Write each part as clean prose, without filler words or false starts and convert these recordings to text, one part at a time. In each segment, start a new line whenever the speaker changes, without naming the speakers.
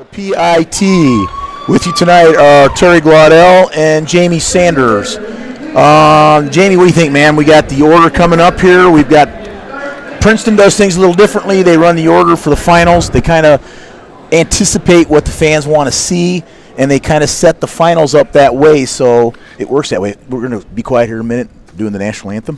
PIT. With you tonight are Terry Glaudel and Jamie Sanders. Jamie, what do you think, man? We got the order coming up here. We've got Princeton does things a little differently. They run the order for the finals. They kind of anticipate what the fans want to see, and they kind of set the finals up that way, so it works that way. We're going to be quiet here a minute doing the national anthem.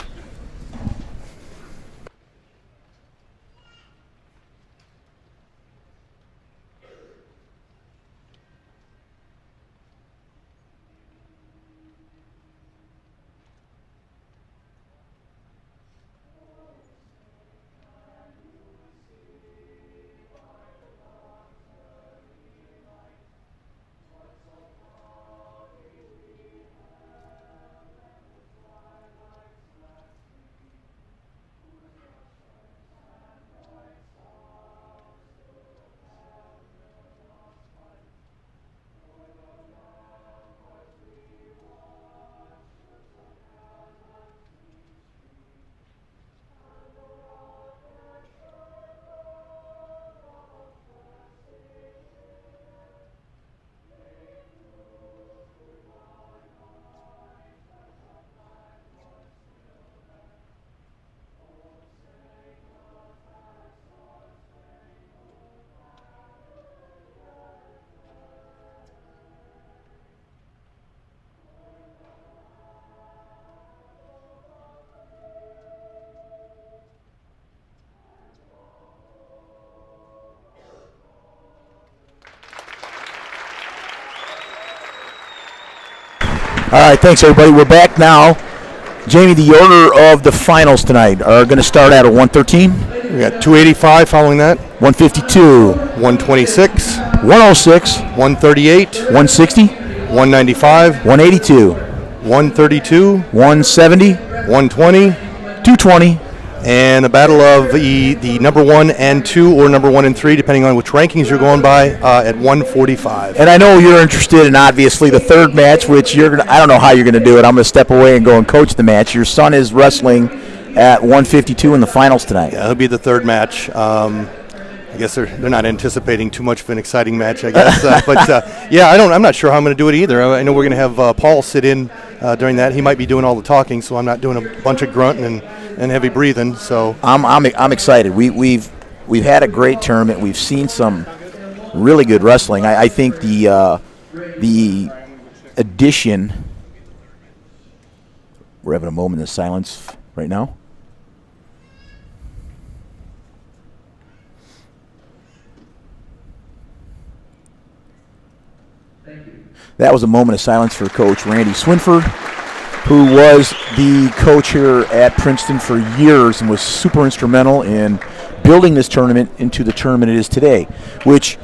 All right, thanks, everybody. We're back now. Jamie, the order of the finals tonight are going to start out at 113.
We got 285 following that.
152.
126.
106.
138.
160.
195.
182.
132.
170.
120.
220.
And the battle of the number 1 and 2 or number 1 and 3, depending on which rankings you're going by, at 145.
And I know you're interested in, obviously, the third match, which I don't know how you're going to do it. I'm going to step away and go and coach the match. Your son is wrestling at 152 in the finals tonight.
Yeah, it'll be the third match. I guess they're not anticipating too much of an exciting match, I guess. Yeah, I'm not sure how I'm going to do it either. I know we're going to have Paul sit in during that. He might be doing all the talking, so I'm not doing a bunch of grunting and heavy breathing. So
I'm excited. We've had a great tournament. We've seen some really good wrestling. I think the addition. We're having a moment of silence right now. That was a moment of silence for Coach Randy Swinford, who was the coach here at Princeton for years and was super instrumental in building this tournament into the tournament it is today, which,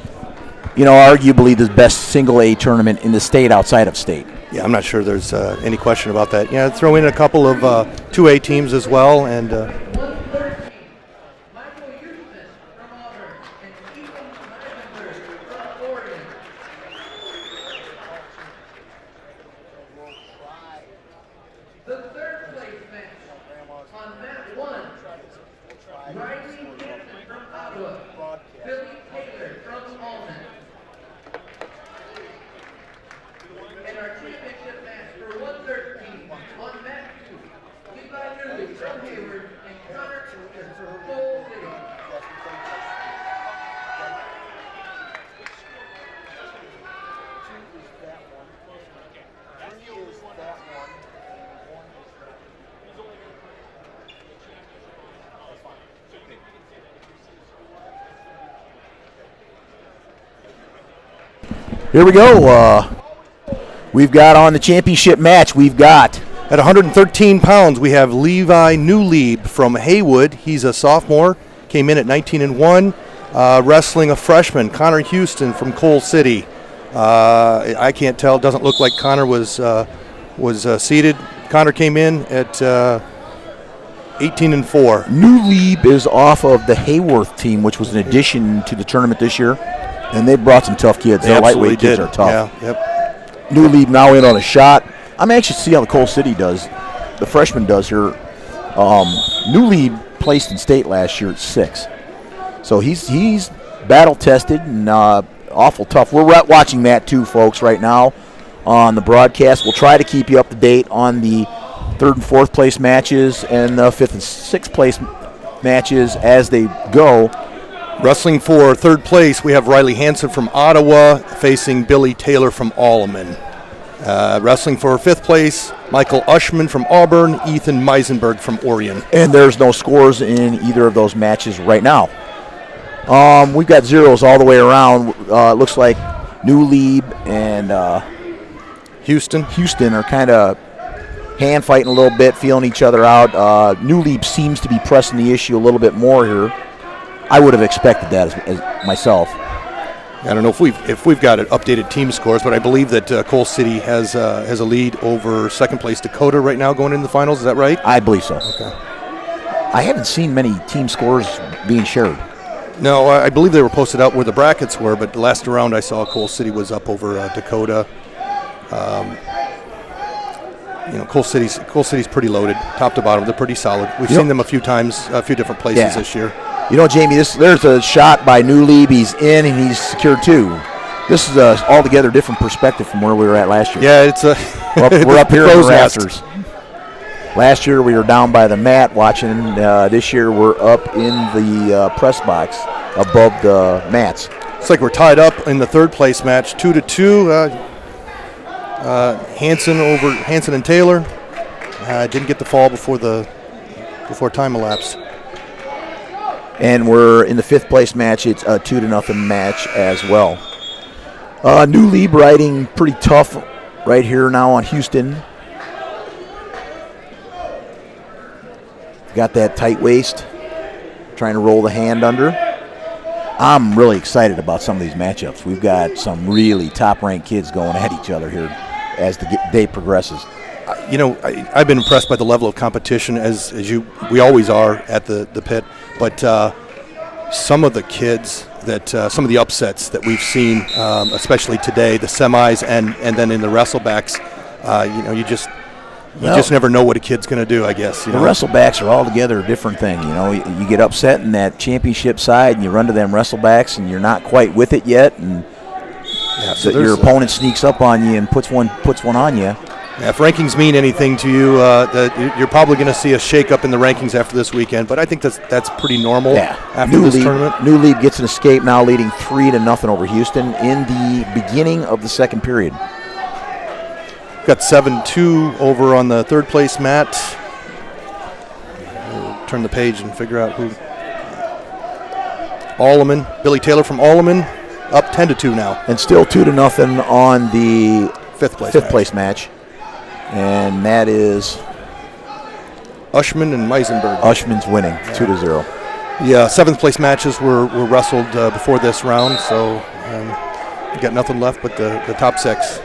arguably the best single-A tournament in the state outside of state.
Yeah, I'm not sure there's any question about that. Yeah, throw in a couple of 2A teams as well, and
Here we go. We've got on the championship match,
at 113 pounds, we have Levi Newlieb from Haywood. He's a sophomore, came in at 19-1, wrestling a freshman, Connor Houston from Coal City. I can't tell. It doesn't look like Connor was seated. Connor came in at 18-4.
Newlieb is off of the Hayworth team, which was an addition to the tournament this year, and they brought some tough kids.
They
lightweight kids are tough.
Yeah, yep.
Newlieb now in on a shot. I'm anxious to see how the Coal City does. The freshman does here. Newlieb placed in state last year at 6. So he's battle tested and awful tough. We're watching that too, folks, right now on the broadcast. We'll try to keep you up to date on the 3rd and 4th place matches and the 5th and 6th place matches as they go.
Wrestling for 3rd place, we have Riley Hansen from Ottawa facing Billy Taylor from Alleman. Wrestling for 5th place, Michael Ushman from Auburn, Ethan Meisenberg from Orion.
And there's no scores in either of those matches right now. We've got zeros all the way around. It looks like New Lieb and
Houston
are kind of hand fighting a little bit, feeling each other out. New Lieb seems to be pressing the issue a little bit more here. I would have expected that as myself.
I don't know if we've got updated team scores, but I believe that Coal City has a lead over 2nd place Dakota right now going into the finals. Is that right?
I believe so.
Okay.
I haven't seen many team scores being shared.
No, I believe they were posted out where the brackets were, but last round I saw Coal City was up over Dakota. Coal City's pretty loaded, top to bottom. They're pretty solid. We've seen them a few times, a few different places this year.
You know, Jamie, there's a shot by New Lieb. He's in and he's secured 2. This is an altogether different perspective from where we were at last year.
Yeah, it's
we're up here in the rafters. Last year we were down by the mat watching. This year we're up in the press box above the mats.
It's like we're tied up in the 3rd place match, 2-2. Hansen and Taylor didn't get the fall before time elapsed.
And we're in the 5th place match. It's a 2-0 match as well. New Lieb riding pretty tough right here now on Houston. Got that tight waist, trying to roll the hand under. I'm really excited about some of these matchups. We've got some really top-ranked kids going at each other here as the day progresses.
I've been impressed by the level of competition as we always are at the pit, but some of the kids some of the upsets that we've seen, especially today, the semis and then in the wrestlebacks, you just never know what a kid's going to do, I guess.
The wrestlebacks are altogether a different thing. You get upset in that championship side and you run to them wrestlebacks and you're not quite with it yet, and so your opponent sneaks up on you and puts one on you.
Yeah, if rankings mean anything to you, you're probably going to see a shake-up in the rankings after this weekend, but I think that's pretty normal after this tournament.
New Lieb gets an escape now, leading 3-0 over Houston in the beginning of the 2nd period.
Got 7-2 over on the 3rd place mat. We'll turn the page and figure out who. Alleman, Billy Taylor from Alleman, up 10-2 now.
And still 2-0 on the
5th
place match. And that is
Ushman and Meisenberg.
Ushman's winning 2-0.
Yeah, 7th place matches were wrestled before this round, so you got nothing left but the top 6.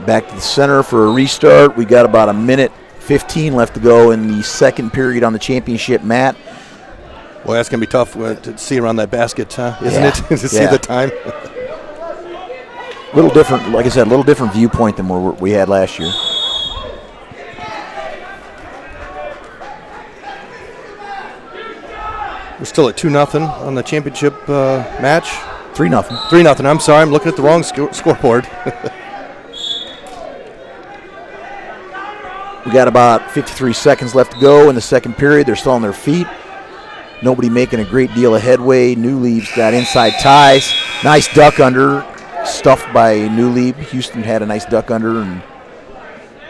Back to the center for a restart. We got about 1:15 left to go in the 2nd period on the championship mat.
Boy, that's going to be tough to see around that basket, huh? Isn't it? To see the time.
Little different, like I said, a little different viewpoint than we had last year.
We're still at 2-0 on the championship match.
3-0.
3-0. I'm sorry, I'm looking at the wrong scoreboard.
We got about 53 seconds left to go in the 2nd period. They're still on their feet. Nobody making a great deal of headway. New Lieb's got inside ties. Nice duck under. Stuffed by New Lieb. Houston had a nice duck under, and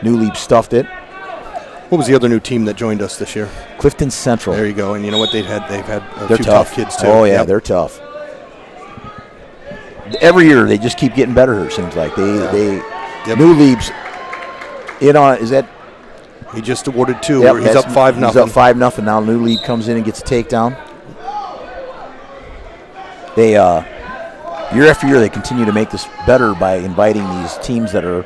New Lieb stuffed it.
What was the other new team that joined us this year?
Clifton Central.
There you go. And you know what? They've had a
few
tough kids too.
Oh yeah, they're tough. Every year they just keep getting better. It seems like New Lieb's in on. Is that?
He just awarded 2. He's up 5-0.
He's up 5-0 now. New Lieb comes in and gets a takedown. They year after year they continue to make this better by inviting these teams that are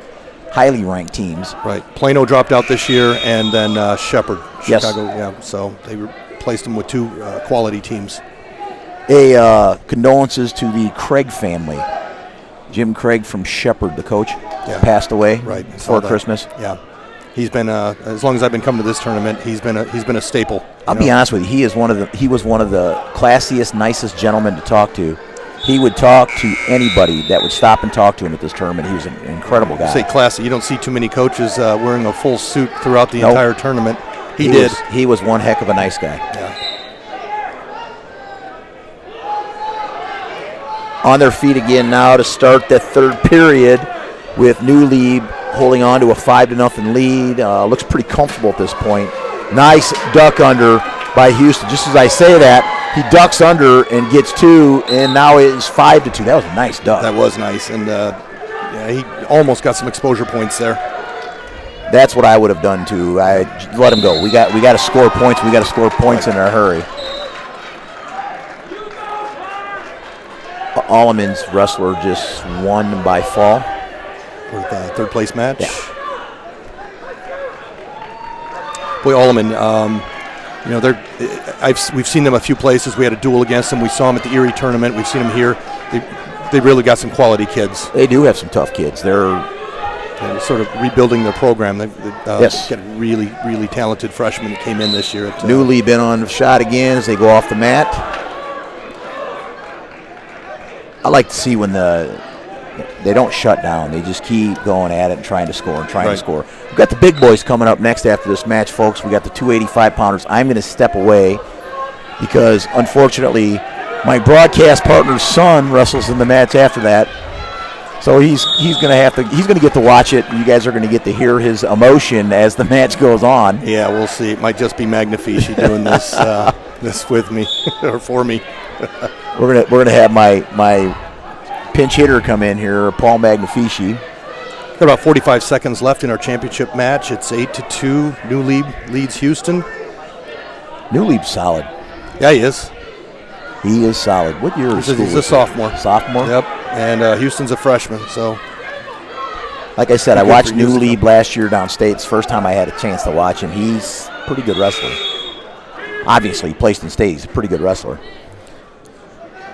highly ranked teams.
Right. Plano dropped out this year, and then Shepherd,
yes.
Chicago. Yeah. So they replaced them with 2 quality teams.
Condolences to the Craig family. Jim Craig from Shepherd, the coach, passed away
right
before Christmas.
Yeah. He's been as long as I've been coming to this tournament, he's been a staple.
I'll be honest with you. He was one of the classiest, nicest gentlemen to talk to. He would talk to anybody that would stop and talk to him at this tournament. He was an incredible guy.
Say classy. You don't see too many coaches wearing a full suit throughout the entire tournament. He did.
He was one heck of a nice guy.
Yeah.
On their feet again now to start the third period with New Lieb holding on to a 5-0 lead. Looks pretty comfortable at this point. Nice duck under by Houston. Just as I say that, he ducks under and gets 2, and now it's 5-2. That was a nice duck.
That was nice, and he almost got some exposure points there.
That's what I would have done too. I let him go. We got to score points. We got to score points in a hurry. Alleman's wrestler just won by fall.
With the third place match.
Yeah.
Boy, Alleman, we've seen them a few places. We had a duel against them. We saw them at the Erie tournament. We've seen them here. They really got some quality kids.
They do have some tough kids. They're
sort of rebuilding their program. They've
yes.
got really, really talented freshmen that came in this year.
Newly been on the shot again as they go off the mat. I like to see when they don't shut down. They just keep going at it and trying to score and trying to score. We've got the big boys coming up next after this match, folks. We got the 285-pounders. I'm going to step away because, unfortunately, my broadcast partner's son wrestles in the match after that. So he's going to get to watch it. You guys are going to get to hear his emotion as the match goes on.
Yeah, we'll see. It might just be Magnifici doing this this with me or for me.
We're gonna have my pinch hitter come in here, Paul Magnifici.
Got about 45 seconds left in our championship match. It's 8-2. New Lieb leads Houston.
New Lieb's solid.
Yeah, he is.
He is solid. What year is he?
He's a sophomore.
Sophomore?
Yep. And Houston's a freshman. So,
like I said, I watched New Lieb last year downstate. It's the first time I had a chance to watch him. He's a pretty good wrestler. Obviously, he placed in state. He's a pretty good wrestler.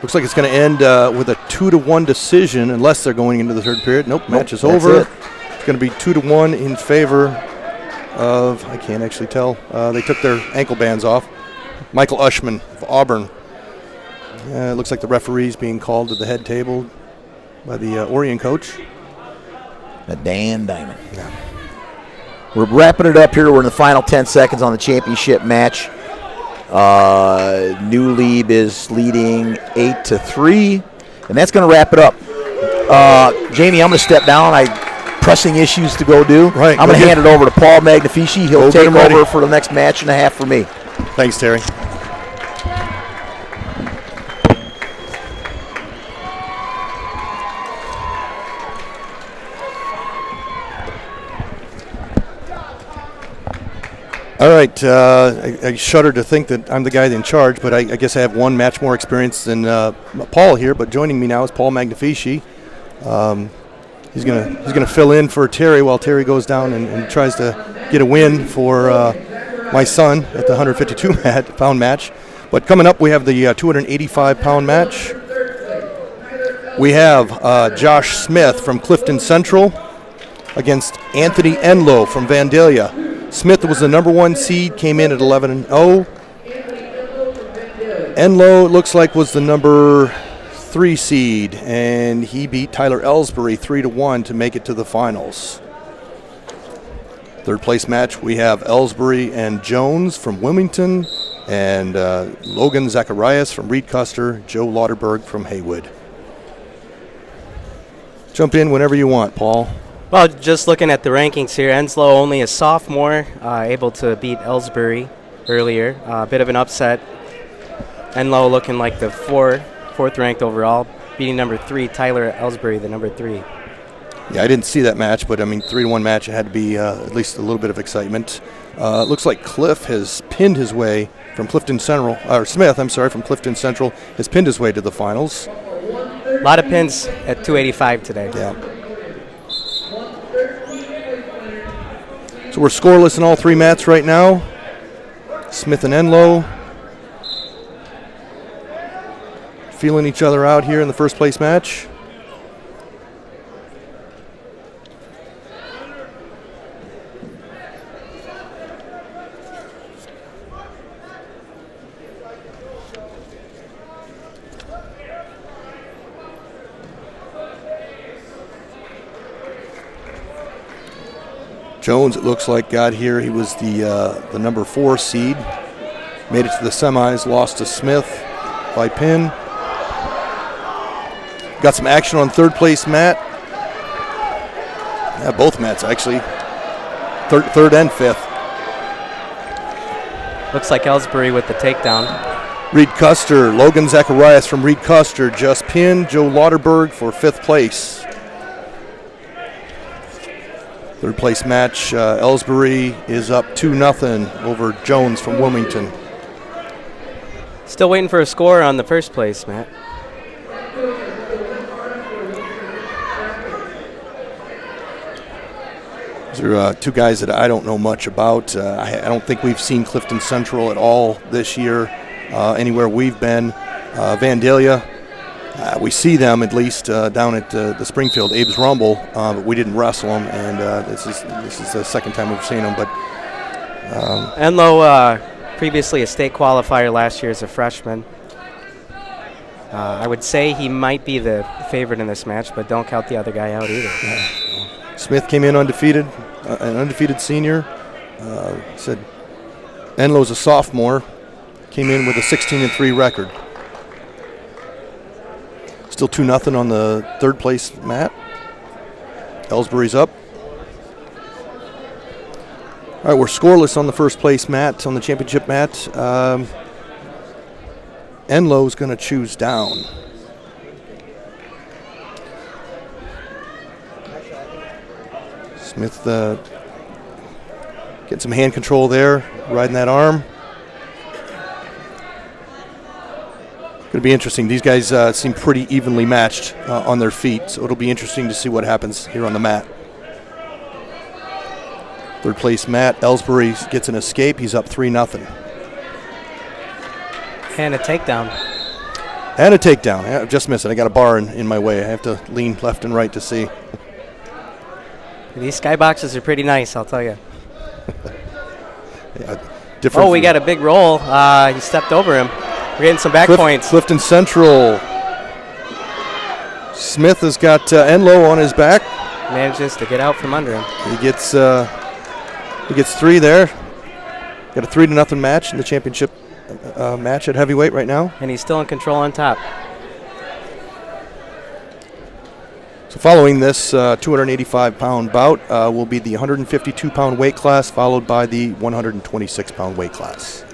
Looks like it's going to end with a 2-1 decision unless they're going into the third period. Nope, match is over. It's going to be 2-1 in favor of, I can't actually tell. They took their ankle bands off. Michael Ushman of Auburn. It looks like the referee's being called to the head table by the Orion coach.
Dan Diamond. Yeah. We're wrapping it up here. We're in the final 10 seconds on the championship match. New Lieb is leading 8-3, and that's going to wrap it up. Jamie, I'm going to step down. Pressing issues to go do.
Right.
I'm going to hand it over to Paul Magnifici. He'll take over for the next match and a half for me.
Thanks, Terry. All right, I shudder to think that I'm the guy in charge, but I guess I have one match more experience than Paul here. But joining me now is Paul Magnifici. He's gonna fill in for Terry while Terry goes down and tries to get a win for my son at the 152-pound match. But coming up, we have the 285-pound match. We have Josh Smith from Clifton Central against Anthony Enlow from Vandalia. Smith was the number 1 seed, came in at 11-0. Enlow, it looks like, was the number 3 seed, and he beat Tyler Ellsbury 3-1 to make it to the finals. Third place match, we have Ellsbury and Jones from Wilmington, and Logan Zacharias from Reed Custer, Joe Lauterberg from Haywood. Jump in whenever you want, Paul.
Well, just looking at the rankings here, Enslow only a sophomore, able to beat Ellsbury earlier. A bit of an upset. Enlow looking like the fourth ranked overall, beating number 3, Tyler Ellsbury, the number 3.
Yeah, I didn't see that match, but I mean, 3-1 match, it had to be at least a little bit of excitement. It looks like Cliff has pinned his way from Clifton Central, or Smith, I'm sorry, from Clifton Central, has pinned his way to the finals.
A lot of pins at 285 today.
Yeah. So we're scoreless in all 3 mats right now. Smith and Enlow feeling each other out here in the first place match. Jones, it looks like, got here. He was the number 4 seed. Made it to the semis, lost to Smith by pin. Got some action on third place mat. Yeah, both mats actually. Third and fifth.
Looks like Ellsbury with the takedown.
Reed Custer, Logan Zacharias from Reed Custer just pinned Joe Lauterberg for 5th place. Third place match, Ellsbury is up 2-0 over Jones from Wilmington.
Still waiting for a score on the first place, Matt.
These are 2 guys that I don't know much about. I don't think we've seen Clifton Central at all this year, anywhere we've been. Vandalia, we see them at least down at the Springfield Abe's Rumble, but we didn't wrestle them, and this is the second time we've seen them. But
Enlow, previously a state qualifier last year as a freshman. I would say he might be the favorite in this match, but don't count the other guy out either.
Smith came in undefeated, an undefeated senior. Said Enlow's a sophomore, came in with a 16-3 record. Still 2-0 on the third place mat. Ellsbury's up. All right, we're scoreless on the first place mat, on the championship mat. Enlow's going to choose down. Smith getting some hand control there, riding that arm. Going to be interesting. These guys seem pretty evenly matched on their feet, so it'll be interesting to see what happens here on the mat. Third place Matt Ellsbury gets an escape. He's up 3-0.
And a takedown.
And a takedown. I just missed it. I got a bar in my way. I have to lean left and right to see.
These skyboxes are pretty nice, I'll tell you.
Yeah, different.
Oh, we got a big roll. He stepped over him. We're getting some back points.
Clifton Central. Smith has got Enlow on his back.
Manages to get out from under him.
He gets 3 there. Got a 3-0 match in the championship match at heavyweight right now.
And he's still in control on top.
So following this 285-pound bout will be the 152-pound weight class, followed by the 126-pound weight class.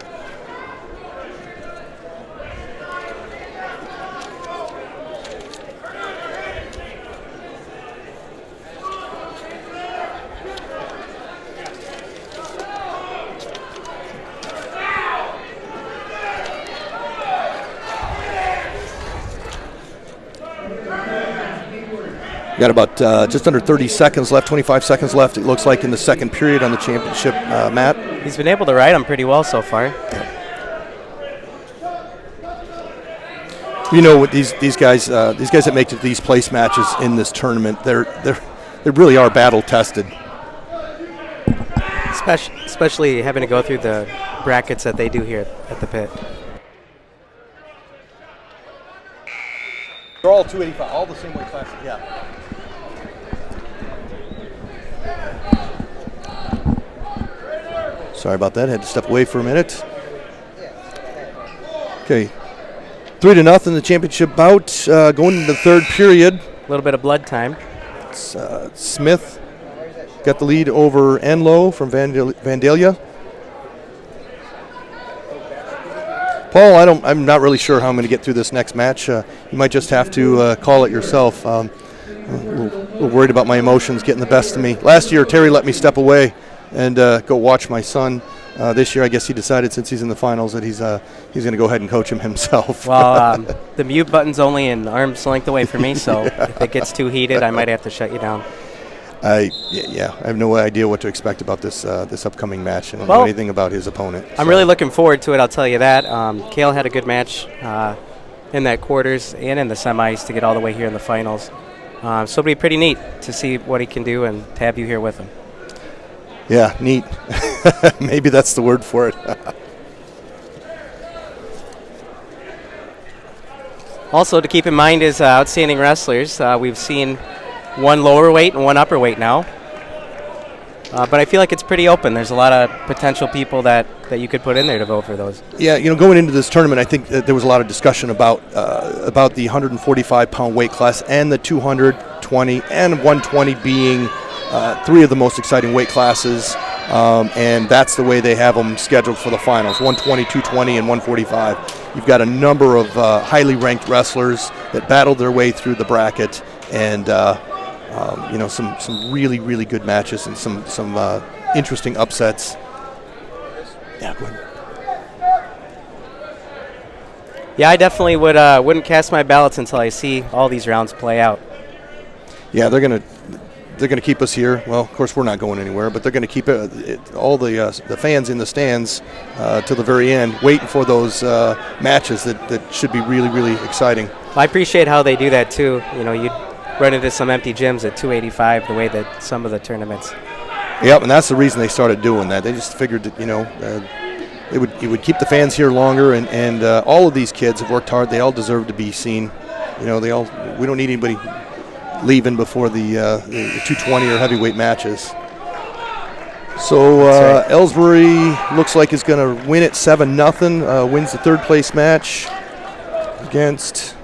Got about just under 30 seconds left, 25 seconds left, it looks like, in the second period on the championship mat.
He's been able to ride him pretty well so far.
You know, with these guys that make it to these place matches in this tournament, they really are battle tested.
Especially having to go through the brackets that they do here at the pit.
They're all 285, all the same weight classes, yeah. Sorry about that, had to step away for a minute. Okay, 3-0 in the championship bout, going into the third period.
A little bit of blood time.
Smith got the lead over Enlow from Vandalia. Paul, I'm not really sure how I'm going to get through this next match. You might just have to call it yourself. I'm a little worried about my emotions getting the best of me. Last year, Terry let me step away and go watch my son. This year, I guess he decided, since he's in the finals, that he's going to go ahead and coach him himself.
Well, the mute button's only an arm's length away from me, so if it gets too heated, I might have to shut you down.
I have no idea what to expect about this upcoming match. I don't know anything about his opponent.
I'm really looking forward to it, I'll tell you that. Cale had a good match in that quarters and in the semis to get all the way here in the finals. So it'll be pretty neat to see what he can do and to have you here with him.
Yeah, neat. Maybe that's the word for it.
Also, to keep in mind is outstanding wrestlers. We've seen one lower weight and one upper weight now. But I feel like it's pretty open. There's a lot of potential people that you could put in there to vote for those.
Yeah, going into this tournament, I think that there was a lot of discussion about the 145-pound weight class and the 220 and 120 being three of the most exciting weight classes, and that's the way they have them scheduled for the finals, 120, 220, and 145. You've got a number of highly ranked wrestlers that battled their way through the bracket, and some really, really good matches and some interesting upsets. Yeah, go ahead.
Yeah, I definitely wouldn't cast my ballots until I see all these rounds play out.
Yeah, they're gonna keep us here. Well, of course, we're not going anywhere, but they're gonna keep all the fans in the stands till the very end, waiting for those matches that should be really, really exciting.
I appreciate how they do that too. You'd run into some empty gyms at 285 the way that some of the tournaments.
Yep, and that's the reason they started doing that. They just figured that it would keep the fans here longer, and all of these kids have worked hard. They all deserve to be seen. We don't need anybody leaving before the 220 or heavyweight matches. So Ellsbury looks like is going to win it 7-0. Wins the third place match against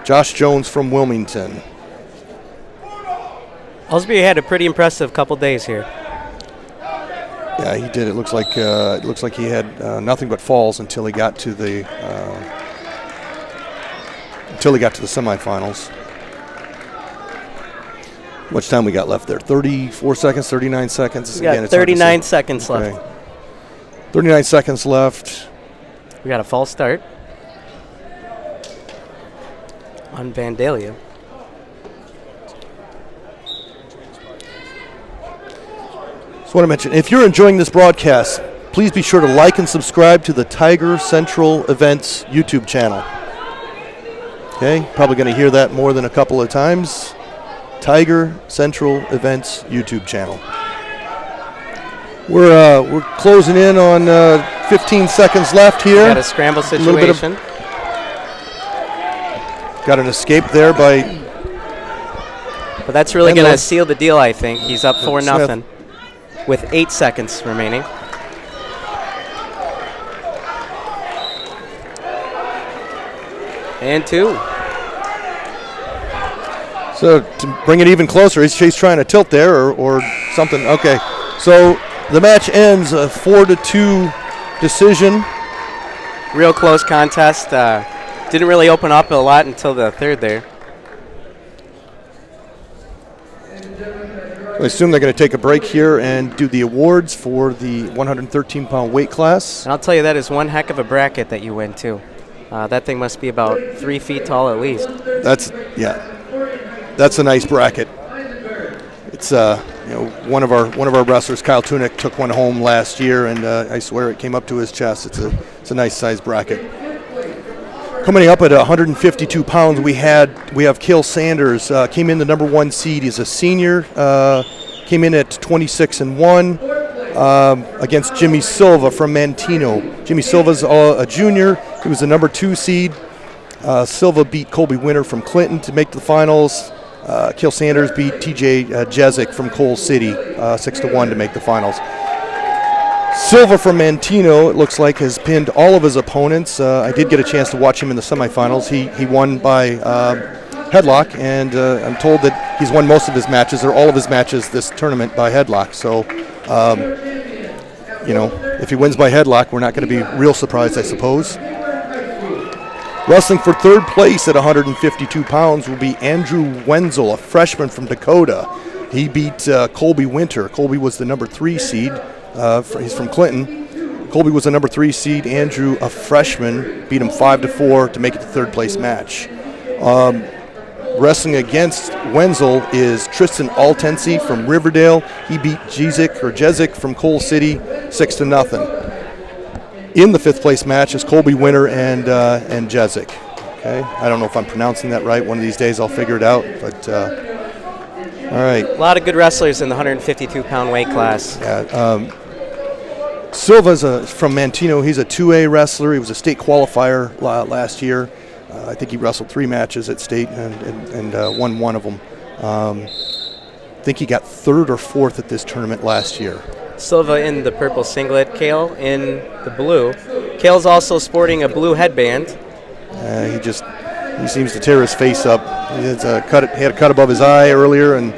Josh Jones from Wilmington.
Ellsbury had a pretty impressive couple days here.
Yeah, he did. It looks like he had nothing but falls until he got to the semifinals. How much time we got left there? 34 seconds, 39 seconds.
We got 39 seconds left.
39 seconds left.
We got a false start on Vandalia.
Just want to mention, if you're enjoying this broadcast, please be sure to like and subscribe to the Tiger Central Events YouTube channel. Okay, probably going to hear that more than a couple of times. Tiger Central Events YouTube channel. We're closing in on 15 seconds left here.
Got a scramble situation.
Got an escape there by.
But that's really going to seal the deal, I think. He's up 4-0 with 8 seconds remaining. And 2.
So to bring it even closer, he's trying to tilt there or something. Okay, so the match ends a 4-2 decision.
Real close contest. Didn't really open up a lot until the third there.
I assume they're going to take a break here and do the awards for the 113-pound weight class.
And I'll tell you, that is one heck of a bracket that you went to. That thing must be about 3 feet tall at least.
That's a nice bracket. It's one of our wrestlers, Kyle Tunick, took one home last year, and I swear it came up to his chest. It's a nice size bracket. Coming up at 152 pounds, we have Cale Sanders. Came in the number 1 seed. He's a senior. Came in at 26-1 against Jimmy Silva from Manteno. Jimmy Silva's a junior. He was the number 2 seed. Silva beat Colby Winter from Clinton to make the finals. Cale Sanders beat T.J. Jezik from Coal City 6-1 to make the finals. Silva from Manteno, it looks like, has pinned all of his opponents. I did get a chance to watch him in the semifinals. He won by headlock, and I'm told that he's won most of his matches, or all of his matches this tournament, by headlock. So, if he wins by headlock, we're not going to be real surprised, I suppose. Wrestling for third place at 152 pounds will be Andrew Wenzel, a freshman from Dakota. He beat Colby Winter. Colby was the number 3 seed. He's from Clinton. Colby was the number 3 seed. Andrew, a freshman, beat him 5-4 to make it the third place match. Wrestling against Wenzel is Tristan Altensi from Riverdale. He beat Jezik from Coal City 6-0. In the 5th place match is Colby Winter and Jezik. Okay, I don't know if I'm pronouncing that right. One of these days I'll figure it out. But all right.
A lot of good wrestlers in the 152-pound weight class.
Yeah. Silva's from Manteno. He's a 2A wrestler. He was a state qualifier last year. I think he wrestled 3 matches at state and won one of them. I think he got third or fourth at this tournament last year.
Silva in the purple singlet, Kale in the blue. Kale's also sporting a blue headband.
He seems to tear his face up. He had a cut above his eye earlier and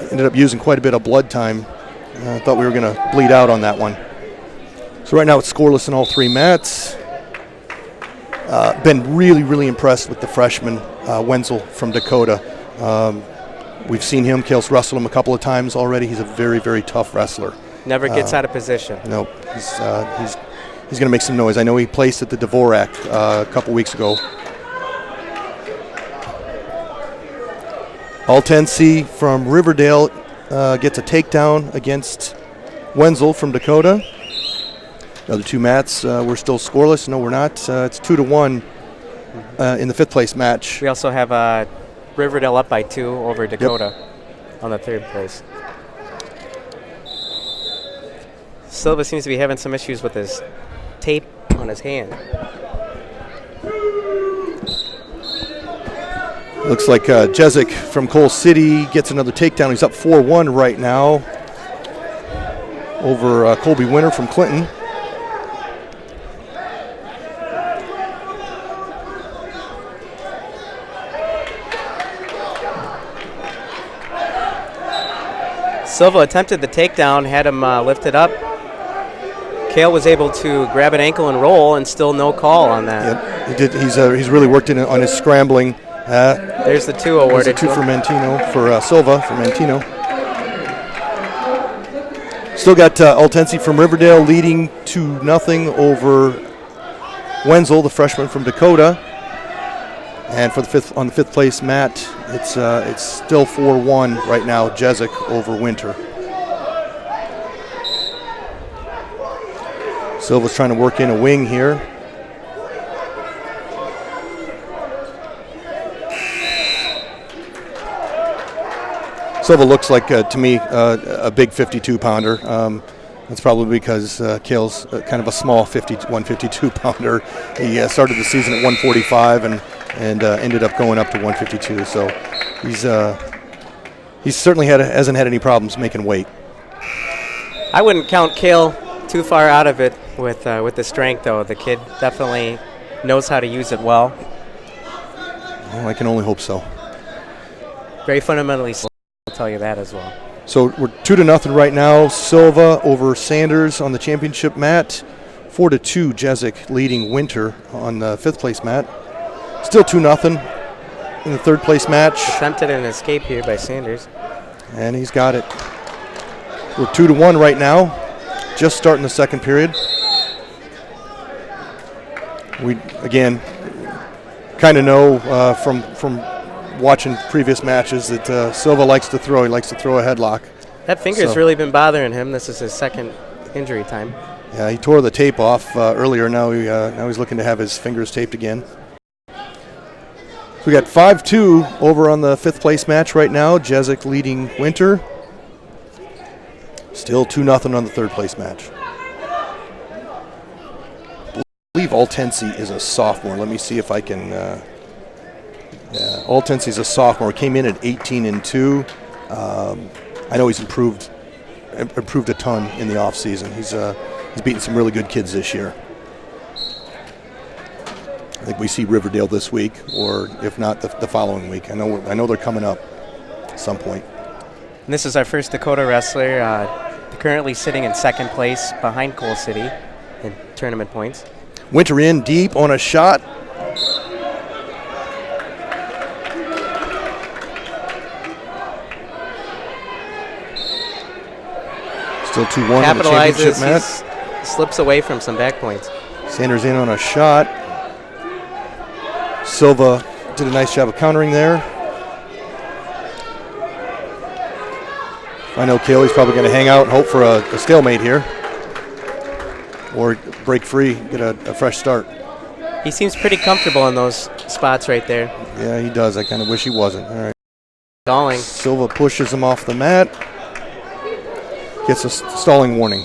ended up using quite a bit of blood time. I thought we were going to bleed out on that one. So right now it's scoreless in all three mats. Been really, really impressed with the freshman, Wenzel from Dakota. We've seen him. Kale's wrestled him a couple of times already. He's a very, very tough wrestler.
Never gets out of position.
No, he's going to make some noise. I know he placed at the Dvorak a couple weeks ago. Altensi from Riverdale gets a takedown against Wenzel from Dakota. The other two mats, we're still scoreless. No, we're not. It's 2-1 in the fifth place match.
We also have Riverdale up by 2 over Dakota on the third place. Silva seems to be having some issues with his tape on his hand.
Looks like Jezik from Coal City gets another takedown. He's up 4-1 right now over Colby Winter from Clinton.
Silva attempted the takedown, had him lifted up. Kale was able to grab an ankle and roll, and still no call on that.
Yep, he did. He's really worked in on his scrambling.
There's the 2 awarded.
There's the 2 for Mantino, for Silva, for Mantino. Still got Altensi from Riverdale leading 2-0 over Wenzel, the freshman from Dakota. And for on the fifth place mat, it's still 4-1 right now, Jezik over Winter. Silva's trying to work in a wing here. Silva looks like, to me, a big 52-pounder. That's probably because Kale's kind of a small 152-pounder. He started the season at 145 and ended up going up to 152. So he's certainly hasn't had any problems making weight.
I wouldn't count Kale too far out of it with the strength, though. The kid definitely knows how to use it well.
Well, I can only hope so.
Very fundamentally, I'll tell you that as well.
So we're 2-0 right now. Silva over Sanders on the championship mat. 4-2, Jezik leading Winter on the fifth place mat. Still 2-0 in the third place match.
Attempted an escape here by Sanders.
And he's got it. We're 2-1 right now. Just starting the second period. We, again, kind of know from watching previous matches that Silva likes to throw. He likes to throw a headlock.
That finger's really been bothering him. This is his second injury time.
Yeah, he tore the tape off earlier. Now he's looking to have his fingers taped again. So we got 5-2 over on the fifth place match right now. Jezik leading Winter. Still 2-0 on the third place match. I believe Altensi is a sophomore. Let me see if I can. Altensi's a sophomore. Came in at 18-2. I know he's improved a ton in the off season. He's beaten some really good kids this year. I think we see Riverdale this week, or if not, the following week. I know they're coming up at some point.
And this is our first Dakota wrestler, currently sitting in second place behind Coal City in tournament points.
Winter in deep on a shot. Still 2-1 on the championship match.
Slips away from some back points.
Sanders in on a shot. Silva did a nice job of countering there. I know Kaylee's probably going to hang out and hope for a stalemate here. Or break free, get a fresh start.
He seems pretty comfortable in those spots right there.
Yeah, he does. I kind of wish he wasn't. All right.
Stalling.
Silva pushes him off the mat. Gets a stalling warning.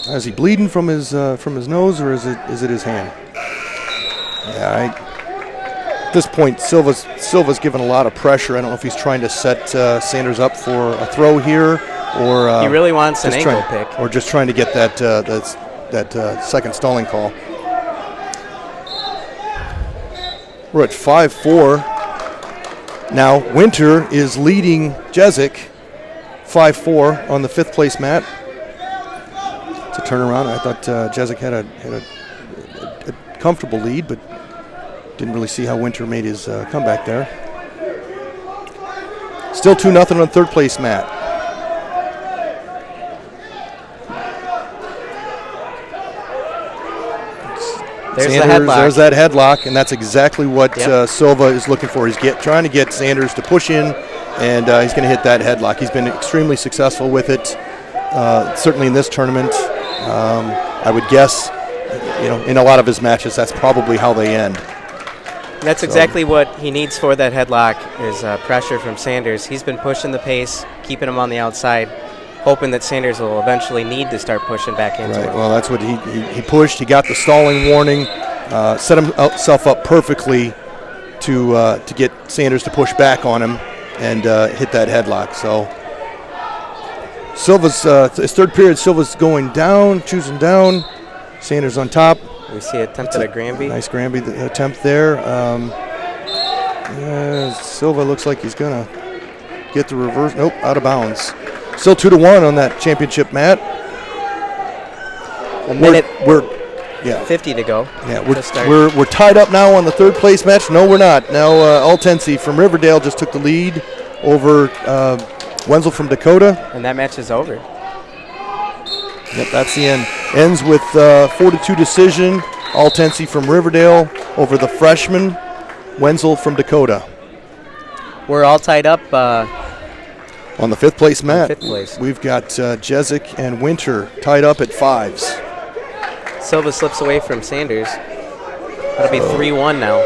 Is he bleeding from his nose, or is it his hand? Yeah, this point, Silva's given a lot of pressure. I don't know if he's trying to set Sanders up for a throw here, or
he really wants an
just
ankle pick.
or just trying to get that second stalling call. We're at 5-4. Now Winter is leading Jezik 5-4 on the 5th place mat. It's a turnaround. I thought Jezik had a comfortable lead, but didn't really see how Winter made his comeback there. Still 2-0 on 3rd place mat.
There's
Sanders,
the headlock.
there's that headlock, and that's exactly what Silva is looking for. He's trying to get Sanders to push in, and he's going to hit that headlock. He's been extremely successful with it, certainly in this tournament. I would guess, in a lot of his matches, that's probably how they end.
That's exactly what he needs for that headlock is pressure from Sanders. He's been pushing the pace, keeping him on the outside, hoping that Sanders will eventually need to start pushing back into
Right.
it.
Well, that's what he pushed. He got the stalling warning, set himself up perfectly to get Sanders to push back on him and hit that headlock. So Silva's his 3rd period. Silva's going down, choosing down. Sanders on top.
We see attempt at a Granby.
Nice Granby attempt there. Silva looks like he's gonna get the reverse. Nope, out of bounds. Still 2-1 on that championship mat.
A minute
We're
50 to go.
Yeah,
to start.
we're tied up now on the 3rd place match. No, we're not. Now Altensi from Riverdale just took the lead over Wenzel from Dakota.
And that match is over.
Yep, that's the end. Ends with 4-2 decision. Altensi from Riverdale over the freshman Wenzel from Dakota.
We're all tied up.
On the 5th place mat,
5th place.
we've got Jezik and Winter tied up at 5s.
Silva slips away from Sanders. That'll be 3-1 now.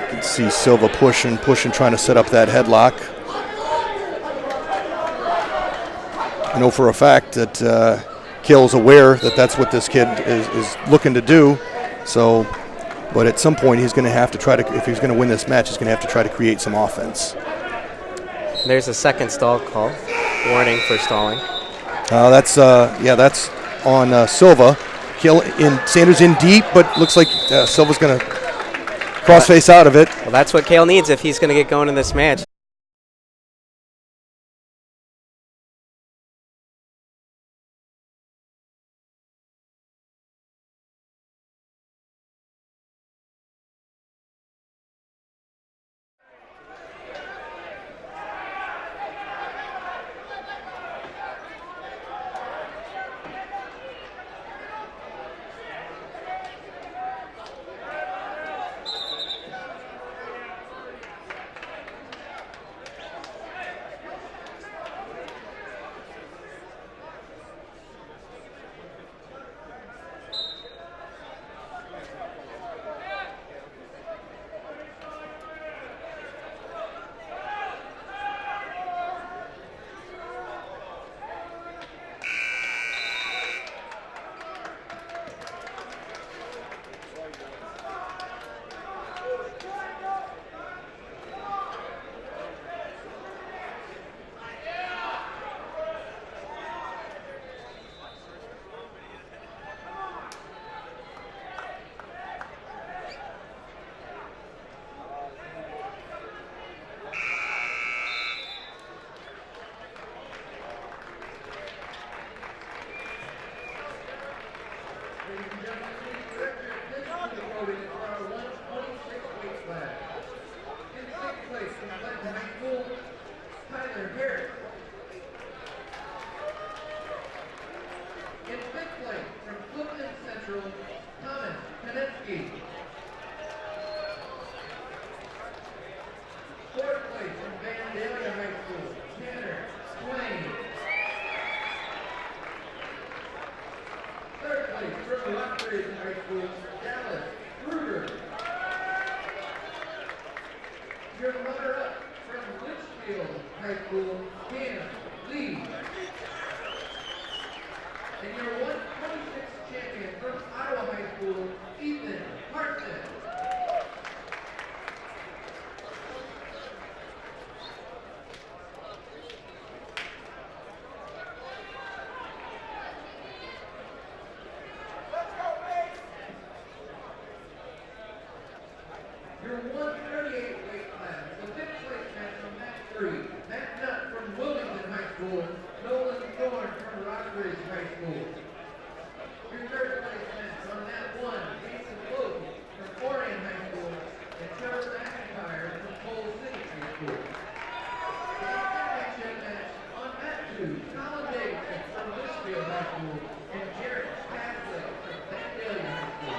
You can see Silva pushing, trying to set up that headlock. I know for a fact that Kill's aware that that's what this kid is looking to do. So, but at some point he's going to have to try to, if he's going to win this match, he's going to have to try to create some offense.
There's a second stall call. Warning for stalling.
That's on Silva. Sanders in deep, but looks like Silva's going to cross-face out of it.
Well, that's what Kale needs if he's going to get going in this match.
Your runner-up from Litchfield High School, Hannah Lee. And your 126 champion from Iowa High School, Ethan Hartman. High School. Your third place match on that one, Jason Luke from Orion High School and Trevor McIntyre from Cole City High School. The championship match on that two, Colin Davidson from Litchfield High School and Jared Pasley from Vandalia High School.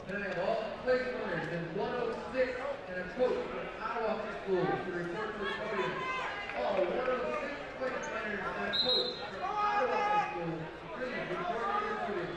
Then I have all place winners in 106 and a coach from Ottawa High School to report to the podium. All 106 place winners and a coach from Ottawa High School, please report to the podium.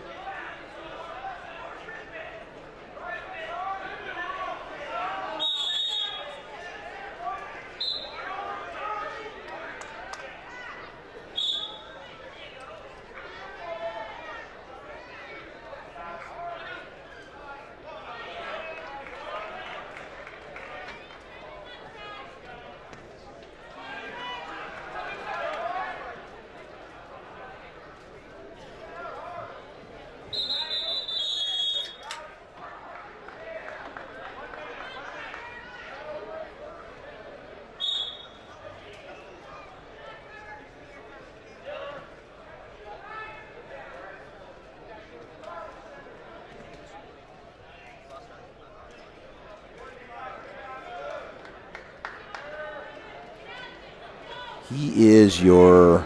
He is your.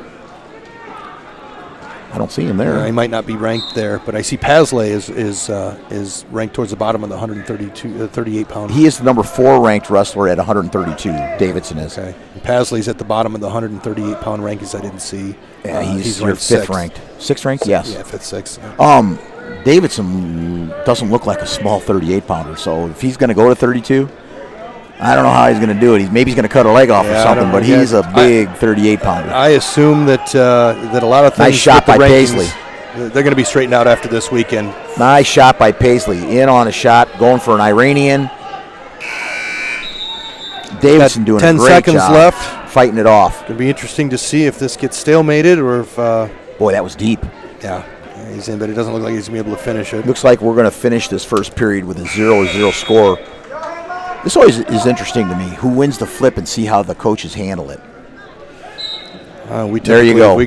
I don't see him there.
He might not be ranked there, but I see Pasley is ranked towards the bottom of the 38 pound.
He is the number 4 ranked wrestler at 132. Davidson is.
Okay. And Pasley's at the bottom of the 138 pound rankings. I didn't see.
Yeah, he's your
ranked
5th
sixth.
ranked. 6th ranked? Yes.
Yeah, 5th, 6th. Yeah.
Davidson doesn't look like a small 38 pounder, so if he's going to go to 32, I don't know how he's going to do it. Maybe he's going to cut a leg off or
Yeah, I
something,
don't
but
know.
he's a big 38 pounder.
I assume that that a lot of things.
Nice shot
with the
by
rankings,
Paisley.
They're going to be straightened out after this weekend.
Nice shot by Paisley. In on a shot, going for an Iranian. Davidson
Got
doing
10
a great
seconds
job
left.
fighting it off.
It'll be interesting to see if this gets stalemated or if.
Boy, that was deep.
Yeah, he's in, but it doesn't look like he's going to be able to finish it.
Looks like we're going to finish this first period with a 0-0 score. This always is interesting to me. Who wins the flip and see how the coaches handle it. There you go.
We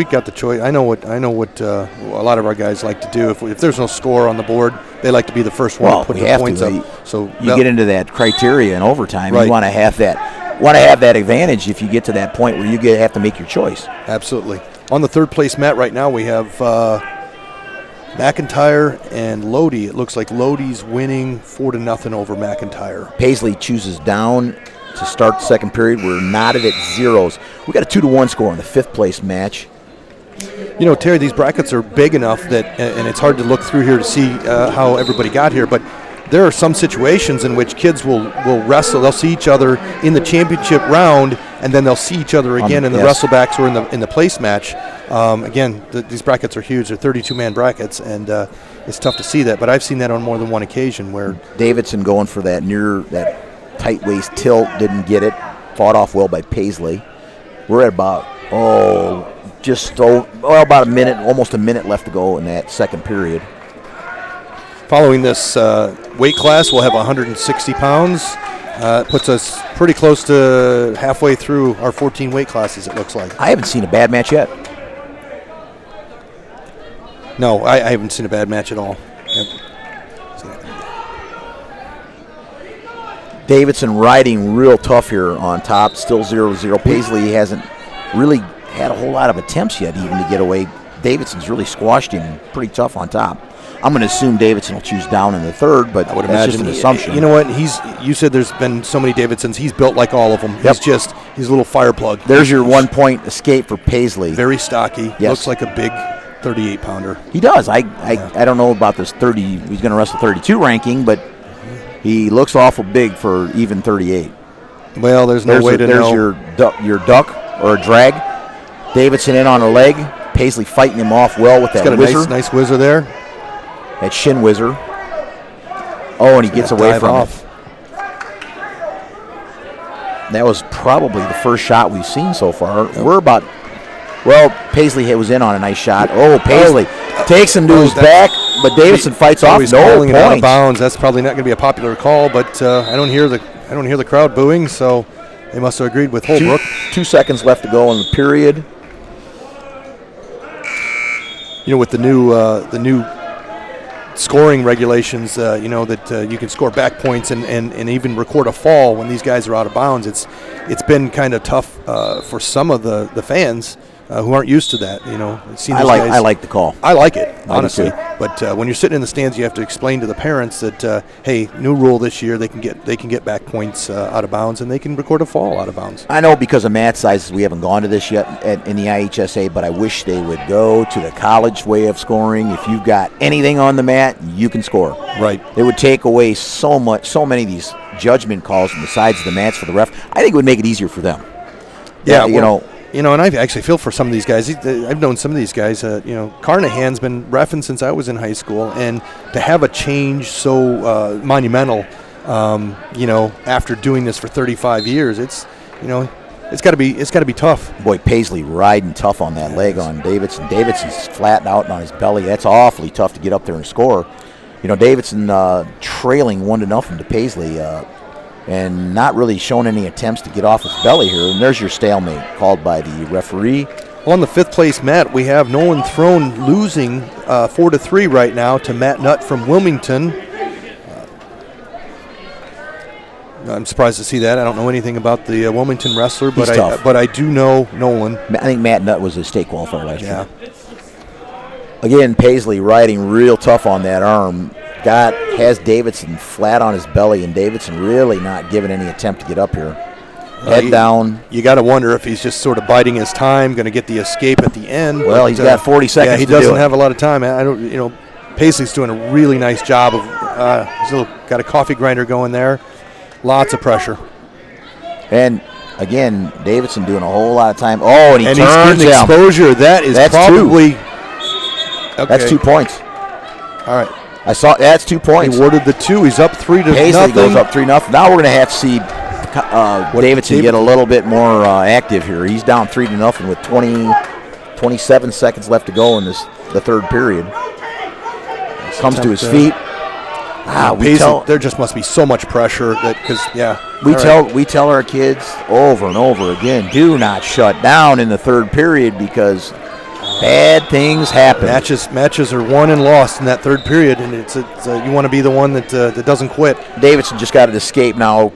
got the choice. I know what a lot of our guys like to do. If there's no score on the board, they like to be the first one to put
we
the
have
points
to.
up. So
You get into that criteria in overtime.
Right.
You want to have that advantage if you get to that point where you have to make your choice.
Absolutely. On the third place mat right now, we have McIntyre and Lodi. It looks like Lodi's winning 4-0 over McIntyre.
Paisley chooses down to start the second period. We're knotted at zeros. We got a 2-1 score in the 5th place match.
You know, Terry, these brackets are big enough that, and it's hard to look through here to see how everybody got here, but there are some situations in which kids will wrestle. They'll see each other in the championship round, and then they'll see each other again in the wrestlebacks or in the place match. These brackets are huge. They're 32-man brackets, and it's tough to see that. But I've seen that on more than one occasion where
Davidson going for that tight waist tilt, didn't get it. Fought off well by Paisley. We're at about about a minute, almost a minute left to go in that second period.
following this weight class, we'll have 160 pounds. It puts us pretty close to halfway through our 14 weight classes, it looks like.
I haven't seen a bad match yet.
No, I haven't seen a bad match at all. Yep.
Davidson riding real tough here on top, still 0-0. Paisley hasn't really had a whole lot of attempts yet even to get away. Davidson's really squashed him pretty tough on top. I'm going to assume Davidson will choose down in the third, but
I would
that's
imagine
just an assumption.
You know what? You said there's been so many Davidsons. He's built like all of them.
Yep.
He's a little fire plug.
There's your 1 point escape for Paisley.
Very stocky.
Yes.
Looks like a big 38 pounder.
He does. I don't know about this 30. He's going to wrestle 32 ranking, but he looks awful big for even 38.
Well, there's no way to
there's
know.
your duck or a drag. Davidson in on a leg. Paisley fighting him off well with
He's
that
got a
whizzer.
nice whizzer there.
That shin whizzer. Oh, and he gets away
Dive
from
off.
it. That was probably the first shot we've seen so far. We're about, well, Paisley was in on a nice shot. Oh, Paisley takes him to his back, but Davidson fights off.
He's
No
calling it out of
points.
bounds. That's probably not going to be a popular call, but I don't hear the crowd booing, so they must have agreed with Holbrook.
2 seconds left to go in the period.
With the new scoring regulations, that you can score back points and even record a fall when these guys are out of bounds. It's been kind of tough for some of the fans who aren't used to that.
I like the call.
I like it,
I do
honestly.
too.
But when you're sitting in the stands, you have to explain to the parents that, hey, new rule this year, they can get back points out of bounds, and they can record a fall out of bounds.
I know because of mat sizes we haven't gone to this yet in the IHSA, but I wish they would go to the college way of scoring. If you've got anything on the mat, you can score.
Right.
It would take away so many of these judgment calls from the sides of the mats for the ref. I think it would make it easier for them.
Yeah,
and
I actually feel for some of these guys. I've known some of these guys. Carnahan's been reffing since I was in high school, and to have a change so monumental, after doing this for 35 years, it's got to be tough.
Boy, Paisley riding tough on that leg on Davidson. Davidson's flattened out on his belly. That's awfully tough to get up there and score. Davidson trailing 1-0 to Paisley. And not really showing any attempts to get off his belly here. And there's your stalemate called by the referee.
On the fifth place mat, we have Nolan Throne losing 4-3 right now to Matt Nutt from Wilmington. I'm surprised to see that. I don't know anything about the Wilmington wrestler, but I do know Nolan.
I think Matt Nutt was a state qualifier last year.
Yeah.
Again, Paisley riding real tough on that arm. Has Davidson flat on his belly, and Davidson really not giving any attempt to get up here. Head down.
You got to wonder if he's just sort of biding his time, going to get the escape at the end.
Well, he's got 40 seconds.
Yeah, he
to do
doesn't
it.
have a lot of time. Paisley's doing a really nice job of. He's got a coffee grinder going there. Lots of pressure.
And again, Davidson doing a whole lot of time. Oh, and he
he's
turns
getting
him.
exposure. That's probably. Okay.
That's 2 points.
All right.
I saw that's 2 points.
He awarded the 2. He's up 3-0.
Paisley goes up 3-0. Now we're going to have to see Davidson get a little bit more active here. He's down 3-0 with 27 seconds left to go in the third period. Comes to his feet.
There just must be so much pressure
we tell our kids over and over again, do not shut down in the third period because bad things happen.
Matches are won and lost in that third period, and it's you want to be the one that doesn't quit.
Davidson just got an escape now,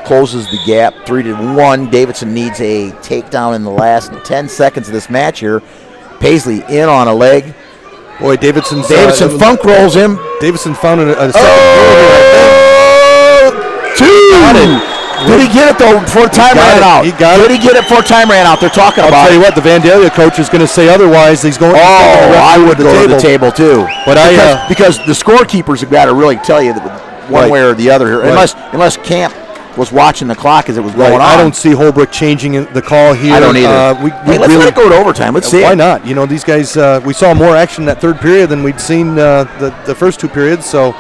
closes the gap 3-1. Davidson needs a takedown in the last 10 seconds of this match here. Paisley in on a leg.
Boy, Davidson
funk rolls him.
Davidson found a second.
Two.
Got it.
Did he get it though before time ran out?
He got it.
Did he get it before time ran out? They're talking about
I'll tell you what, the Vandalia coach is going to say otherwise. He's going.
I would go to the table too.
But
because the scorekeepers have got to really tell you that one way or the other here, unless Camp was watching the clock as it was going on.
I don't see Holbrook changing the call here.
I don't either. Let's let it go to overtime. Let's see.
Why not? These guys. We saw more action in that third period than we'd seen the first 2 periods. So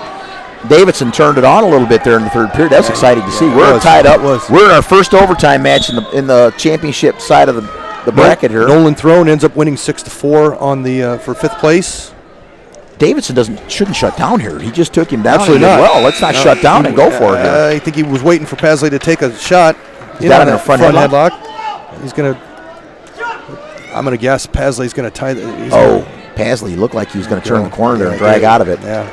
Davidson turned it on a little bit there in the third period. That was exciting to see. We're tied up. We're in our first overtime match in the championship side of the bracket here.
Nolan Throne ends up winning 6-4 on the for 5th place.
Davidson shouldn't shut down here. He just took him down.
Absolutely not.
Well, let's not shut down and go for it here.
I think he was waiting for Paisley to take a shot.
He's got him in a front headlock.
He's going to. I'm going to guess Paisley's going to tie.
Paisley looked like he was going to turn the corner there and drag out of it.
Yeah.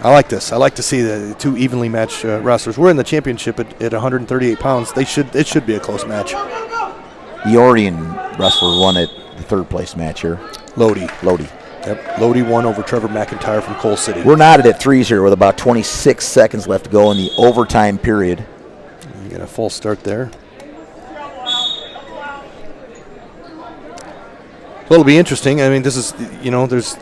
I like this. I like to see the 2 evenly matched wrestlers. We're in the championship at 138 pounds. It should be a close match.
The Orion wrestler won at the third place match here.
Lodi.
Yep.
Lodi won over Trevor McIntyre from Coal City.
We're knotted at 3s here with about 26 seconds left to go in the overtime period.
You get a full start there. So it'll be interesting. I mean, this is, there's.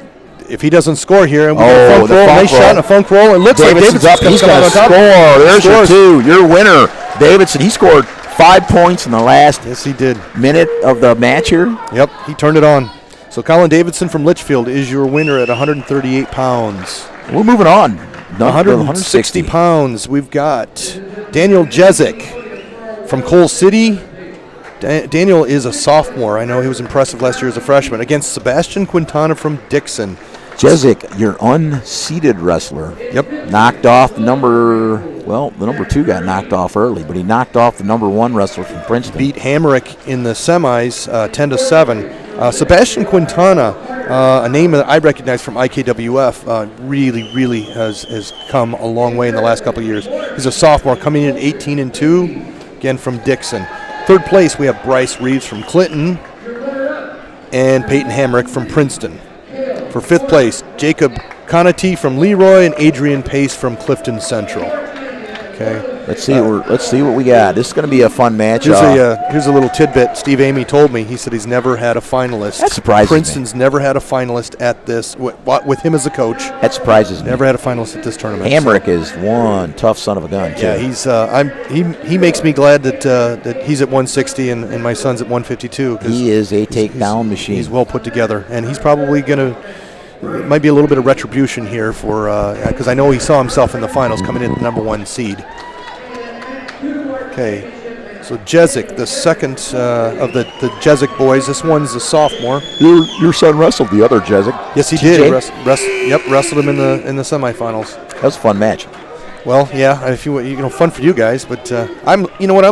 If he doesn't score here, and we got a funk roll, nice shot and a funk roll, it looks
Davidson's
like Davidson's
up. He's going to score. There's your 2. Your winner. Davidson, he scored 5 points in the last
Yes, he did.
minute of the match here.
Yep, he turned it on. So Colin Davidson from Litchfield is your winner at 138 pounds.
We're moving on.
160 pounds. We've got Daniel Jezik from Coal City. Daniel is a sophomore. I know he was impressive last year as a freshman against Sebastian Quintana from Dixon.
Jezik, your unseeded wrestler.
Yep.
Knocked off the number 2 got knocked off early, but he knocked off the number 1 wrestler from Princeton.
Beat Hamrick in the semis 10-7. Sebastian Quintana, a name that I recognize from IKWF, really has come a long way in the last couple of years. He's a sophomore coming in 18-2, again from Dixon. Third place, we have Bryce Reeves from Clinton and Peyton Hamrick from Princeton. For fifth place, Jacob Conati from Leroy and Adrian Pace from Clifton Central. Okay.
Let's see what we got. This is going to be a fun match.
Here's a little tidbit. Steve Amy told me. He said he's never had a finalist.
That surprises me.
Princeton's never had a finalist at this with him as a coach.
That surprises me.
Never had a finalist at this tournament.
Hamrick is one tough son of a gun, too.
Yeah, he's he makes me glad that he's at 160 and my son's at 152.
He is a takedown machine.
He's well put together, and he's probably going to. It might be a little bit of retribution here for because I know he saw himself in the finals coming in at the number 1 seed. Okay, so Jezik, the second of the Jezik boys. This one's a sophomore.
Your son wrestled the other Jezik.
Yes, he did. Wrestled him in the semifinals.
That was a fun match.
Well, yeah, if fun for you guys, but I'm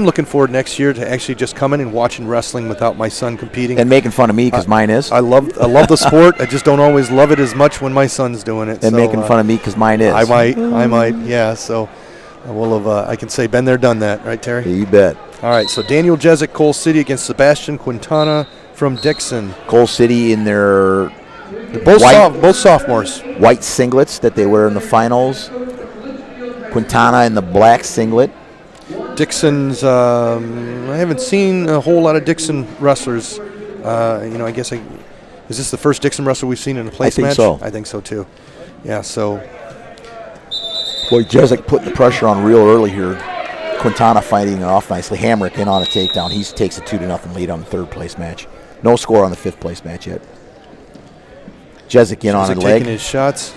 looking forward next year to actually just coming and watching wrestling without my son competing
And making fun of me because mine is.
I love the sport. I just don't always love it as much when my son's doing it.
And making fun of me because mine is.
I might, yeah. So we'll have, I can say, been there, done that, right, Terry?
You bet.
All right, so Daniel Jezik, Coal City against Sebastian Quintana from Dixon.
Coal City in their
Both sophomores.
white singlets that they wear in the finals. Quintana in the black singlet.
Dixon's, I haven't seen a whole lot of Dixon wrestlers. I guess is this the first Dixon wrestler we've seen in a place match?
so.
I think so, too. Yeah, so.
Boy, Jezik putting the pressure on real early here. Quintana fighting it off nicely. Hamrick in on a takedown. He takes a 2-0 lead on the third place match. No score on the fifth place match yet. Jezik in on a leg.
Taking his shots.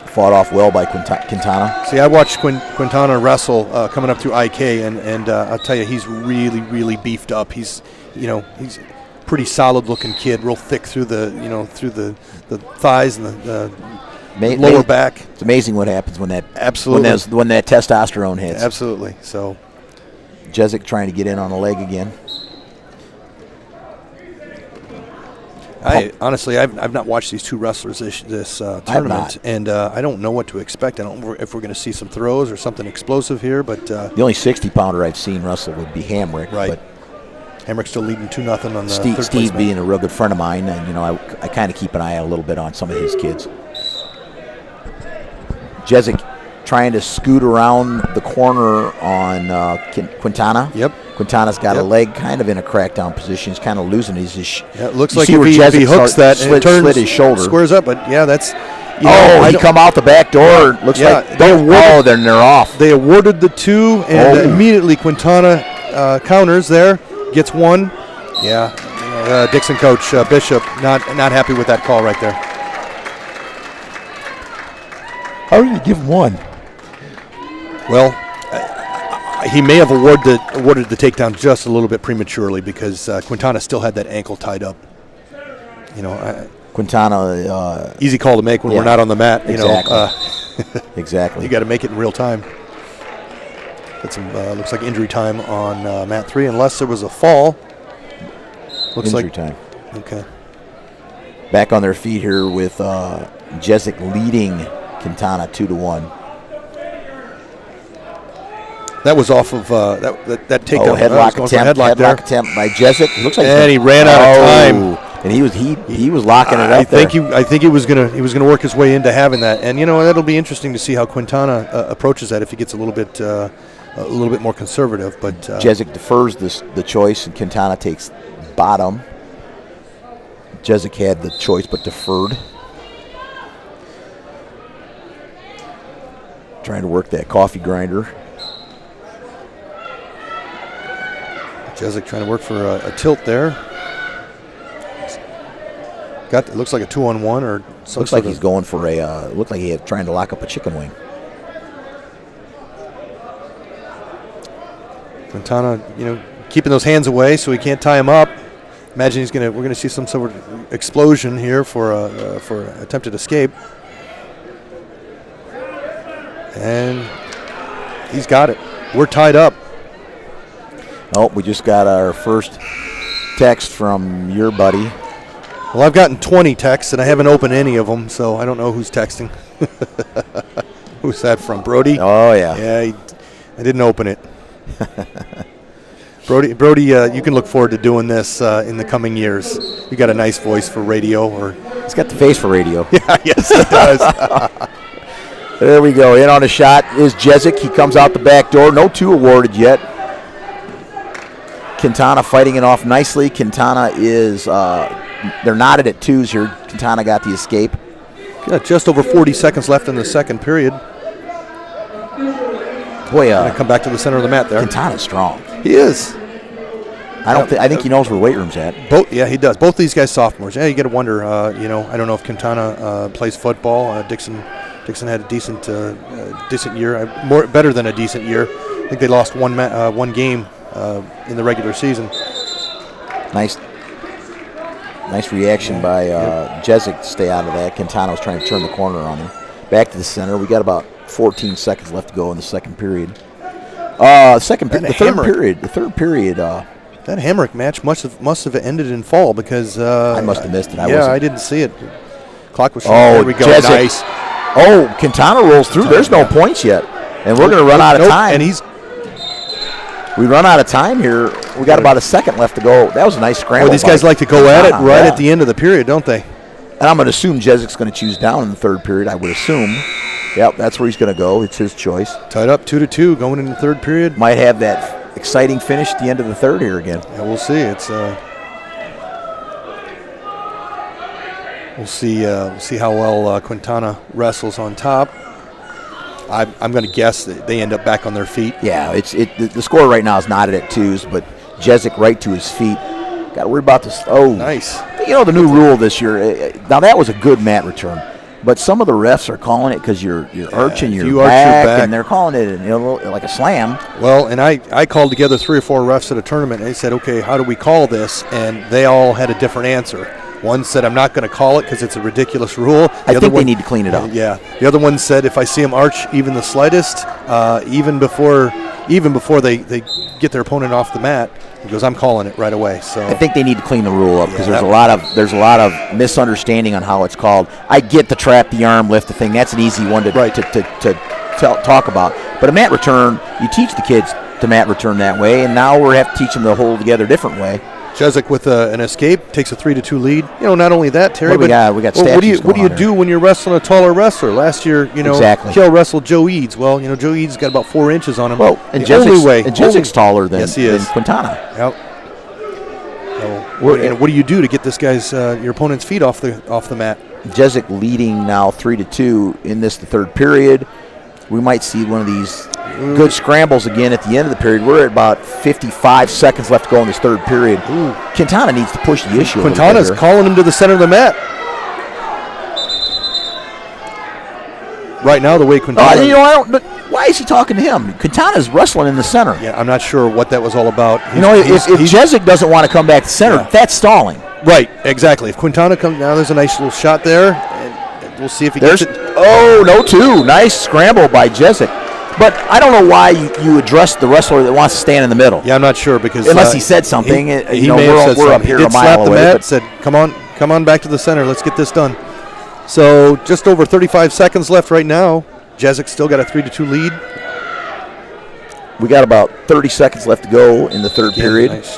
Fought off well by Quintana.
See, I watched Quintana wrestle coming up through IK, and I'll tell you, he's really, really beefed up. He's a pretty solid-looking kid, real thick through the thighs and the lower back.
It's amazing what happens when that
Absolutely.
when that testosterone hits.
Absolutely. So
Jezik trying to get in on the leg again.
Honestly, I've not watched these two wrestlers this tournament, and I don't know what to expect. I don't know if we're going to see some throws or something explosive here, but
the only 60-pounder I've seen wrestle would be Hamrick.
Right.
But
Hamrick's still leading 2-0 on the
Steve being a real good friend of mine, and I kind of keep an eye out a little bit on some of his kids. Jezik trying to scoot around the corner on Quintana.
Yep.
Quintana's got a leg kind of in a crackdown position. He's kind of losing his.
It looks like if he hooks that and turns
his shoulder,
squares up. But yeah, that's.
He come out the back door. Looks like then they're off.
They awarded the 2, and immediately Quintana counters there, gets 1. Yeah, Dixon coach Bishop not happy with that call right there.
How did you give him 1?
Well, he may have awarded the takedown just a little bit prematurely because Quintana still had that ankle tied up.
Quintana.
Easy call to make when we're not on the mat.
Exactly. Exactly.
You got to make it in real time. Got some looks like injury time on mat 3, unless there was a fall. Looks
injury
like
time.
Okay.
Back on their feet here with Jezik leading Quintana 2-1.
That was off of that takedown.
Headlock attempt by Jezik. Looks like
and he ran out of time.
And he was locking it up.
I think he was gonna work his way into having that. And that'll be interesting to see how Quintana approaches that if he gets a little bit more conservative. But
Jezik defers the choice, and Quintana takes bottom. Jezik had the choice but deferred. Trying to work that coffee grinder.
Jezik trying to work for a tilt there. It looks like a 2-on-1 or something.
Looks like he's going for a. Looked like he's trying to lock up a chicken wing.
Quintana, keeping those hands away so he can't tie him up. Imagine we're gonna see some sort of explosion here for attempted escape. And he's got it. We're tied up.
Oh, we just got our first text from your buddy.
Well, I've gotten 20 texts, and I haven't opened any of them, so I don't know who's texting. Who's that from? Brody?
Oh, yeah.
Yeah, I didn't open it. Brody, you can look forward to doing this in the coming years. You got a nice voice for radio.
He's got the face for radio.
Yeah, yes, he does.
There we go. In on a shot is Jezik. He comes out the back door. No 2 awarded yet. Quintana fighting it off nicely. Quintana is, they're knotted at 2s here. Quintana got the escape.
Yeah, just over 40 seconds left in the second period.
Boy,
Gonna come back to the center of the mat there.
Quintana's strong.
He is.
I think he knows where weight room's at.
Yeah, he does. Both these guys sophomores. Yeah, you got to wonder. I don't know if Quintana plays football. Dixon had a decent year, better than a decent year. I think they lost one game in the regular season.
Nice reaction by Jezik to stay out of that. Quintana was trying to turn the corner on him. Back to the center. We got about 14 seconds left to go in the second period. The third period.
That Hamrick match must have ended in fall because
I must have missed it.
I didn't see it. Clock was showing.
Oh,
there we go.
Jezik.
Nice.
Oh, Quintana rolls through. There's no points yet, and we're going to run out of time.
And
we run out of time here. We got about a second left to go. That was a nice scramble.
Well, these guys like to go at it right
yeah.
at the end of the period, don't they?
And I'm going to assume Jezik's going to choose down in the third period. I would assume. Yep, that's where he's going to go. It's his choice.
Tied up 2-2 going into the third period.
Might have that exciting finish at the end of the third here again.
Yeah, we'll see. We'll see how well Quintana wrestles on top. I'm going to guess that they end up back on their feet.
Yeah, the score right now is knotted at 2s, but Jezik right to his feet. Got to worry about this. Oh,
nice.
The new rule this year. Now that was a good mat return, but some of the refs are calling it because you're arching your back, and they're calling it like a slam.
Well, and I called together 3 or 4 refs at a tournament, and they said, okay, how do we call this? And they all had a different answer. One said, I'm not going to call it because it's a ridiculous rule.
I think they need to clean it up.
Yeah. The other one said, if I see them arch even the slightest, even before they get their opponent off the mat, he goes, I'm calling it right away. So
I think they need to clean the rule up because there's a lot of misunderstanding on how it's called. I get the trap, the arm, lift the thing. That's an easy one to talk about. But a mat return, you teach the kids to mat return that way, and now we have to teach them to hold together a different way.
Jezik with an escape takes a 3-2 lead. Not only that, Terry.
We got statues
what do you do when you're wrestling a taller wrestler? Last year,
exactly.
Kale wrestled Joe Eads. Well, Joe Eads got about 4 inches on him.
Well, and Jezik's taller than Quintana.
Yep. What do you do to get this guy's your opponent's feet off the mat?
Jezik leading now 3-2 in the third period. We might see one of these good scrambles again at the end of the period. We're at about 55 seconds left to go in this third period. Quintana needs to push the issue.
Quintana's calling him to the center of the mat. Right now, the way Quintana...
why is he talking to him? Quintana's wrestling in the center.
Yeah, I'm not sure what that was all about.
If Jezik doesn't want to come back to center, that's stalling.
Right, exactly. If Quintana comes... Now there's a nice little shot there. And we'll see if he gets it.
Oh, no 2. Nice scramble by Jezik. But I don't know why you address the wrestler that wants to stand in the middle.
Yeah, I'm not sure because...
Unless he said something.
He may have said
we're
something.
up here
He
a mile away.
Mat, said, come on back to the center. Let's get this done. So just over 35 seconds left right now. Jezik's still got a 3-2 lead.
We got about 30 seconds left to go in the third period.
Nice.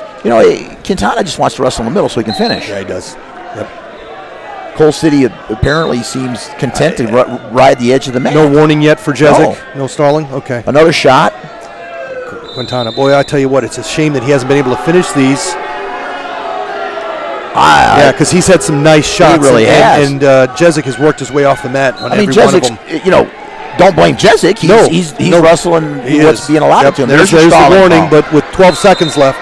Quintana just wants to wrestle in the middle so he can finish.
Yeah, he does. Yep.
Coal City apparently seems content to ride the edge of the mat.
No warning yet for Jezik? No stalling? Okay.
Another shot.
Quintana. Boy, I tell you what, it's a shame that he hasn't been able to finish these. Yeah, because he's had some nice shots.
He really has.
And Jezik has worked his way off the mat on every one of them.
Don't blame Jezik. He's wrestling what's being allowed to him.
There's the warning, but with 12 seconds left.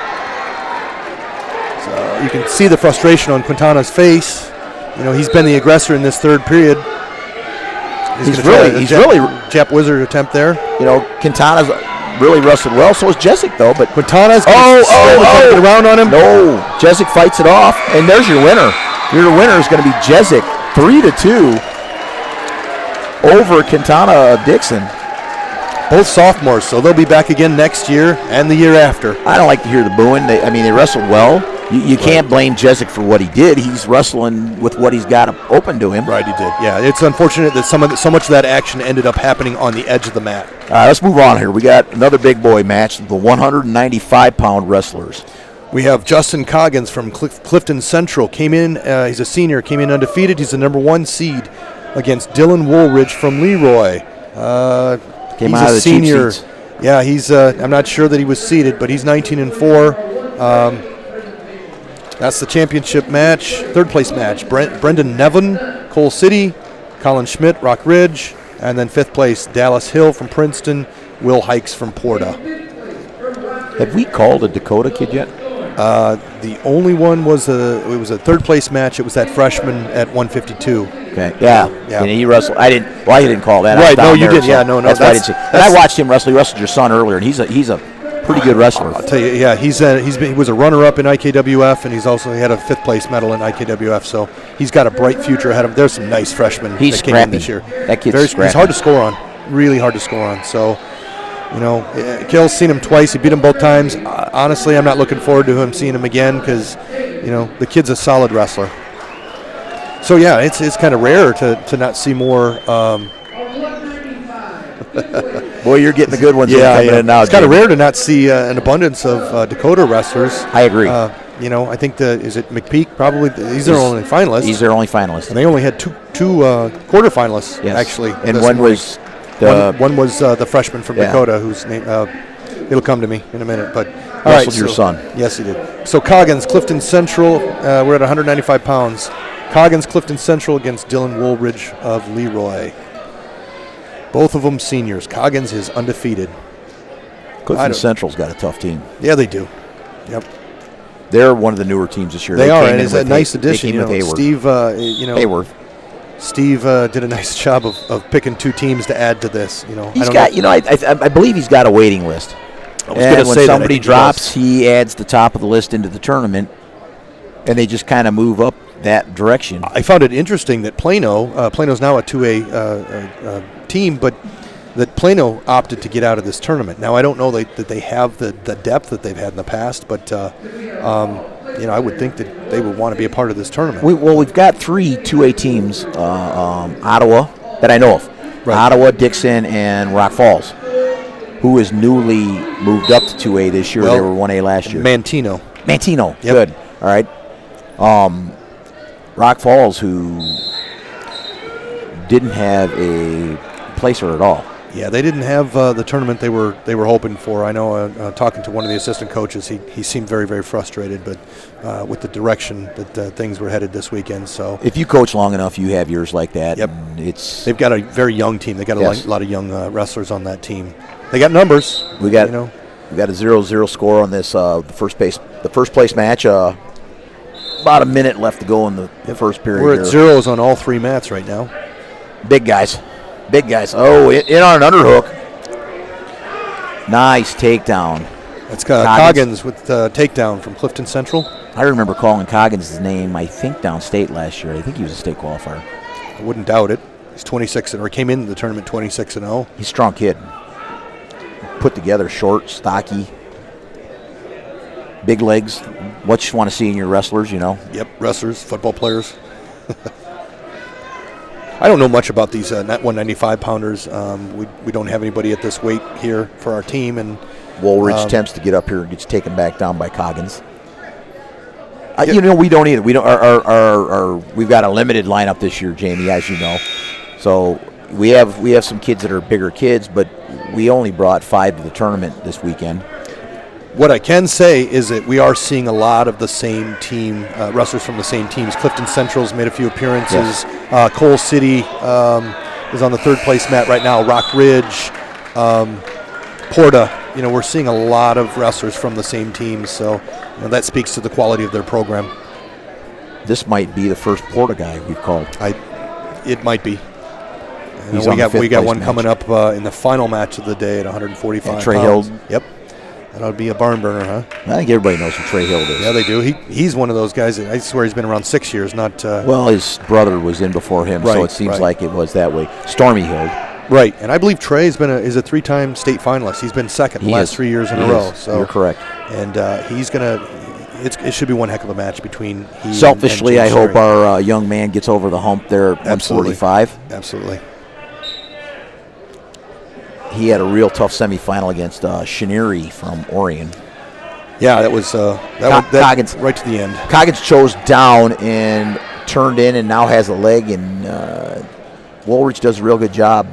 you can see the frustration on Quintana's face. You know, he's been the aggressor in this third period.
He's
gonna
really,
try a Jap Wizard attempt there.
you know, Quintana's really wrestled well. So is Jessic, though. But
Quintana's
Oh,
get around on him.
no, Jessic fights it off, and there's your winner. Your winner is going to be Jessic, 3-2 over Quintana Dixon.
Both sophomores, so they'll be back again next year and the year after.
I don't like to hear the booing. They wrestled well. You can't blame Jessic for what he did. He's wrestling with what he's got open to him.
Right, he did. Yeah, it's unfortunate that so much of that action ended up happening on the edge of the mat.
All right, let's move on here. We got another big boy match, the 195-pound wrestlers.
We have Justin Coggins from Clifton Central. Came in, he's a senior, came in undefeated. He's the number 1 seed against Dylan Woolridge from Leroy.
Came
He's
out of
a
the cheap
senior.
seats.
Yeah, he's. I'm not sure that he was seeded, but he's 19-4. That's the championship match, third place match. Brendan Nevin, Coal City, Colin Schmidt, Rock Ridge, and then fifth place Dallas Hill from Princeton, Will Hikes from Porta.
Have we called a Dakota kid yet?
The only one was it was a third place match. It was that freshman at 152.
Okay. Yeah.
Yeah.
And he wrestled. I didn't. Well, he didn't call that. I was
Right, no,
down
you
there,
did.
so
Yeah, no,
That's why I didn't
that's-
see. And I watched him wrestle. He wrestled your son earlier, and he's a pretty good wrestler.
I'll tell you, yeah, he was a runner-up in IKWF, and he had a fifth place medal in IKWF. So he's got a bright future ahead of him. There's some nice freshmen
He's
that came in
scrappy.
this year.
That kid's
He's
scrappy.
hard to score on, really hard to score on. So, you know, Kale's seen him twice. He beat him both times. Honestly, I'm not looking forward to him seeing him again because, you know, the kid's a solid wrestler. So yeah, it's kind of rare to not see more.
Boy, you're getting the good ones coming in now.
It's kind of
Jamie.
rare to not see an abundance of Dakota wrestlers.
I agree.
You know, I think is it McPeak probably? He's their only finalist.
He's their only finalist.
And they only had two quarterfinalists
Yes.
actually.
And
this
one
morning.
was the
one was the freshman from
Yeah.
Dakota, whose name it'll come to me in a minute. But all
wrestled
right,
your son.
Yes, he did. So Coggins, Clifton Central. We're at 195 pounds. Coggins, Clifton Central against Dylan Woolridge of Leroy. Both of them seniors. Coggins is undefeated. I
Clifton
don't-
Central's got a tough team.
Yeah, they do. Yep,
They're one of the newer teams this year.
they are,
came
and
in
it's a
with
nice
They
addition.
came
You
with
know,
Hayward.
Steve.
Hayward.
Steve did a nice job of picking two teams to add to this. You know,
He's
I don't
got.
know.
You know, I believe he's got a waiting list.
I was
And
gonna
when
say that. I
somebody
think he
drops,
does.
he adds the top of the list into the tournament, and they just kind of move up that direction.
I found it interesting that Plano's now a 2A team, but that Plano opted to get out of this tournament. Now, I don't know that they have the depth that they've had in the past, but you know, I would think that they would want to be a part of this tournament.
We've got 3 2A teams, Ottawa, that I know of.
Right.
Ottawa, Dixon, and Rock Falls, who is newly moved up to 2A this year.
Well,
They were 1A last year.
Mantino.
Mantino,
Yep.
good. All right. Rock Falls, who didn't have a placer at all.
Yeah, they didn't have the tournament they were hoping for. I know, talking to one of the assistant coaches, he seemed very, very frustrated, but with the direction that things were headed this weekend. So
If you coach long enough, you have years like that.
Yep.
And it's
they've got a very young team. They got
Yes.
a lot of young wrestlers on that team. They got numbers.
we got
you know.
we got a 0-0 score on this the first place match. About a minute left to go in the first period.
We're
here.
at zeros on all three mats right now.
Big guys. Oh, in on an underhook. Nice takedown.
That's
Coggins.
Coggins with takedown from Clifton Central.
I remember calling Coggins' name, I think, downstate last year. I think he was a state qualifier.
I wouldn't doubt it. He's 26 or came into the tournament 26-0.
He's a strong kid. Put together, short, stocky, big legs. What you want to see in your wrestlers, you know.
Yep, wrestlers, football players. I don't know much about these 195 pounders. We don't have anybody at this weight here for our team, and
Woolridge attempts to get up here and gets taken back down by Coggins.
Yep.
You know, we don't either. We don't. We've got a limited lineup this year, Jamie, as you know. So we have some kids that are bigger kids, but we only brought 5 to the tournament this weekend.
what I can say is that we are seeing a lot of the same team, wrestlers from the same teams. Clifton Central's made a few appearances.
Yes.
Coal City is on the third place mat right now. Rock Ridge. Porta, we're seeing a lot of wrestlers from the same teams, so that speaks to the quality of their program.
This might be the first Porta guy we've called.
It might be.
He's on the fifth
we got
place
one
match.
coming up in the final match of the day at 145
And Trey
pounds.
Hill.
Yep. That'll be a barn burner, huh?
I think everybody knows who Trey Hill is.
Yeah, they do. He's one of those guys that I swear he's been around 6 years, not
Well, his brother was in before him, so
Right,
it seems
right.
like it was that way. Stormy Hill.
right. And I believe Trey is a 3-time state finalist. He's been second the
He
last
is.
3 years in
He
a row.
is.
So
You're correct.
And he's gonna. It should be one heck of a match between he
Selfishly,
and
I
James
hope our young man gets over the hump there at
Absolutely.
145.
Absolutely.
He had a real tough semifinal against Shineri from Orion.
Yeah, that was
Coggins.
right to the end.
Coggins chose down and turned in and now has a leg, and Woolrich does a real good job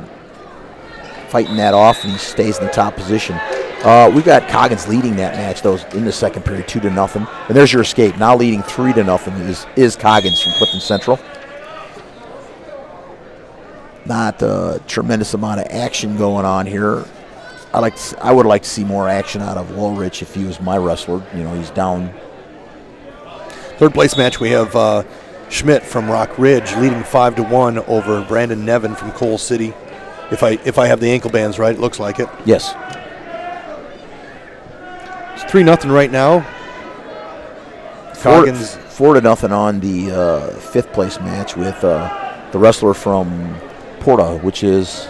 fighting that off, and he stays in the top position. We've got Coggins leading that match, though, in the second period, 2-0. And there's your escape. Now leading 3-0 is Coggins from Clifton Central. Not a tremendous amount of action going on here. I would like to see more action out of Woolrich if he was my wrestler. He's down.
Third place match, we have Schmidt from Rock Ridge leading 5-1 over Brandon Nevin from Coal City. If I have the ankle bands right, it looks like it.
Yes.
It's 3-0 right now. Coggins
4-0 on the fifth place match with the wrestler from Porta, which is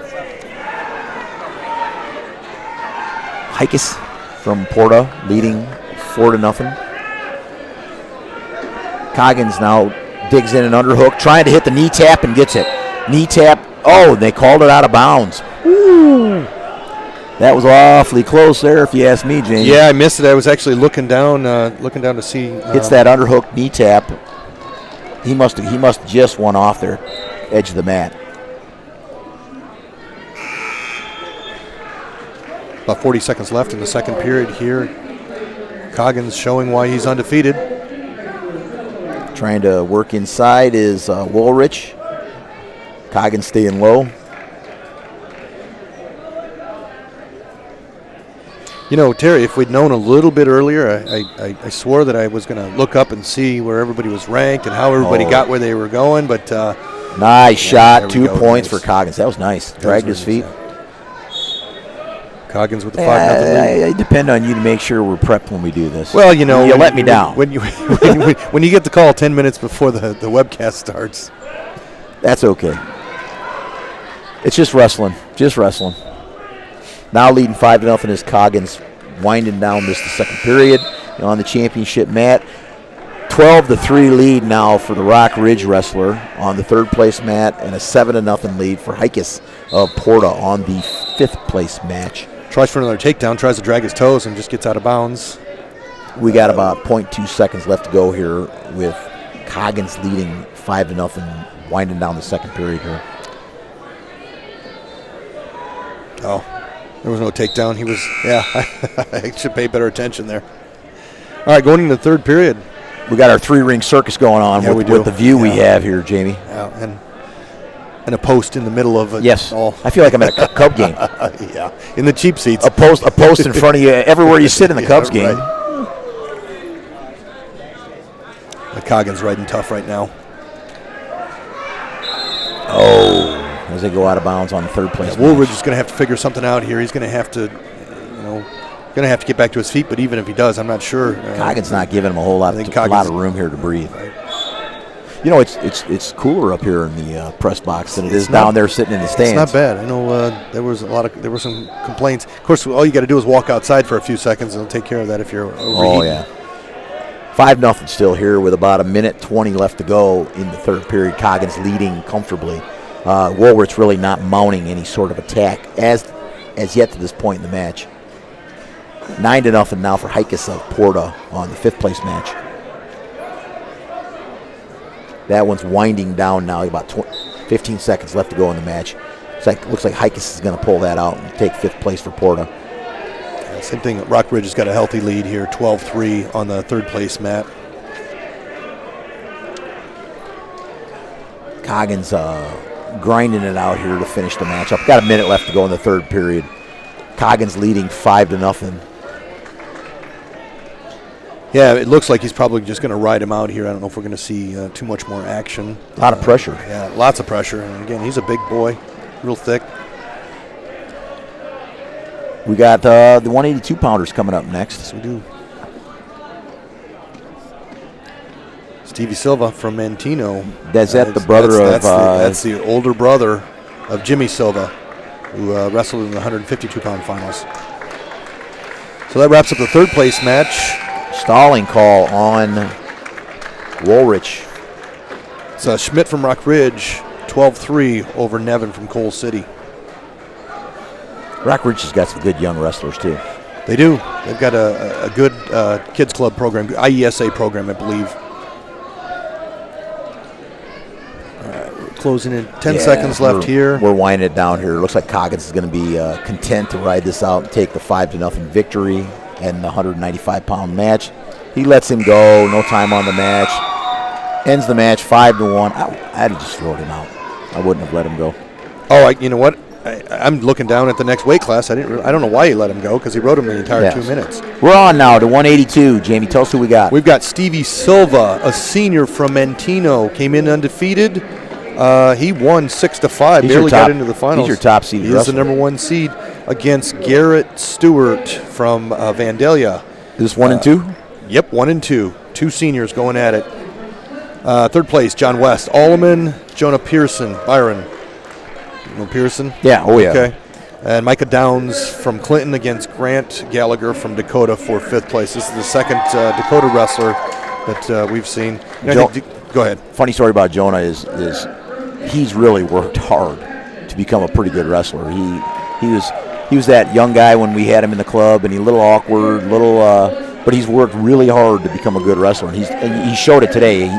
Hikes from Porta, leading 4-0. Coggins now digs in an underhook, trying to hit the knee tap and gets it. Knee tap. Oh, they called it out of bounds. Woo. That was awfully close there, if you ask me, James.
Yeah, I missed it. I was actually looking down to see.
Hits that underhook knee tap. He must have just won off there, edge of the mat.
About 40 seconds left in the second period here. Coggins showing why he's undefeated.
Trying to work inside is Woolrich. Coggins staying low.
Terry, if we'd known a little bit earlier, I swore that I was going to look up and see where everybody was ranked and how everybody got where they were going, but
Nice shot,
there we
2
go,
points
nice.
for Coggins. That was nice. Dragged his feet.
Coggins with the 5-0 lead.
I depend on you to make sure we're prepped when we do this.
Well,
you let me down.
When you when you get the call 10 minutes before the webcast starts.
That's okay. It's just wrestling. Just wrestling. Now leading 5-0 is Coggins, winding down the second period on the championship mat. 12-3 lead now for the Rock Ridge wrestler on the third place mat, and a 7-0 lead for Hikes of Porta on the fifth place match.
Tries for another takedown, tries to drag his toes, and just gets out of bounds.
We got about 0.2 seconds left to go here with Coggins leading 5-0, winding down the second period here.
Oh, there was no takedown. He was, I should pay better attention there. All right, going into the third period.
We got our three-ring circus going on
Yeah, we
with,
do.
with the view we
Yeah.
have here, Jamie.
Yeah, and a post in the middle of it.
Yes.
All.
I feel like I'm at a Cub game.
Yeah, in the cheap seats.
A post in front of you everywhere you sit in the Cubs game.
Right. Coggins riding tough right now.
Oh, as they go out of bounds on the third place.
Woolridge is going to have to figure something out here. He's going to have to, get back to his feet. But even if he does, I'm not sure.
Coggins not giving him a whole lot,
I think
a lot
Coggins-
of room here to breathe. It's cooler up here in the press box than it is down there sitting in the stands.
It's not bad. I know there were some complaints. Of course, all you got to do is walk outside for a few seconds, and it'll take care of that if you're overheating.
Oh yeah. 5-0 still here with about 1:20 left to go in the third period. Coggins leading comfortably. Woolworth's really not mounting any sort of attack as yet to this point in the match. 9-0 now for Hikes of Porta on the fifth place match. That one's winding down now. About 15 seconds left to go in the match. Looks like Hikes is going to pull that out and take fifth place for Porta.
Yeah, same thing. Rock Ridge has got a healthy lead here, 12-3 on the third place mat.
Coggins grinding it out here to finish the match up. Got a minute left to go in the third period. Coggins leading 5-0.
Yeah, it looks like he's probably just going to ride him out here. I don't know if we're going to see too much more action.
A lot of pressure.
Yeah, lots of pressure. And again, he's a big boy, real thick.
We got the 182-pounders coming up next.
Yes, we do. Stevie Silva from Mantino.
That's the brother of...
That's the older brother of Jimmy Silva, who wrestled in the 152-pound finals. So that wraps up the third place match.
Stalling call on Woolrich.
It's Schmidt from Rock Ridge, 12-3 over Nevin from Coal City.
Rock Ridge has got some good young wrestlers, too.
They do. They've got a good kids club program, IESA program, I believe. All right, we're closing in 10 seconds left here.
We're winding it down here. Looks like Coggins is going to be content to ride this out and take the 5-0 victory in the 195-pound match. He lets him go. No time on the match. Ends the match 5-1. I'd have just thrown him out. I wouldn't have let him go.
Oh, you know what? I'm looking down at the next weight class. I don't know why he let him go because he rode him the entire 2 minutes.
We're on now to 182. Jamie, tell us who we got.
We've got Stevie Silva, a senior from Mantino, came in undefeated. He won 6-5, barely got into the finals.
He's your top seed.
He is the number 1 seed against Garrett Stewart from Vandalia.
Is this 1 and 2?
Yep, 1 and 2. 2 seniors going at it. Third place, John West. Alleman, Jonah Pearson, Byron. You know Pearson?
Yeah, oh yeah.
Okay. And Micah Downs from Clinton against Grant Gallagher from Dakota for 5th place. This is the second Dakota wrestler that we've seen. Go ahead.
Funny story about Jonah is he's really worked hard to become a pretty good wrestler. He was that young guy when we had him in the club, and he a little awkward, but he's worked really hard to become a good wrestler. And he showed it today.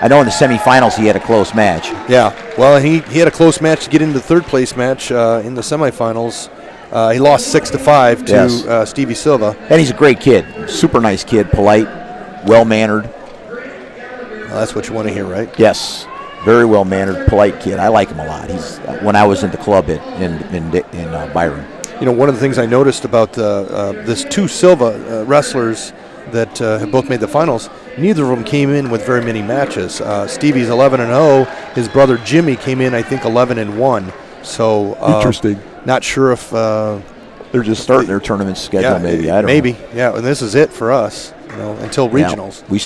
I know in the semifinals he had a close match.
Yeah, well, he had a close match to get into the 3rd place match in the semifinals. He lost 6-5 to Stevie Silva.
And he's a great kid, super nice kid, polite, well-mannered.
Well, that's what you want to hear, right?
Yes, very well-mannered, polite kid. I like him a lot. He's when I was in the club in Byron.
You know, one of the things I noticed about this 2 Silva wrestlers that have both made the finals, neither of them came in with very many matches. Stevie's 11-0. His brother Jimmy came in, I think, 11-1. So
interesting.
Not sure if
they're just starting their tournament schedule. Maybe I don't know.
Yeah. And this is it for us. Until regionals.
Yeah, we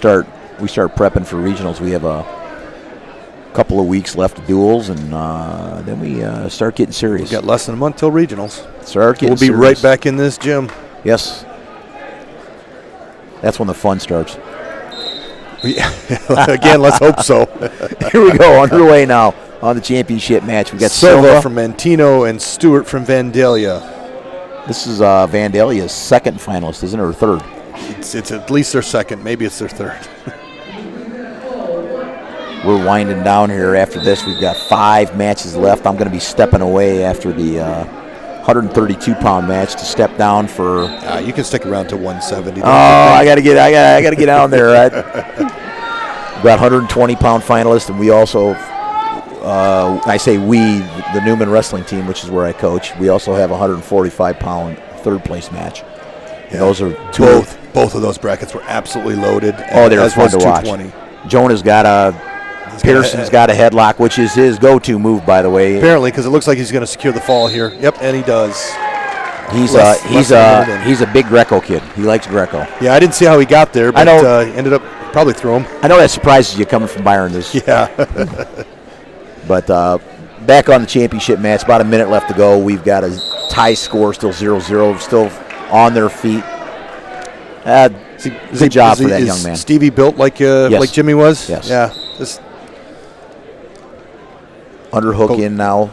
start prepping for regionals. We have a couple of weeks left of duels, and then we start getting serious.
We've got less than a month till regionals.
We'll
be right back in this gym.
Yes. That's when the fun starts.
Again, let's hope so.
Here we go, underway now on the championship match. We got
Silva from Mantino and Stewart from Vandalia.
This is Vandalia's 2nd finalist, isn't it, or 3rd?
It's at least their 2nd, maybe it's their 3rd.
We're winding down here. After this, we've got 5 matches left. I'm going to be stepping away after the 132-pound match to step down for.
You can stick around to 170.
I got to get down there. Right? We've got 120-pound finalists, and we also, I say we, the Newman wrestling team, which is where I coach. We also have a 145-pound 3rd place match. And those are
both of those brackets were absolutely loaded.
Oh, they were fun to watch. Jonah's got Pearson's got a headlock, which is his go-to move, by the way.
Apparently, because it looks like he's going to secure the fall here. Yep, and he does.
He's a big Greco kid. He likes Greco.
Yeah, I didn't see how he got there, but ended up probably through him.
I know that surprises you coming from Byron.
Yeah.
But back on the championship match, about a minute left to go. We've got a tie score, still 0-0, still on their feet. Good job for that young man.
Stevie built like Jimmy was?
Yes.
Yeah.
Underhook in now.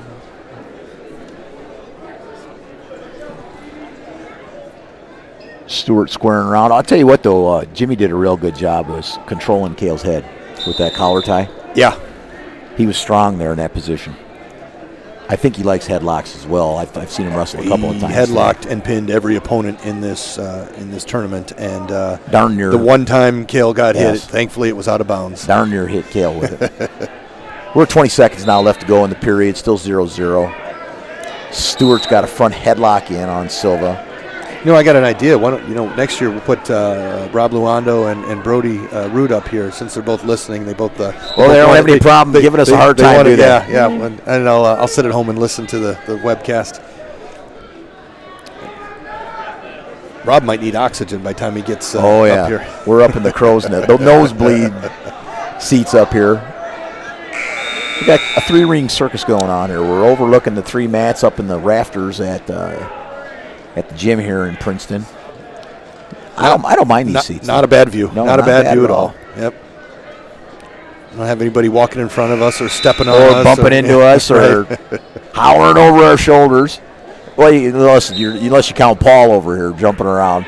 Stewart squaring around. I'll tell you what, though, Jimmy did a real good job of controlling Cale's head with that collar tie.
Yeah.
He was strong there in that position. I think he likes headlocks as well. I've seen him wrestle a couple of times.
He headlocked and pinned every opponent in this tournament, and
darn near
the one time Cale got hit, thankfully it was out of bounds.
Darn near hit Cale with it. We're 20 seconds now left to go in the period, still 0-0. Stewart's got a front headlock in on Silva.
I got an idea. Why don't, next year we'll put Rob Luando and Brody Root up here since they're both listening. They both.
Well, they don't have any problem giving us a hard time, do they?
Yeah. And I'll sit at home and listen to the webcast. Rob might need oxygen by the time he gets up here.
We're up in the crow's nest. The nosebleed seats up here. We got a 3-ring circus going on here. We're overlooking the 3 mats up in the rafters at the gym here in Princeton. I don't mind these seats.
Not a bad view.
No,
not a bad view at all. Yep. I don't have anybody walking in front of us or stepping on us.
Or bumping into us or howling over our shoulders. Well, unless you count Paul over here jumping around.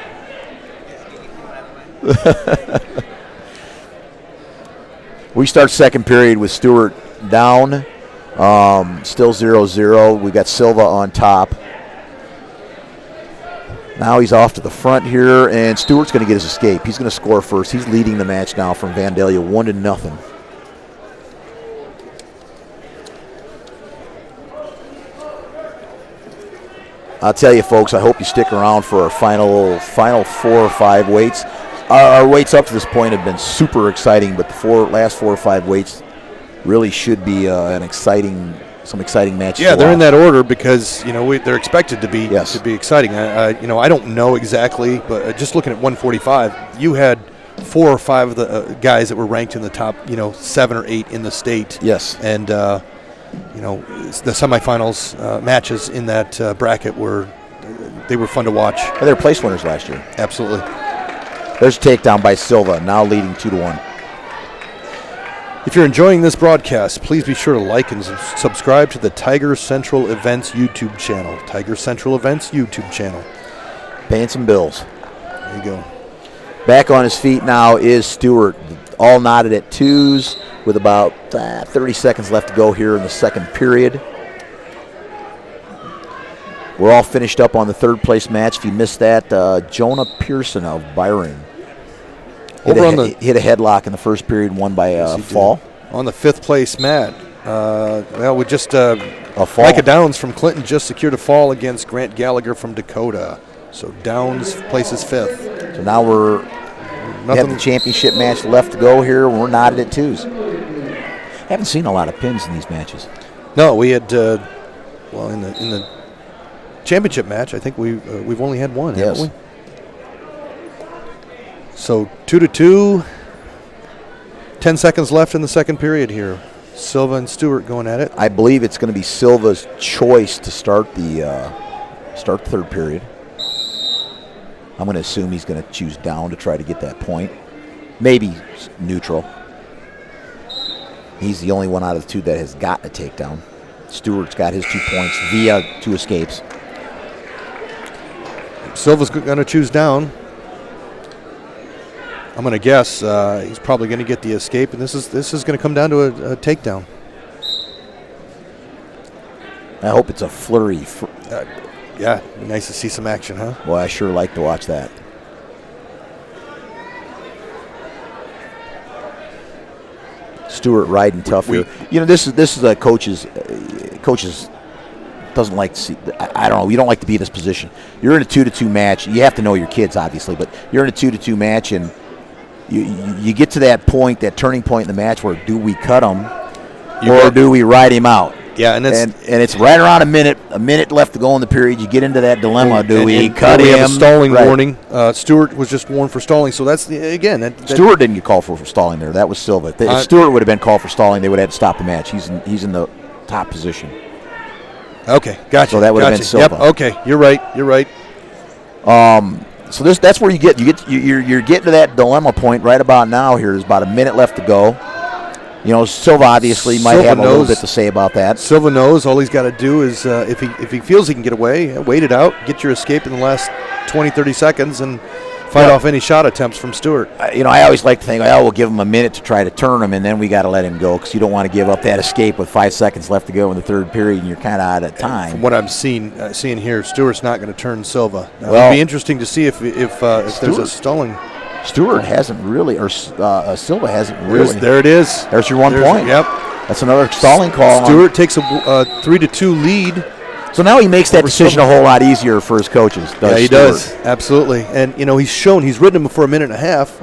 We start second period with Stewart down. Still 0-0. We got Silva on top. Now he's off to the front here, and Stewart's going to get his escape. He's going to score first. He's leading the match now from Vandalia 1-0. I'll tell you, folks, I hope you stick around for our final 4 or 5 weights. Our weights up to this point have been super exciting, but the last 4 or 5 weights really should be some exciting matches.
Yeah, they're in that order because they're expected to be exciting. I don't know exactly, but just looking at 145, you had 4 or 5 of the guys that were ranked in the top 7 or 8 in the state.
Yes,
and the semifinals matches in that bracket were fun to watch.
They were place winners last year.
Absolutely.
There's a takedown by Silva, now leading 2-1.
If you're enjoying this broadcast, please be sure to like and subscribe to the Tiger Central Events YouTube channel. Tiger Central Events YouTube channel.
Paying some bills.
There you go.
Back on his feet now is Stewart, all knotted at 2s with about 30 seconds left to go here in the second period. We're all finished up on the third place match. If you missed that, Jonah Pearson of Byron hit a headlock in the first period, won by a fall.
On the 5th place mat, we just
a fall.
Micah Downs from Clinton just secured a fall against Grant Gallagher from Dakota. So Downs places 5th.
So now we have the championship match left to go here. We're knotted at 2s. Haven't seen a lot of pins in these matches.
No, we had in the championship match, I think we've only had one, haven't we? So 2-2. 10 seconds left in the second period here. Silva and Stewart going at it.
I believe it's going to be Silva's choice to start the third period. I'm going to assume he's going to choose down to try to get that point. Maybe neutral. He's the only one out of the 2 that has gotten a takedown. Stewart's got his 2 points via 2 escapes.
Silva's going to choose down. I'm going to guess he's probably going to get the escape, and this is going to come down to a takedown.
I hope it's a flurry.
Yeah, nice to see some action, huh?
Well, I sure like to watch that. Stewart riding tough here. This is a coach's doesn't like to see. I don't know. You don't like to be in this position. You're in a 2-2 match. You have to know your kids, obviously, but you're in a 2-2 match, and you get to that point, that turning point in the match where do we cut him or do we ride him out?
Yeah, and
it's right around a minute left to go in the period. You get into that dilemma: do we cut him?
We have a stalling warning. Stewart was just warned for stalling, so that's
Stewart didn't get called for stalling there. That was Silva. If Stewart would have been called for stalling, they would have had to stop the match. He's in the top position.
Okay, gotcha.
So that would have been Silva.
Yep. Okay, you're right.
So that's where you're getting to that dilemma point right about now. Here, there's about a minute left to go. Silva obviously might have a little bit to say about that.
Silva knows all he's got to do is if he feels he can get away, wait it out, get your escape in the last 20, 30 seconds, and fight off any shot attempts from Stewart.
I always like to think, we'll give him a minute to try to turn him, and then we got to let him go because you don't want to give up that escape with 5 seconds left to go in the third period, and you're kind of out of time.
From what I'm seeing here, Stewart's not going to turn Silva. It'll be interesting to see if there's a stalling.
Stewart hasn't really, or Silva hasn't really.
There it is.
There's your 1 point.
Yep.
That's another stalling call.
Stewart takes a 3-2 lead.
So now he makes that decision a whole lot easier for his coaches.
Yeah, he
Stewart.
does. Absolutely. And, he's ridden him for a minute and a half.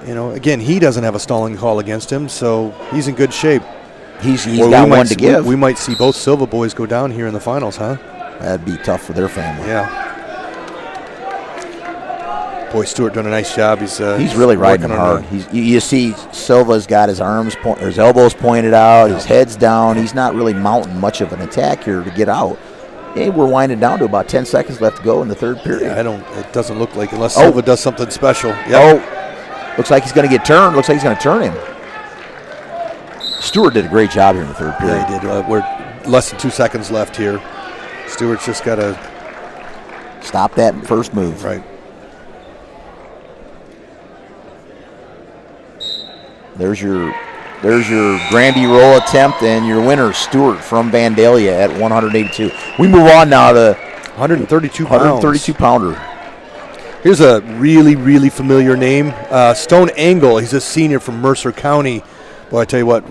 Again, he doesn't have a stalling call against him, so he's in good shape.
He's
Or
got
we might
one to give.
We might see both Silva boys go down here in the finals, huh?
That'd be tough for their family.
Yeah. Boy, Stewart doing a nice job. He's
really riding
working
hard.
on
You see Silva's got his his elbows pointed out, his head's down. He's not really mounting much of an attack here to get out. Hey, we're winding down to about 10 seconds left to go in the third period.
It doesn't look like, unless Silva does something special. Yep.
Oh, looks like he's going to get turned. Looks like he's going to turn him. Stewart did a great job here in the third period.
Yeah, he did. We're less than 2 seconds left here. Stewart's just got to
stop that first move.
Right.
There's your Granby roll attempt and your winner, Stewart from Vandalia at 182. We move on now to
132 pounds.
132 pounder.
Here's a really, really familiar name, Stone Engel. He's a senior from Mercer County. Boy, I tell you what,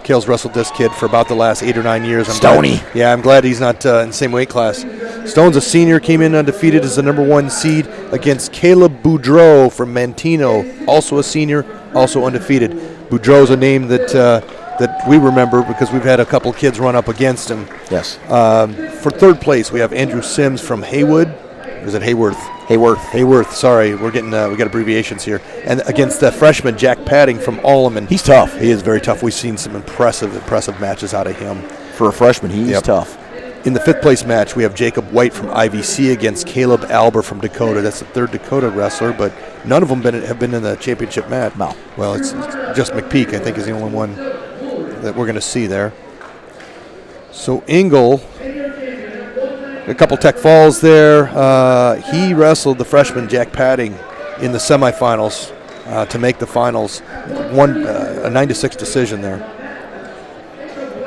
Kale's wrestled this kid for about the last 8 or 9 years. I'm glad he's not in the same weight class. Stone's a senior, came in undefeated as the number 1 seed against Caleb Boudreau from Mantino, also a senior, also undefeated. Boudreau's a name that we remember because we've had a couple kids run up against him.
Yes.
For third place, we have Andrew Sims from Haywood. Or is it Hayworth? Hayworth. Sorry, we got abbreviations here. And against the freshman Jack Padding from Alleman.
He's tough.
He is very tough. We've seen some impressive matches out of him.
For a freshman, he's tough.
In the 5th place match, we have Jacob White from IVC against Caleb Alber from Dakota. That's the 3rd Dakota wrestler, but none of them have been in the championship match.
No.
Well, it's just McPeak, I think, is the only one that we're going to see there. So Engel, a couple tech falls there. He wrestled the freshman Jack Padding in the semifinals to make the finals. Won a 9-6 decision there.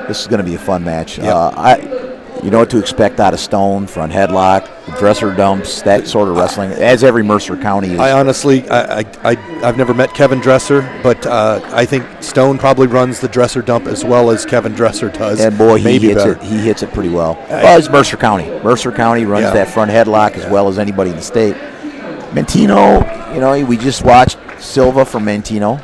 This is going to be a fun match.
Yep.
You know what to expect out of Stone, front headlock, dresser dumps, that sort of wrestling, as every Mercer County is.
I honestly, I've never met Kevin Dresser, but I think Stone probably runs the dresser dump as well as Kevin Dresser does.
And boy, he
better.
hits it pretty well. Well, it's Mercer County. Mercer County runs that front headlock as well as anybody in the state. Mantino, we just watched Silva from Mantino.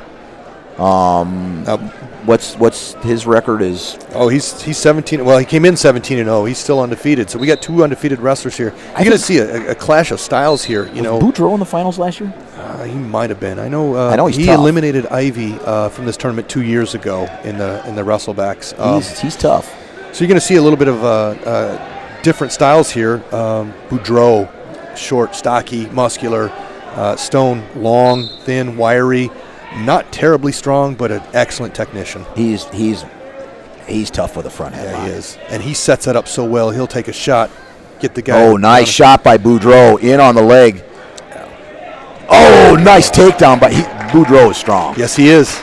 What's his record is?
Oh, he's 17. Well, he came in 17-0. He's still undefeated. So we got 2 undefeated wrestlers here. You're going to see a clash of styles here.
Was Boudreau in the finals last year?
He might have been. I know
he's
he
tough.
Eliminated Ivy from this tournament 2 years ago in the wrestlebacks.
He's tough.
So you're going to see a little bit of different styles here. Boudreau, short, stocky, muscular. Stone, long, thin, wiry. Not terribly strong, but an excellent technician.
He's tough with the front headlock.
Yeah, he is. And he sets it up so well. He'll take a shot, get the guy.
Oh, nice shot by Boudreau in on the leg. Oh, nice takedown, but Boudreau is strong.
Yes, he is.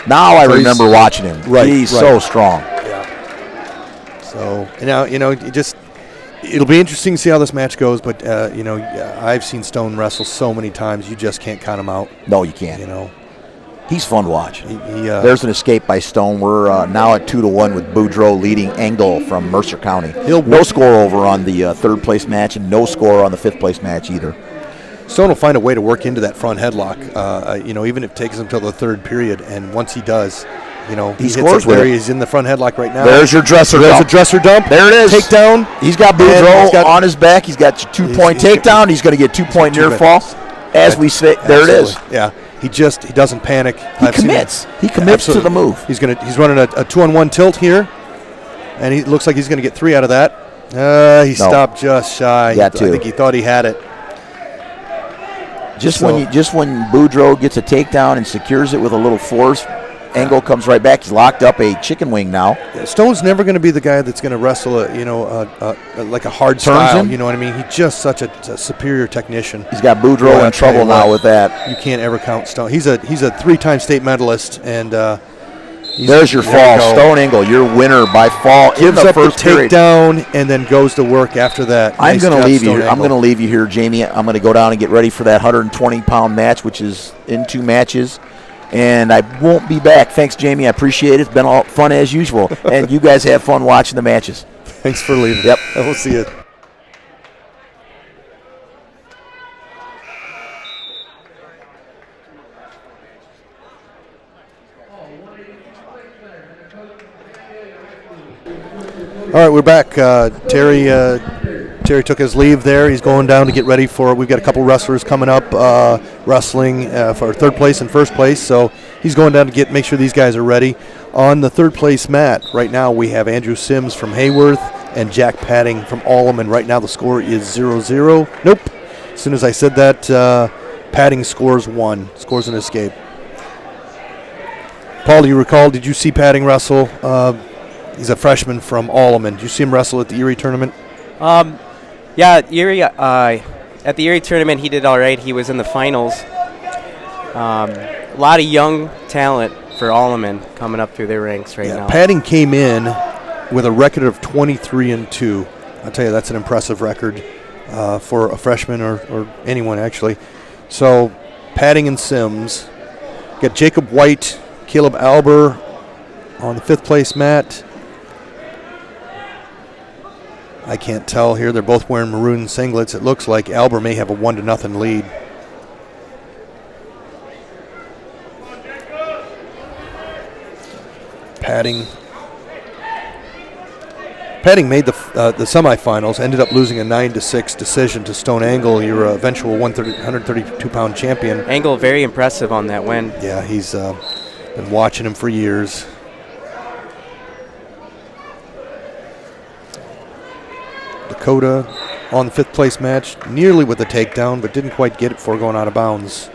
Now I remember watching him.
Right,
He's so strong.
Yeah. So now it'll be interesting to see how this match goes. But I've seen Stone wrestle so many times, you just can't count him out.
No, you can't. He's fun to watch.
There's
an escape by Stone. We're now at 2-1 with Boudreau leading Engel from Mercer County. No score over on the third place match and no score on the 5th place match either.
Stone will find a way to work into that front headlock, even if it takes him till the 3rd period. And once he does, he
scores with it.
He's in the front headlock right now.
There's your dresser dump.
There's a dresser dump.
There it is.
Takedown.
He's got Boudreau on his back. He's got 2-point takedown. He's going to get 2-point near fall. As we say, there it is.
Yeah. He doesn't panic.
He commits. He commits to the move.
He's running a 2-on-1 tilt here, and he looks like he's going to get 3 out of that. He stopped just shy.
Got 2.
I think he thought he had it.
Just when Boudreau gets a takedown and secures it with a little force, Engel comes right back. He's locked up a chicken wing now.
Stone's never going to be the guy that's going to wrestle like a hard style. You know what I mean? He's just such a superior technician.
He's got Boudreau in trouble now with that.
You can't ever count Stone. He's a 3-time state medalist, and
there's your fall. Stone Engel, your winner by fall in the first period.
Gives up the takedown and then goes to work after that.
I'm going to leave you here. I'm going to leave you here, Jamie. I'm going to go down and get ready for that 120-pound match, which is in 2 matches. And I won't be back. Thanks, Jamie. I appreciate it. It's been all fun as usual. And you guys have fun watching the matches.
Thanks for leaving.
Yep.
We'll see you. All right, we're back. Terry took his leave there. He's going down to get ready for. We've got a couple wrestlers coming up, wrestling for third place and first place. So he's going down to make sure these guys are ready. On the third place mat right now, we have Andrew Sims from Hayworth and Jack Padding from Alleman. Right now, the score is 0-0. Nope. As soon as I said that, Padding scores 1. Scores an escape. Paul, do you recall? Did you see Padding wrestle? He's a freshman from Alleman. Did you see him wrestle at the Erie tournament?
Yeah, Erie. At the Erie tournament, he did all right. He was in the finals. A lot of young talent for Alleman coming up through their ranks right now.
Padding came in with a record of 23-2. I'll tell you, that's an impressive record for a freshman or anyone, actually. So, Padding and Sims. Got Jacob White, Caleb Alber on the 5th place mat. I can't tell here. They're both wearing maroon singlets. It looks like Alber may have a 1-0 lead. Padding made the semifinals, ended up losing a 9-6 decision to Stone Angle, your eventual 132-pound champion.
Angle very impressive on that win.
Yeah, he's been watching him for years. Dakota on the 5th place match, nearly with a takedown, but didn't quite get it before going out of bounds.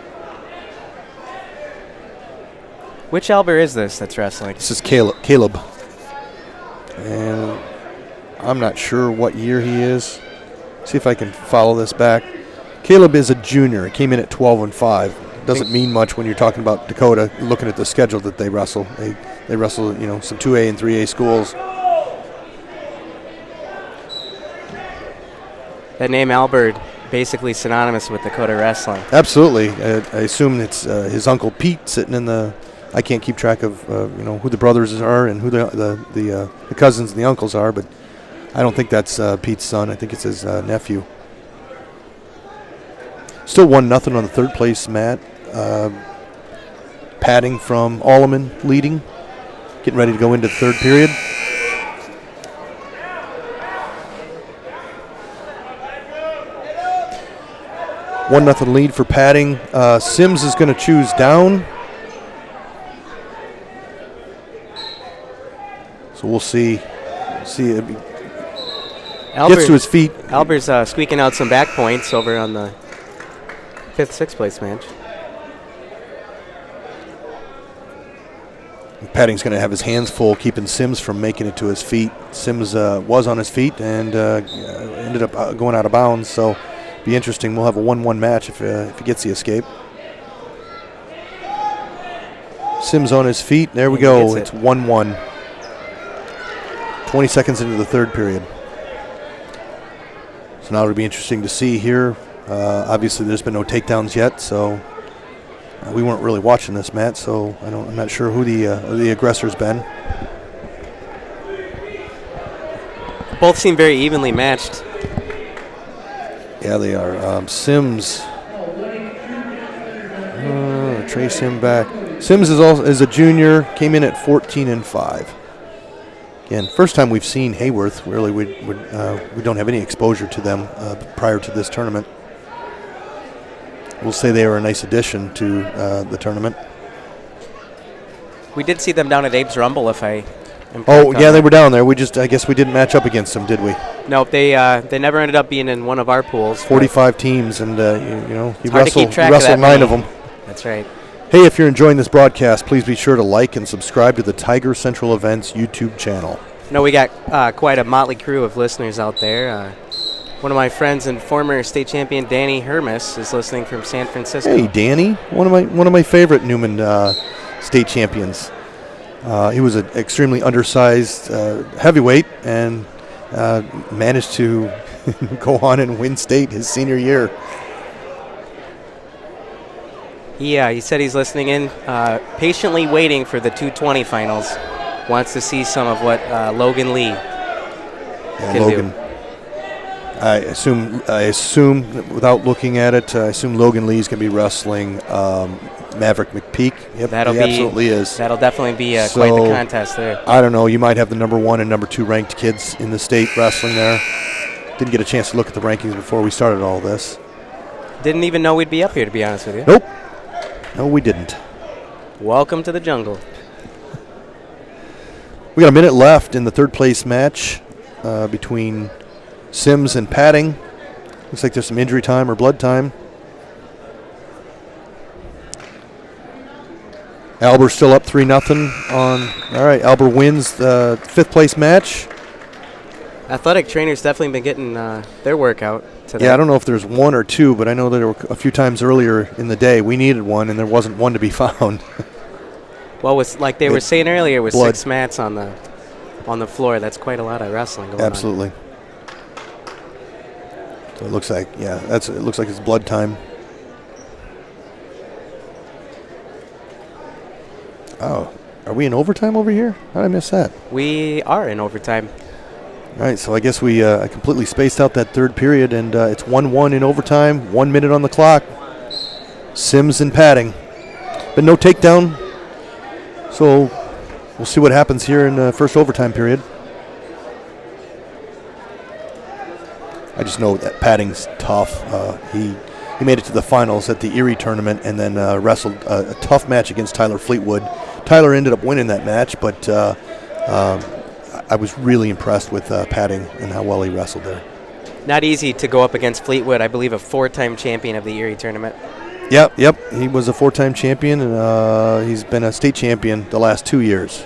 Which Alber is this that's wrestling?
This is Caleb. And I'm not sure what year he is. See if I can follow this back. Caleb is a junior. He came in at 12-5. Doesn't mean much when you're talking about Dakota, looking at the schedule that they wrestle. They wrestle, some 2A and 3A schools.
That name Albert, basically synonymous with Dakota wrestling.
Absolutely. I assume it's his uncle Pete sitting in the. I can't keep track of who the brothers are and who the cousins and the uncles are, but I don't think that's Pete's son. I think it's his nephew. Still 1-0 on the 3rd place mat. Padding from Alleman leading, getting ready to go into the 3rd period. One nothing lead for Padding. Sims is going to choose down. So we'll see. Gets to his feet.
Albert's squeaking out some back points over on the 5th, 6th place match.
Padding's going to have his hands full, keeping Sims from making it to his feet. Sims was on his feet and ended up going out of bounds. So. Be interesting. We'll have a 1-1 match if he gets the escape. Sims on his feet. There we go. It's 1-1. 20 seconds into the 3rd period. So now it'll be interesting to see here. Obviously, there's been no takedowns yet, so we weren't really watching this, Matt. So I'm not sure who the aggressor's been.
Both seem very evenly matched.
Yeah, they are. Sims. Trace him back. Sims is a junior. Came in at 14-5. Again, first time we've seen Hayworth. Really, we don't have any exposure to them prior to this tournament. We'll say they are a nice addition to the tournament.
We did see them down at Abe's Rumble, if I.
They were down there. I guess we didn't match up against them, did we?
Nope, they never ended up being in one of our pools.
45 teams, and you wrestle 9 of them.
That's right.
Hey, if you're enjoying this broadcast, please be sure to like and subscribe to the Tiger Central Events YouTube channel.
We got quite a motley crew of listeners out there. One of my friends and former state champion Danny Hermes is listening from San Francisco.
Hey, Danny, one of my favorite Newman state champions. He was an extremely undersized heavyweight and managed to go on and win state his senior year.
Yeah, he said he's listening in, patiently waiting for the 220 finals. Wants to see some of what Logan Lee
Yeah,
can
Logan.
do.
I assume, without looking at it, I assume Logan Lee's going to be wrestling Maverick McPeak. Yep, he absolutely is.
That'll definitely be quite the contest there.
I don't know. You might have the number 1 and number 2 ranked kids in the state wrestling there. Didn't get a chance to look at the rankings before we started all this.
Didn't even know we'd be up here, to be honest with you.
Nope. No, we didn't.
Welcome to the jungle.
We got a minute left in the third place match between Sims and Padding. Looks like there's some injury time or blood time. Albert still up 3-0 on. All right, Albert wins the 5th place match.
Athletic trainers definitely been getting their workout today.
Yeah, I don't know if there's 1 or 2, but I know that there were a few times earlier in the day we needed one, and there wasn't one to be found.
Well, with like they were saying earlier, with
blood.
6 mats on the floor, that's quite a lot of wrestling going
Absolutely. So it looks like, it looks like it's blood time. Oh, are we in overtime over here? How did I miss that?
on. We are in overtime.
All right, so I guess I completely spaced out that third period, and it's 1-1 in overtime, 1 minute on the clock. Sims and Padding. But no takedown, so we'll see what happens here in the first overtime period. I just know that Padding's tough. He made it to the finals at the Erie tournament and then wrestled a tough match against Tyler Fleetwood. Tyler ended up winning that match, but I was really impressed with Padding and how well he wrestled there.
Not easy to go up against Fleetwood, I believe a 4-time champion of the Erie tournament.
Yep. He was a 4-time champion, and he's been a state champion the last 2 years.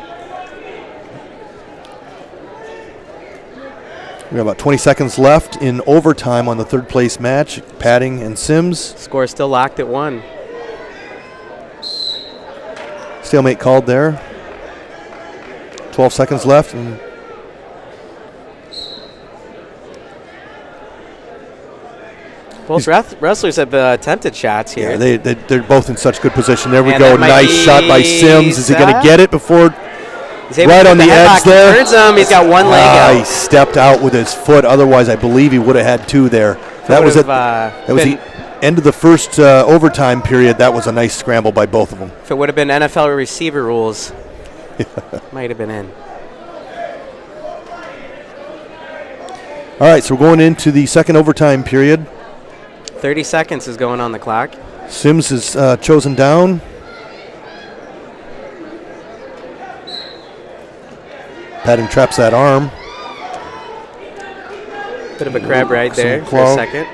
We got about 20 seconds left in overtime on the third place match, Padding and Sims.
Score still locked at 1.
Stalemate called there. 12 seconds left. And
Both wrestlers have attempted shots here.
yeah, they're both in such good position. There we
And
go.
that might
Nice
be
shot by Sims. Is he going to get it before?
He's able
Right
to
on
put
the edge
headlock.
there.
Turns him. He's got one leg
He
out.
stepped out with his foot. Otherwise, I believe he would have had 2 there. That was
that
the end of the first overtime period. That was a nice scramble by both of them.
If it would have been NFL receiver rules, might have been in.
All right, so we're going into the second overtime period.
30 seconds is going on the clock.
Sims is chosen down. Padding traps that arm.
Bit of a crab ride
Some
there for
claw.
a second.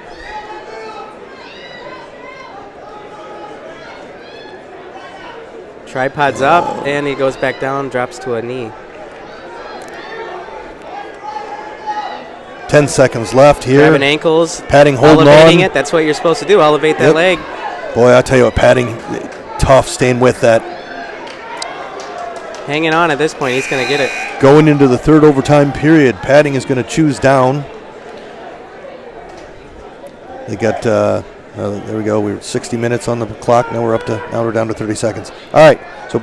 Tripod's up, and he goes back down, drops to a knee.
10 seconds left here.
Grabbing ankles,
Padding holding
elevating
on.
it. That's what you're supposed to do, elevate that
Yep.
leg.
Boy, I'll tell you what, Padding, tough staying with that.
Hanging on at this point, he's going to get it.
Going into the third overtime period, Padding is going to choose down. They got, there we go. We were 60 minutes on the clock. Now we're down to 30 seconds. All right, so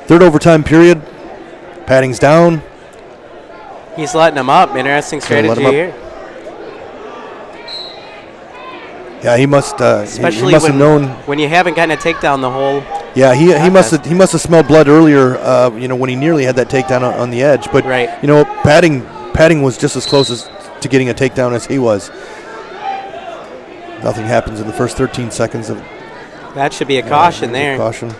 third overtime period. Padding's down.
He's letting him up. Interesting
Gonna let
strategy
him up.
here.
Yeah, he must.
Especially
he must have known.
when you haven't gotten a takedown the whole.
Yeah, he
contest.
must have smelled blood earlier. When he nearly had that takedown on the edge. But
Right.
Padding was just as close to getting a takedown as he was. Nothing happens in the first 13 seconds of.
That should be a caution there.
Caution.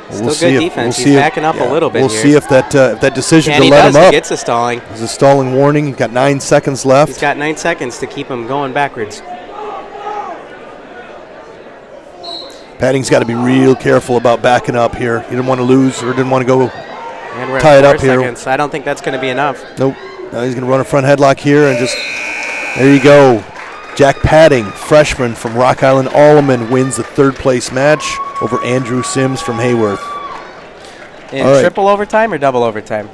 Still good defense. He's backing up a little bit
We'll
here.
see if that decision
And
to
he
let
does.
him
He
up
gets a stalling.
is a stalling warning. He's got 9 seconds left.
He's got 9 seconds to keep him going backwards.
Padding's got to be real careful about backing up here. He didn't want to lose or didn't want to go.
And we're
Tie
at
it
4
up here.
seconds. I don't think that's going to be enough.
Nope. Now he's going to run a front headlock here and just. There you go. Jack Padding, freshman from Rock Island Alleman, wins the third place match over Andrew Sims from Hayworth.
In
All right.
triple overtime or double overtime?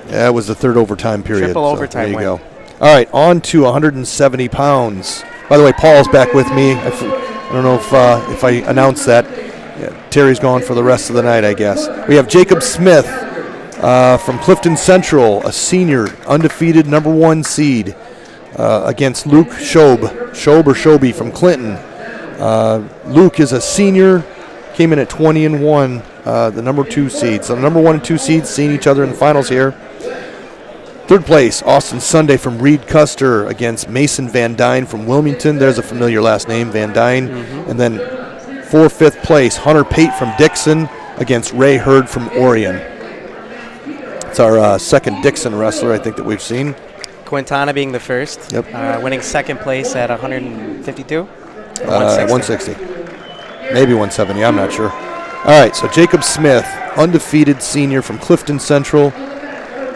Yeah, it was the third overtime period.
Triple overtime
There you
win.
go. All right, on to 170 pounds. By the way, Paul's back with me. I I don't know if I announced that. Yeah, Terry's gone for the rest of the night, I guess. We have Jacob Smith from Clifton Central, a senior, undefeated #1 seed, against Luke Shobe from Clinton. Luke is a senior, came in at 20-1, the #2 seed. So the #1 and 2 seeds seeing each other in the finals here. Third place, Austin Sunday from Reed Custer against Mason Van Dyne from Wilmington. There's a familiar last name, Van Dyne. And then 4th, 5th place, Hunter Pate from Dixon against Ray Hurd from Orion. It's our second Dixon wrestler, I think, that we've seen.
Quintana being the first.
Yep.
Winning second place at 152?
160. Maybe 170, I'm not sure. All right, so Jacob Smith, undefeated senior from Clifton Central,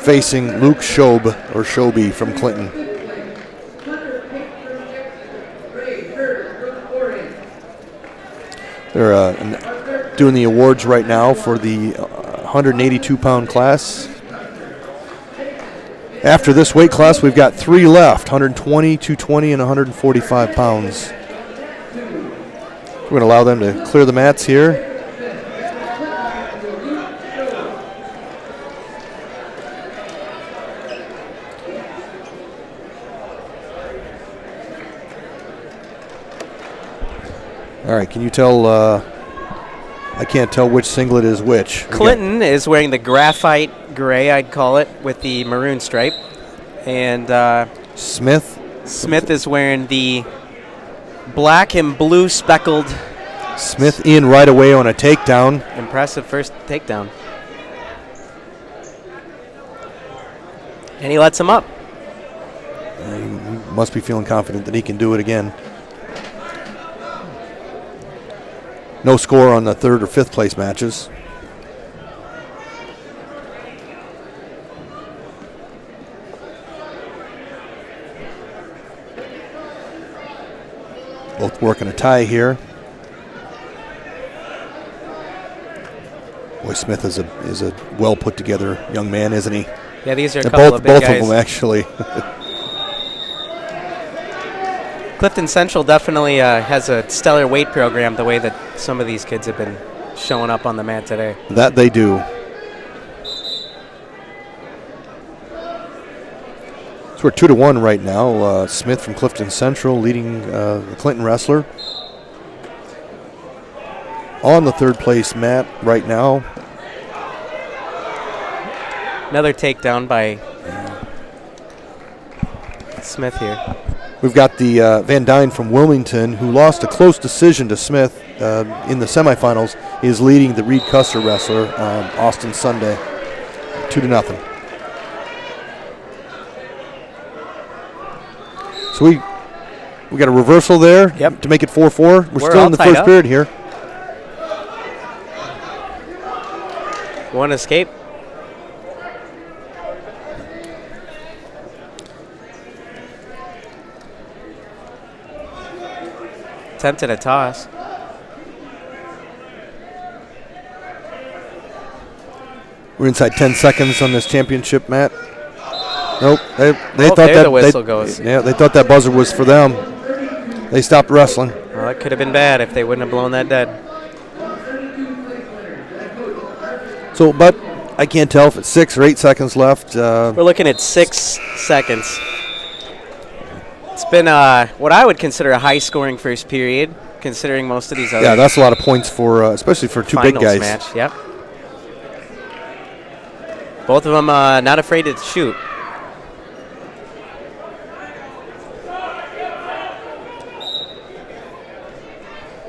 facing Luke Shobe from Clinton. They're doing the awards right now for the 182-pound class. After this weight class, we've got 3 left, 120, 220, and 145 pounds. We're going to allow them to clear the mats here. All right, can you tell? I can't tell which singlet is which.
Clinton is wearing the graphite gray, I'd call it, with the maroon stripe. And
Smith
is wearing the black and blue speckled.
Smith in right away on a takedown.
Impressive first takedown. And he lets him up.
He must be feeling confident that he can do it again. No score on the 3rd or 5th place matches. Both working a tie here. Boy, Smith is a well put together young man, isn't he?
Yeah, these are a couple of big
both
guys.
of them actually.
Clifton Central definitely has a stellar weight program, the way that some of these kids have been showing up on the mat today.
That they do. So we're 2-1 right now. Smith from Clifton Central leading the Clinton wrestler. On the 3rd place mat right now.
Another takedown by Smith here.
We've got the Van Dyne from Wilmington, who lost a close decision to Smith in the semifinals. He is leading the Reed Custer wrestler, Austin Sunday, 2-0. So we got a reversal there to make it 4-4. We're still in the first period here.
One escape. Attempted a toss.
We're inside 10 seconds on this championship mat. Nope. They thought
there
that
the whistle goes.
Yeah, they thought that buzzer was for them. They stopped wrestling.
Well, that could have been bad if they wouldn't have blown that dead.
So, but I can't tell if it's 6 or 8 seconds left.
We're looking at 6 seconds. It's been what I would consider a high-scoring first period, considering most of these other.
Yeah, that's a lot of points for, especially for two big guys.
Match. Yep. Both of them not afraid to shoot.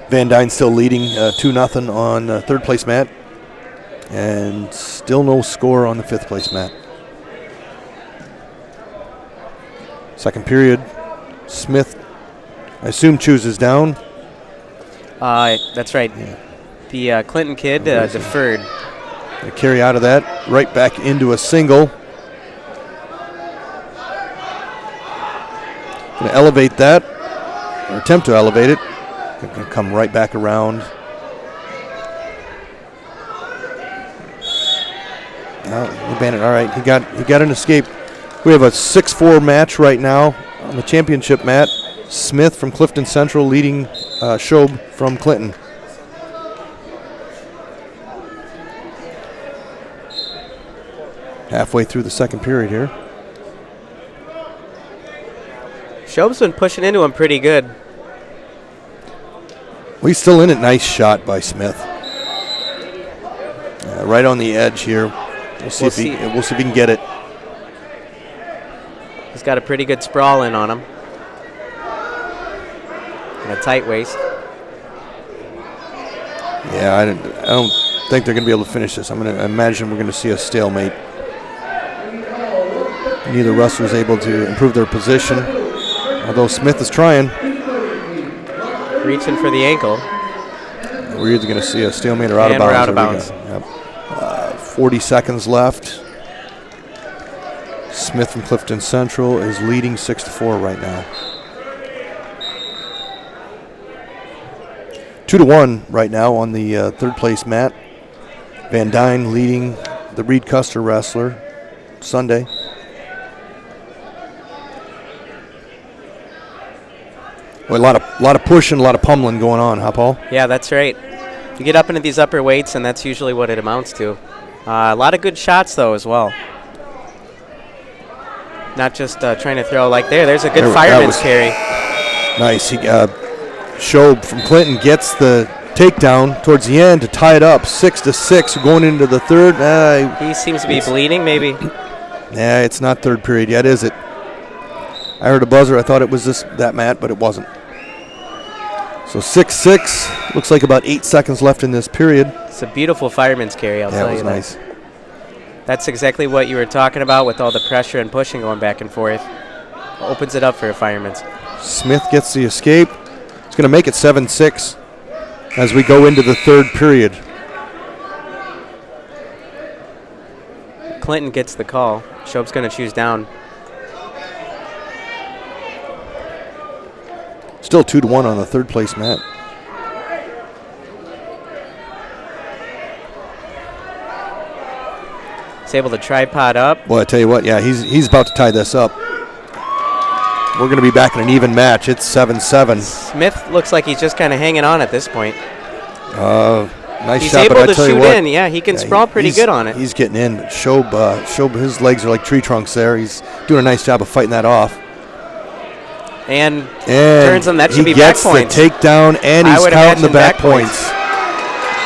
Van Dyne still leading 2-0 on third place mat, and still no score on the 5th place mat. Second period. Smith, I assume, chooses down.
That's right.
Yeah.
The Clinton kid deferred.
Gonna carry out of that, right back into a single. Gonna elevate that, or attempt to elevate it. Gonna come right back around. Oh, Bandit, all right, he got an escape. We have a 6-4 match right now on the championship mat. Smith from Clifton Central leading Schob from Clinton. Halfway through the second period here.
Schob's been pushing into him pretty good.
Well, he's still in it. Nice shot by Smith. Right on the edge here. We'll see if he can get it.
He's got a pretty good sprawl in on him. And a tight waist.
Yeah, I don't think they're going to be able to finish this. I'm going to imagine we're going to see a stalemate. Neither wrestler is able to improve their position, although Smith is trying.
Reaching for the ankle.
We're either going to see a stalemate or out of bounds.
We're out of bounds.
Yep. 40 seconds left. Smith from Clifton Central is leading 6-4 right now. 2-1 right now on the third place mat. Van Dyne leading the Reed Custer wrestler Sunday. Well, a lot of pushing, a lot of pummeling going on, huh, Paul?
Yeah, that's right. You get up into these upper weights, and that's usually what it amounts to. A lot of good shots, though, as well. Not just trying to throw like there. There's a good fireman's carry.
Nice. Schob from Clinton gets the takedown towards the end to tie it up, 6-6 going into the third.
He seems to be bleeding, maybe.
Yeah, it's not third period yet, is it? I heard a buzzer. I thought it was that Matt, but it wasn't. So 6-6. Looks like about 8 seconds left in this period.
It's a beautiful fireman's carry, I'll tell you that.
That was nice.
That's exactly what you were talking about with all the pressure and pushing going back and forth. Opens it up for a fireman's.
Smith gets the escape. It's going to make it 7-6 as we go into the third period.
Clinton gets the call. Schob's going to choose down.
Still 2-1 on the third place mat.
He's able to tripod up.
Well, I tell you what, yeah, he's about to tie this up. We're going to be back in an even match. It's 7-7.
Smith looks like he's just kind of hanging on at this point.
Nice
he's
shot, but I
able to
tell you
shoot
what,
in. Yeah, he can sprawl pretty good on it.
He's getting in. Schob, his legs are like tree trunks there. He's doing a nice job of fighting that off.
And turns them. That should be back points.
He gets the takedown, and he's counting the back points.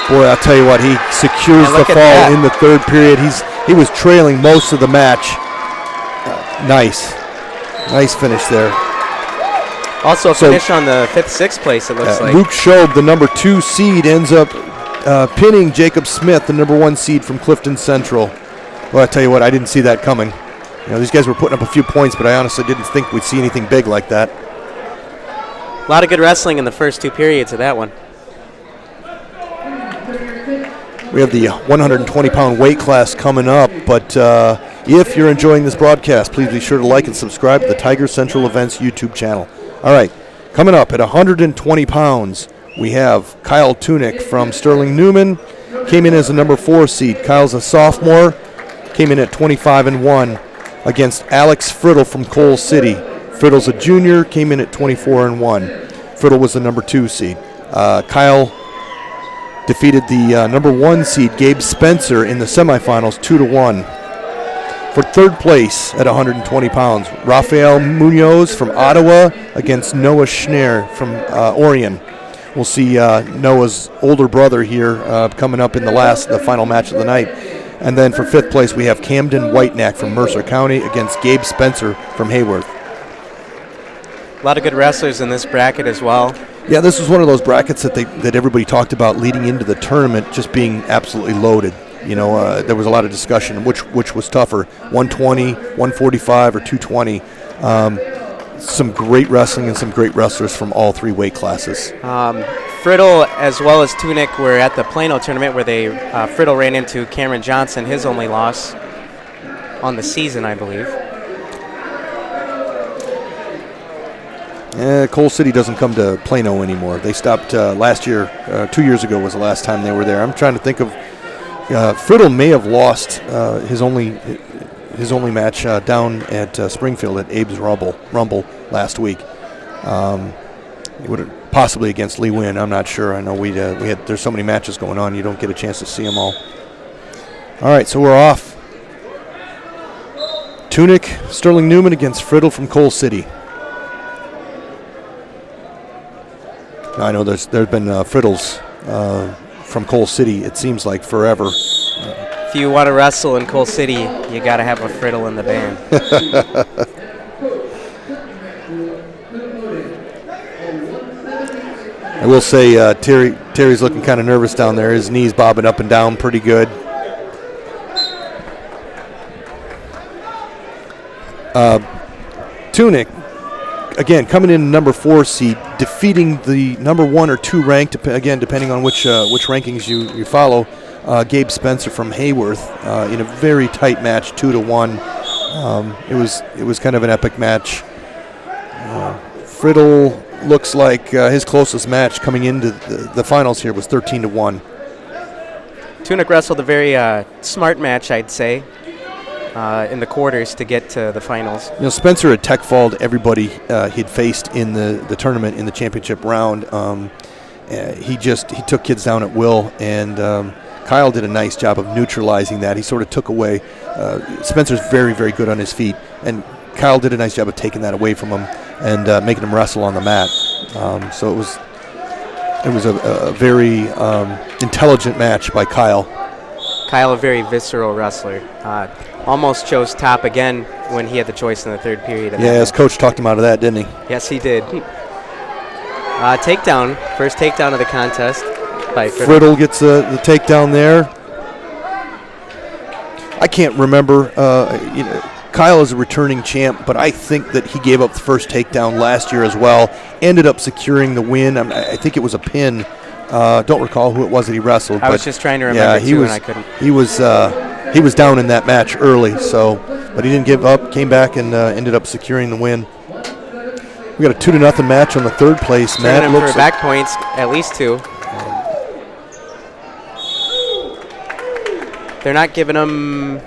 Boy, I'll tell you what, he secures the fall in the third period. He was trailing most of the match. Nice finish there.
Also a finish on the 5th, 6th place, it looks like.
Luke Schob, the number 2 seed, ends up pinning Jacob Smith, the number 1 seed from Clifton Central. Well, I tell you what, I didn't see that coming. You know, these guys were putting up a few points, but I honestly didn't think we'd see anything big like that.
A lot of good wrestling in the first 2 periods of that one.
We have the 120-pound weight class coming up, but if you're enjoying this broadcast, please be sure to like and subscribe to the Tiger Central Events YouTube channel. All right, coming up at 120 pounds, we have Kyle Tunick from Sterling Newman. Came in as a number 4 seed. Kyle's a sophomore. Came in at 25-1 against Alex Friddle from Coal City. Friddle's a junior. Came in at 24-1. Friddle was the number 2 seed. Kyle defeated the number 1 seed, Gabe Spencer, in the semifinals 2-1. For third place at 120 pounds, Rafael Munoz from Ottawa against Noah Schneer from Orion. We'll see Noah's older brother here coming up in the final match of the night. And then for 5th place, we have Camden Whitenack from Mercer County against Gabe Spencer from Hayworth.
A lot of good wrestlers in this bracket as well.
Yeah, this was one of those brackets that everybody talked about leading into the tournament, just being absolutely loaded. You know, there was a lot of discussion which was tougher, 120, 145, or 220. Some great wrestling and some great wrestlers from all 3 weight classes.
Friddle as well as Tunick were at the Plano tournament where Friddle ran into Cameron Johnson, his only loss on the season, I believe.
Coal City doesn't come to Plano anymore. They stopped last year. 2 years ago was the last time they were there. I'm trying to think of. Friddle may have lost his only match down at Springfield at Abe's Rumble last week. possibly against Lee Win. I'm not sure. I know we had there's so many matches going on, you don't get a chance to see them all. All right, so we're off. Tunick, Sterling Newman against Friddle from Coal City. Now, I know there's been Friddles from Coal City, it seems like forever.
If you want to wrestle in Coal City, you got to have a Friddle in the band.
I will say Terry's looking kind of nervous down there. His knees bobbing up and down pretty good. Tunick, again, coming in number 4 seed, defeating the number 1 or 2 ranked, again, depending on which rankings you follow, Gabe Spencer from Hayworth in a very tight match, 2-1. It was kind of an epic match. Friddle looks like his closest match coming into the finals here was 13-1.
Tunick wrestled a very smart match, I'd say, in the quarters to get to the finals.
You know, Spencer had tech-falled everybody he'd faced in the tournament in the championship round. He took kids down at will, and Kyle did a nice job of neutralizing that. He sort of took away. Spencer's very, very good on his feet, and Kyle did a nice job of taking that away from him and making him wrestle on the mat. So it was a very intelligent match by Kyle.
Kyle, a very visceral wrestler. Almost chose top again when he had the choice in the third period.
Yeah, his coach talked him out of that, didn't he?
Yes, he did. Takedown, first takedown of the contest by
Friddle gets the takedown there. I can't remember. Kyle is a returning champ, but I think that he gave up the first takedown last year as well. Ended up securing the win. I think it was a pin. Don't recall who it was that he wrestled.
I was just trying to remember and I couldn't.
He was down in that match early, but he didn't give up. Came back and ended up securing the win. We got a 2-0 match on the third place.
Matt looks for back points, at least 2. They're not giving him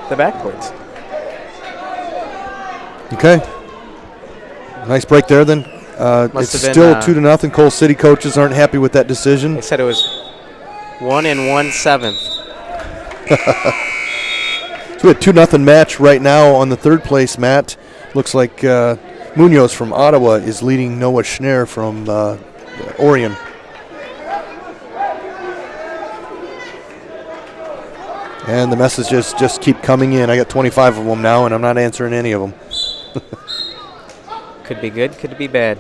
the back points.
Okay. Nice break there then. It's still 2-0. Coal City coaches aren't happy with that decision.
They said it was 1 1/7.
So we had 2-0 match right now on the third place mat. Looks like Munoz from Ottawa is leading Noah Schneer from Orion. And the messages just keep coming in. I got 25 of them now, and I'm not answering any of them.
Could be good, could be bad.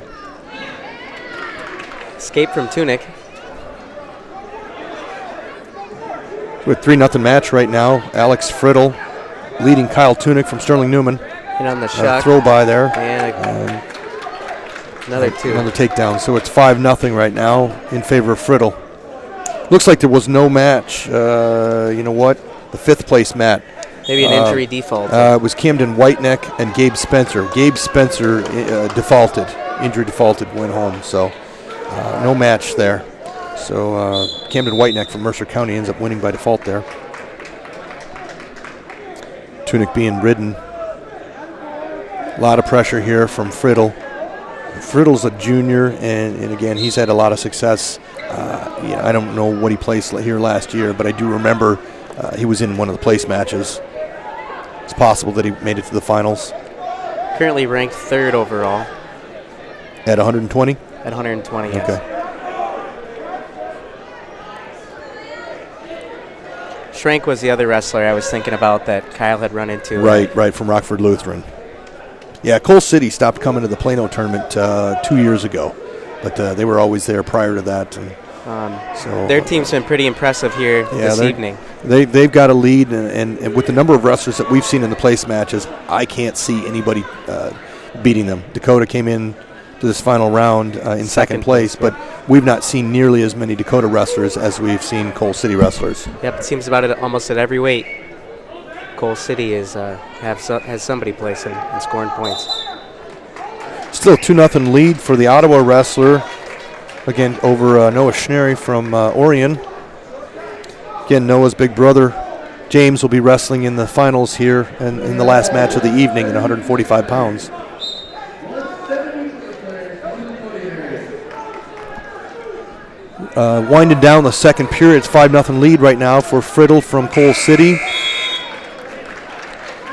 Escape from Tunick.
With 3-0 match right now. Alex Friddle leading Kyle Tunick from Sterling Newman.
And on the shot.
Throw by there.
And another 2.
Another takedown. So it's 5-0 right now in favor of Friddle. Looks like there was no match. You know what? The 5th place mat.
Maybe an injury default.
It was Camden Whiteneck and Gabe Spencer. Gabe Spencer defaulted. Injury defaulted, went home. So no match there. So Camden Whiteneck from Mercer County ends up winning by default there. Tunick being ridden. A lot of pressure here from Friddle. Friddle's a junior, and again, he's had a lot of success. I don't know what he placed here last year, but I do remember he was in one of the place matches. It's possible that he made it to the finals.
Currently ranked 3rd overall.
At 120?
At 120, yes.
Okay.
Schrank was the other wrestler I was thinking about that Kyle had run into.
Right, from Rockford Lutheran. Yeah, Coal City stopped coming to the Plano tournament 2 years ago, but they were always there prior to that. And
their team's been pretty impressive here this evening.
They've got a lead, and with the number of wrestlers that we've seen in the place matches, I can't see anybody beating them. Dakota came in to this final round in second place, but we've not seen nearly as many Dakota wrestlers as we've seen Coal City wrestlers.
Yep, it seems about it almost at every weight. Coal City has somebody placing and scoring points.
Still 2-0 lead for the Ottawa wrestler. Again, over Noah Schnery from Orion. Again, Noah's big brother, James, will be wrestling in the finals here in the last match of the evening at 145 pounds. winding down the second period. It's 5-0 lead right now for Friddle from Cole City.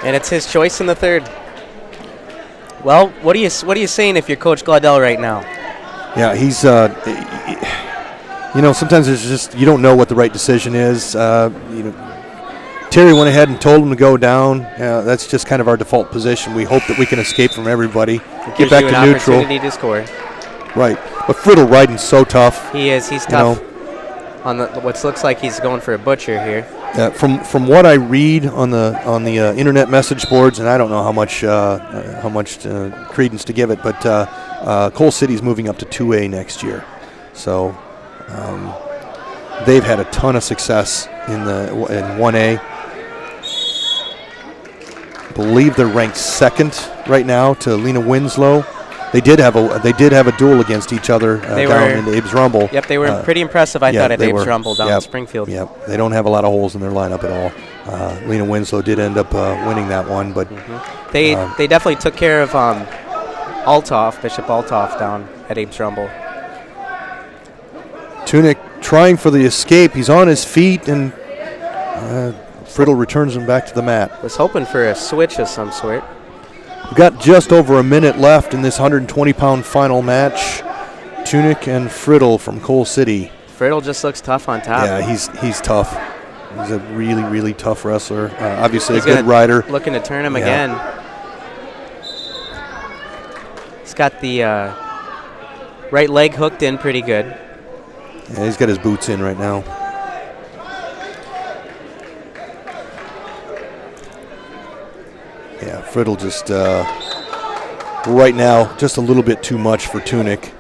And it's his choice in the third. Well, what are you saying if you're Coach Glaudel right now?
Yeah, he's sometimes there's just you don't know what the right decision is. Terry went ahead and told him to go down. That's just kind of our default position. We hope that we can escape from everybody, get back to neutral.
Opportunity to score.
Right, but Friddle riding so tough.
He is. He's tough. On what looks like he's going for a butcher here.
From what I read on the internet message boards, and I don't know how much credence to give it, but Cole City's moving up to 2A next year, so they've had a ton of success in 1A. I believe they're ranked second right now to Lena Winslow. They did have a duel against each other down in Abe's Rumble.
Yep, they were pretty impressive, I thought, at Abe's Rumble down in Springfield.
Yep, they don't have a lot of holes in their lineup at all. Lena Winslow did end up winning that one, but
they definitely took care of Bishop Althoff down at Abe's Rumble.
Tunick trying for the escape. He's on his feet, and Friddle returns him back to the mat.
Was hoping for a switch of some sort.
We've got just over a minute left in this 120-pound final match. Tunick and Friddle from Cole City.
Friddle just looks tough on top.
Yeah, he's tough. He's a really, really tough wrestler. Obviously a good rider.
Looking to turn him again. He's got the right leg hooked in pretty good.
Yeah, he's got his boots in right now. Yeah, Friddle just, right now, just a little bit too much for Tunick.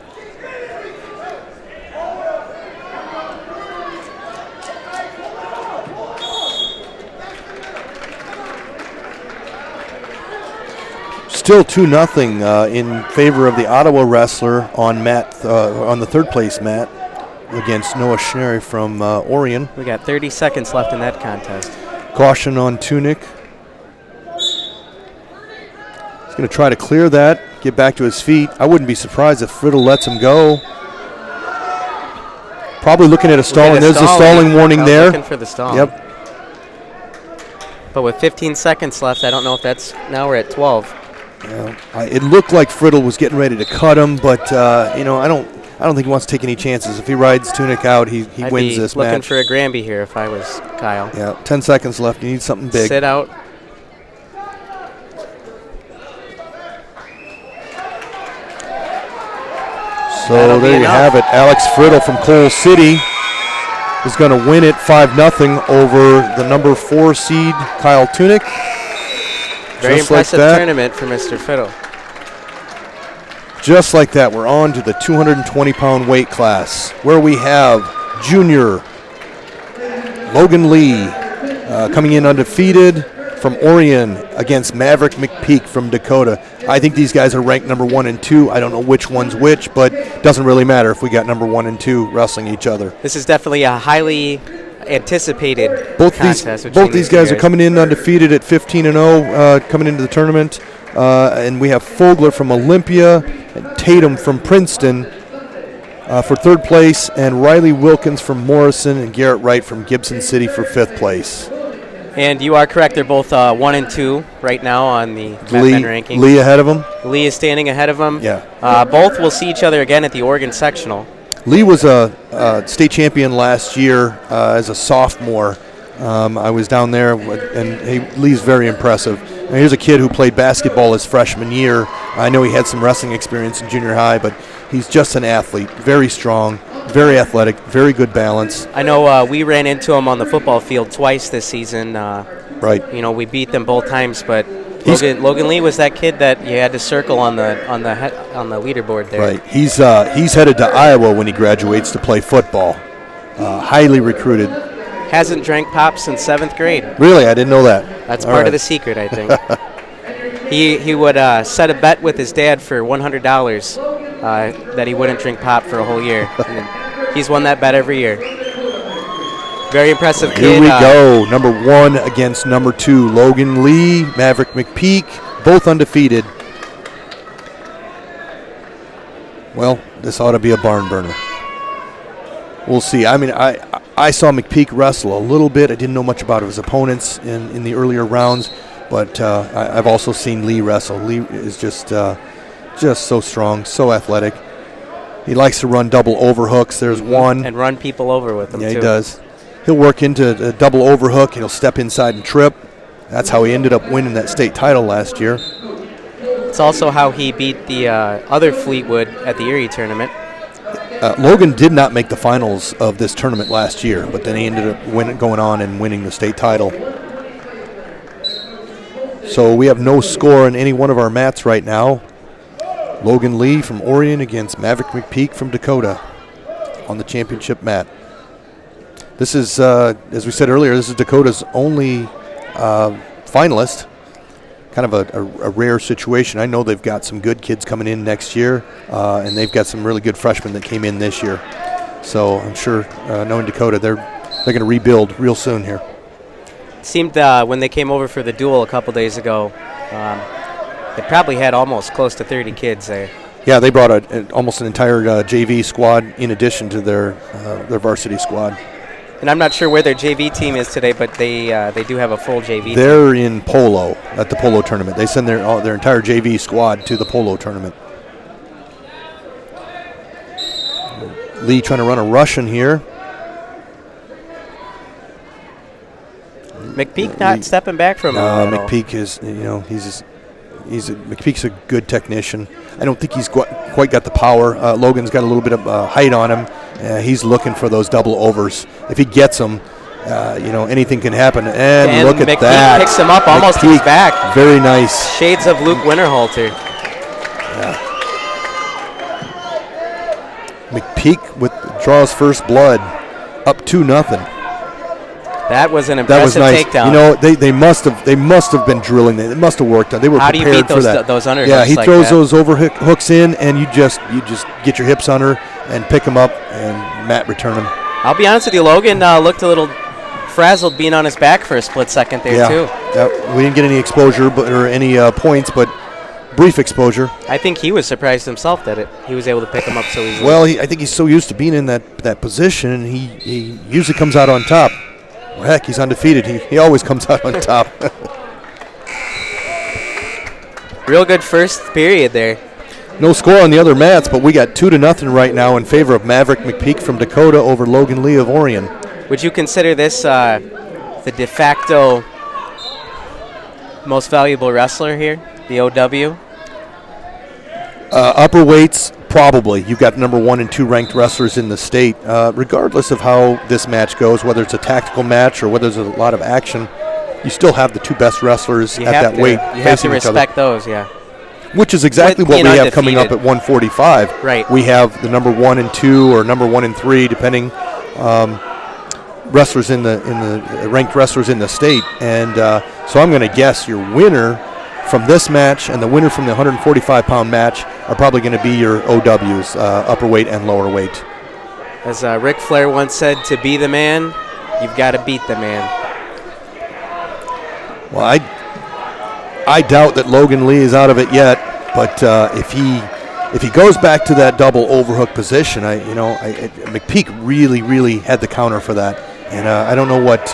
Still 2-0 in favor of the Ottawa wrestler on the third place mat against Noah Schneri from Orion.
We got 30 seconds left in that contest.
Caution on Tunick. He's going to try to clear that, get back to his feet. I wouldn't be surprised if Friddle lets him go. Probably looking at a stalling. There's a stalling warning there.
Looking for the stall.
Yep.
But with 15 seconds left, I don't know if that's. Now we're at 12.
Yeah, it looked like Friddle was getting ready to cut him, but I don't think he wants to take any chances. If he rides Tunick out, he wins this match.
Looking for a Granby here if I was Kyle.
Yeah, 10 seconds left. You need something big.
Sit out.
So there you have it. Alex Friddle from Cole City is going to win it 5-0 over the number 4 seed, Kyle Tunick.
Very impressive tournament for Mr. Friddle.
Just like that, we're on to the 220-pound weight class, where we have junior Logan Lee coming in undefeated from Orion against Maverick McPeak from Dakota. I think these guys are ranked number 1 and 2. I don't know which one's which, but it doesn't really matter if we got number 1 and 2 wrestling each other.
This is definitely a highly anticipated contest.
Both these guys are coming in undefeated at 15-0 coming into the tournament. And we have Fogler from Olympia and Tatum from Princeton for third place, and Riley Wilkins from Morrison and Garrett Wright from Gibson City for 5th place.
And you are correct. They're both 1 and 2 right now on the MatMed rankings.
Lee ahead of him?
Lee is standing ahead of him.
Yeah.
Both will see each other again at the Oregon Sectional.
Lee was a state champion last year as a sophomore. I was down there, and Lee's very impressive. Now, here's a kid who played basketball his freshman year. I know he had some wrestling experience in junior high, but he's just an athlete, very strong, very athletic, very good balance.
I know we ran into him on the football field twice this season.
Right.
You know, we beat them both times, but Logan Lee was that kid that you had to circle on the leaderboard there.
Right. He's headed to Iowa when he graduates to play football. Highly recruited.
Hasn't drank pop since 7th grade.
Really? I didn't know that.
That's part of the secret, I think. He would set a bet with his dad for $100 that he wouldn't drink pop for a whole year. And he's won that bet every year. Very impressive kid.
Here we go. Number 1 against number 2. Logan Lee, Maverick McPeak, both undefeated. Well, this ought to be a barn burner. we'll see. I mean, I saw McPeak wrestle a little bit. I didn't know much about his opponents in the earlier rounds, but I've also seen Lee wrestle. Lee is just so strong, so athletic. He likes to run double overhooks. There's one.
And run people over with them,
Yeah,
too.
he does. He'll work into a double overhook, and he'll step inside and trip. That's how he ended up winning that state title last year.
It's also how he beat the other Fleetwood at the Erie tournament.
Logan did not make the finals of this tournament last year, but then he ended up going on and winning the state title. So we have no score in any one of our mats right now. Logan Lee from Orion against Maverick McPeak from Dakota on the championship mat. This is, as we said earlier, this is Dakota's only finalist. Kind of a rare situation. I know they've got some good kids coming in next year, and they've got some really good freshmen that came in this year. So I'm sure, knowing Dakota, they're going to rebuild real soon here.
It seemed when they came over for the duel a couple days ago, they probably had almost close to 30 kids there.
Yeah, they brought almost an entire JV squad in addition to their varsity squad.
And I'm not sure where their JV team is today, but they do have a full JV team.
They're in polo at the polo tournament. They send their entire JV squad to the polo tournament. Lee trying to run a Russian here.
McPeak not stepping back from him. at all.
McPeak is, McPeak's a good technician. I don't think he's quite got the power. Logan's got a little bit of height on him. He's looking for those double overs. If he gets them, anything can happen. And look at
McPeak
that.
picks him up almost to his back.
Very nice.
Shades of Luke Winterhalter.
McPeak draws first blood, up 2-0.
That was an
That was
impressive
nice.
takedown.
You know, they must have been drilling. They must have worked on. They were
How do you
prepared
beat
for that.
those underhooks
Yeah, he
like
throws
that?
those overhooks in, and you just get your hips on her and pick them up, and Matt return them.
I'll be honest with you, Logan looked a little frazzled being on his back for a split second there, too.
Yeah, we didn't get any exposure or any points, but brief exposure.
I think he was surprised himself that he was able to pick him up so easily.
Well, I think he's so used to being in that position, and he usually comes out on top. Well, heck, he's undefeated. He always comes out on top.
Real good first period there.
No score on the other mats, but we got 2-0 right now in favor of Maverick McPeak from Dakota over Logan Lee of Orion.
Would you consider this the de facto most valuable wrestler here, the OW?
Upper weights, probably. You've got number 1 and 2 ranked wrestlers in the state. Regardless of how this match goes, whether it's a tactical match or whether there's a lot of action, you still have the two best wrestlers at that weight
You have to
facing each other.
respect those, yeah.
Which is exactly
With
what
being
we have coming up at
undefeated.
145.
Right.
We have the number 1 and 2 or number 1 and 3, depending, wrestlers in the ranked wrestlers in the state. And so I'm going to guess your winner from this match and the winner from the 145-pound match are probably going to be your OWs, upper weight and lower weight.
As Ric Flair once said, to be the man, you've got to beat the man.
Well, I doubt that Logan Lee is out of it yet, but if he goes back to that double overhook position, McPeak really had the counter for that, and I don't know what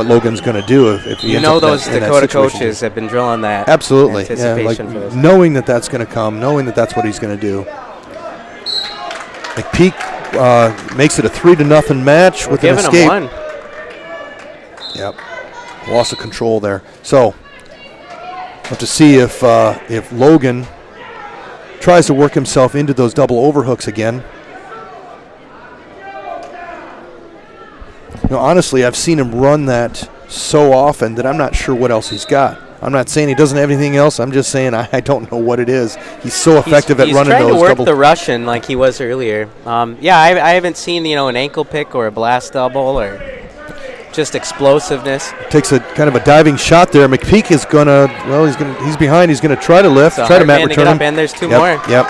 Logan's going to do if he ends up
those
in that
Dakota
situation.
coaches have been drilling that.
Absolutely,
Anticipation for this.
knowing that that's going to come, knowing that that's what he's going to do. McPeak makes it a 3-0 match with an
Giving
escape.
him one.
Yep, loss of control there. So we'll have to see if Logan tries to work himself into those double overhooks again. Honestly, I've seen him run that so often that I'm not sure what else he's got. I'm not saying he doesn't have anything else. I'm just saying I don't know what it is. He's so effective at running those
He's trying to work
double.
the Russian like he was earlier. I haven't seen an ankle pick or a blast double or just explosiveness.
Takes a kind of a diving shot there. McPeak is he's behind. He's gonna try to lift,
It's a
try to
hard
mat
man to
return
get
him.
up, and there's two
Yep,
more.
Yep.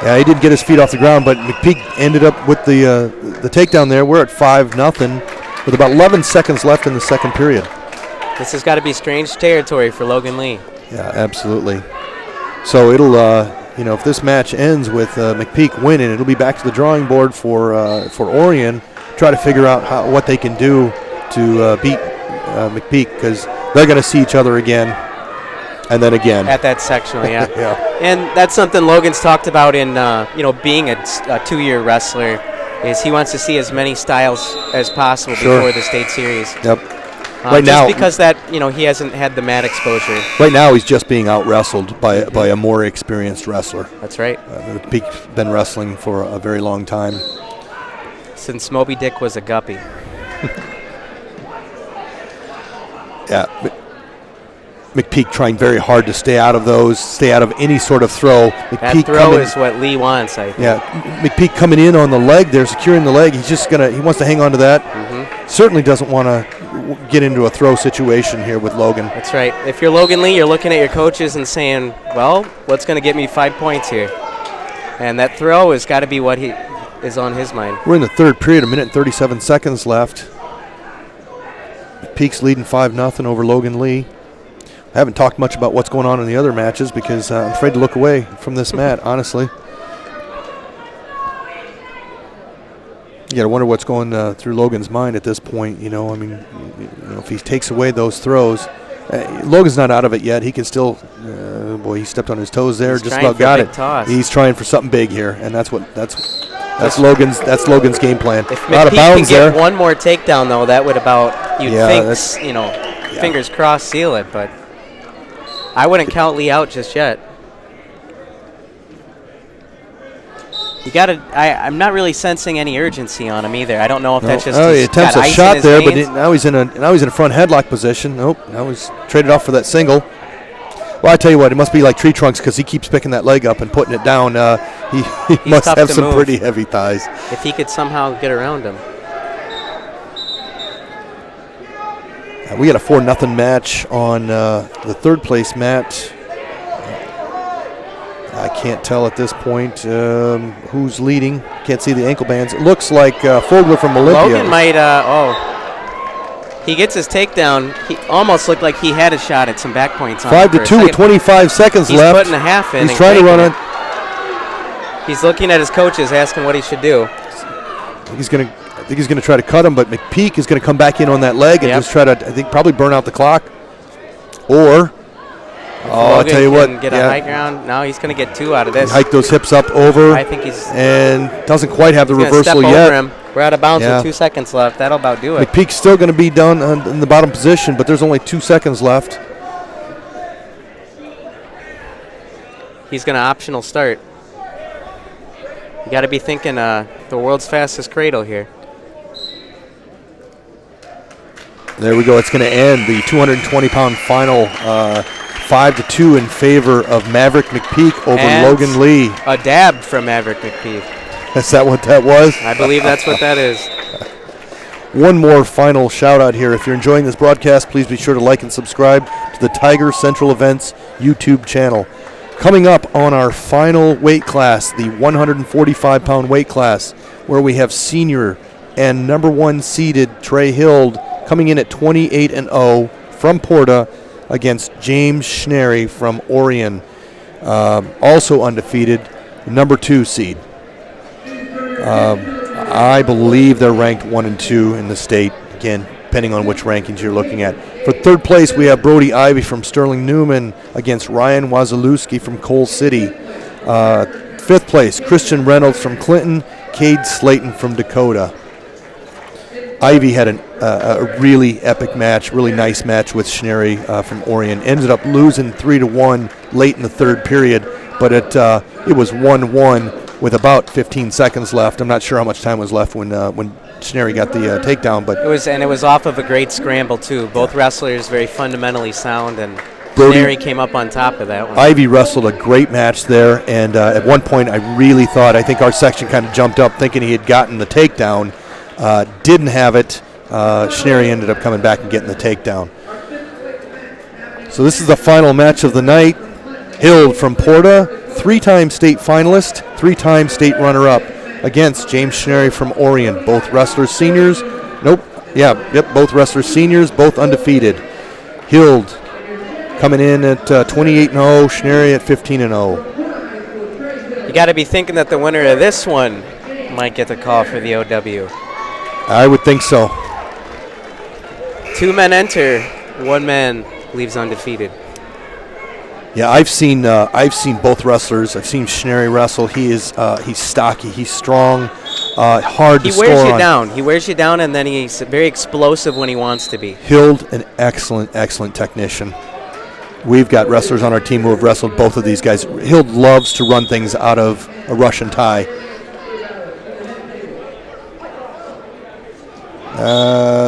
Yeah, he didn't get his feet off the ground, but McPeak ended up with the takedown there. We're at 5-0 with about 11 seconds left in the second period.
This has got to be strange territory for Logan Lee.
Yeah, absolutely. So it'll if this match ends with McPeak winning, it'll be back to the drawing board for Orion, try to figure out what they can do to beat McPeek, because they're going to see each other again and then again.
At that sectional, yeah.
Yeah.
And that's something Logan's talked about in, being a 2-year wrestler, is he wants to see as many styles as possible
Sure.
before the state series.
Yep.
Just
now,
because that, he hasn't had the mat exposure.
right now he's just being out-wrestled by a more experienced wrestler.
That's right.
McPeak's been wrestling for a very long time.
Since Moby Dick was a guppy.
Yeah. McPeak trying very hard to stay out of any sort of throw.
That
McPeak
throw is what Lee wants, I think.
Yeah, McPeak coming in on the leg there, securing the leg. He wants to hang on to that. Certainly doesn't want to get into a throw situation here with Logan.
That's right. If you're Logan Lee, you're looking at your coaches and saying, well, what's going to get me 5 points here? And that throw has got to be what he is on his mind.
We're in the third period, 1 minute and 37 seconds left. McPeak's leading 5-0 over Logan Lee. I haven't talked much about what's going on in the other matches because I'm afraid to look away from this mat, honestly. You got to wonder what's going through Logan's mind at this point. If he takes away those throws, Logan's not out of it yet. He can still. He stepped on his toes there.
He's
just
trying
about
for
got
a big
it.
toss.
He's trying for something big here, and that's Logan's game plan.
If
Out of
McPeak
bounds
can
there.
get one more takedown, though, that would about,
that's-
fingers crossed, seal it. But I wouldn't count Lee out just yet. You got to. I'm not really sensing any urgency on him either. I don't know if that's just.
He
he's
attempts
got
a
ice
shot
in his
there, but
veins.
now he's in a front headlock position. Nope, now he's traded off for that single. Well, I tell you what, it must be like tree trunks because he keeps picking that leg up and putting it down. He must
tough
have
to
some
move.
pretty heavy thighs.
If he could somehow get around him.
We got a 4-0 match on the third place mat. I can't tell at this point who's leading. Can't see the ankle bands. It looks like Fogler from Olympia.
Logan might. He gets his takedown. He almost looked like he had a shot at some back points.
5-2 with 25 seconds
He's
left.
putting a half in.
He's
and
trying to
taking
run
it.
it.
He's looking at his coaches, asking what he should do.
I think he's gonna try to cut him, but McPeak is gonna come back in on that leg and
Yep.
just try to, probably burn out the clock. Or, I'll
Logan
tell you what,
can get a high ground. No, he's going to get 2 out of this.
hike those hips up over.
I think he's
and doesn't quite have the
gonna
reversal
step
yet.
over him. We're out of bounds
Yeah.
with 2 seconds left. That'll about do it.
McPeak's still going to be down in the bottom position, but there's only 2 seconds left.
He's going to optional start. You got to be thinking the world's fastest cradle here.
There we go. It's going to end the 220-pound final, 5-2 in favor of Maverick McPeak over
And
Logan Lee.
A dab from Maverick McPeak.
Is that what that was?
I believe that's what that is.
One more final shout out here. If you're enjoying this broadcast, please be sure to like and subscribe to the Tiger Central Events YouTube channel. Coming up on our final weight class, the 145-pound weight class, where we have senior and number 1 seeded Trey Hild coming in at 28-0 from Porta against James Schnary from Orion, also undefeated, number 2 seed. I believe they're ranked 1 and 2 in the state, again, depending on which rankings you're looking at. For third place, we have Brody Ivy from Sterling Newman against Ryan Wazalewski from Coal City. Fifth place, Christian Reynolds from Clinton, Cade Slayton from Dakota. Ivy had a really epic match, really nice match with Schnary from Orion. Ended up losing 3-1 late in the third period, but it was 1-1 with about 15 seconds left. I'm not sure how much time was left when Schnary got the takedown, but
It was off of a great scramble too. Both wrestlers very fundamentally sound, and
Brody-
Schnary came up on top of that one.
Ivy wrestled a great match there, and at one point I think our section kind of jumped up thinking he had gotten the takedown. Didn't have it. Schnary ended up coming back and getting the takedown. So this is the final match of the night. Hild from Porta, 3-time state finalist, 3-time state runner-up against James Schnary from Orion. Both wrestlers seniors. Both wrestlers seniors, both undefeated. Hild coming in at 28-0, Schnary at 15-0.
You got to be thinking that the winner of this one might get the call for the OW.
I would think so.
2 men enter, 1 man leaves undefeated.
Yeah, I've seen both wrestlers. I've seen Schnary wrestle. He's stocky. He's strong. Hard to score on.
He wears you down. He wears you down, and then he's very explosive when he wants to be.
Hild, an excellent technician. We've got wrestlers on our team who have wrestled both of these guys. Hild loves to run things out of a Russian tie.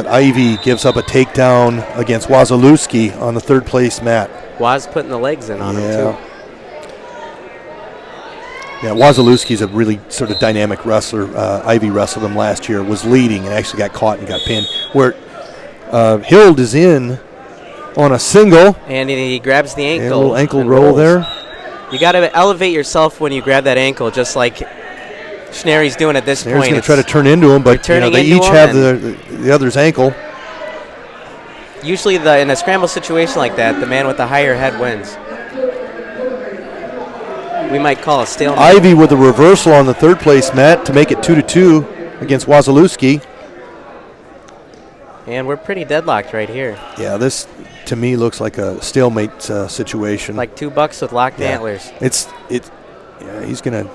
Ivy gives up a takedown against Wazalewski on the 3rd place mat.
Waz putting the legs in on him, too.
Yeah, Wazalewski's a really sort of dynamic wrestler. Ivy wrestled him last year, was leading, and actually got caught and got pinned. Where Hild is in on a single.
And he grabs the ankle.
And a little ankle
and
roll
rolls.
there.
You got to elevate yourself when you grab that ankle, just like Schnary's doing at this
Schnary's
point.
going to try to turn into him, but
turning
they
into
each
him
have the other's ankle.
Usually in a scramble situation like that, the man with the higher head wins. We might call a stalemate.
Ivy with a reversal on the 3rd place mat to make it 2-2 against Wazalewski.
And we're pretty deadlocked right here.
Yeah, this to me looks like a stalemate situation.
Like $2 with locked antlers.
Yeah, he's gonna.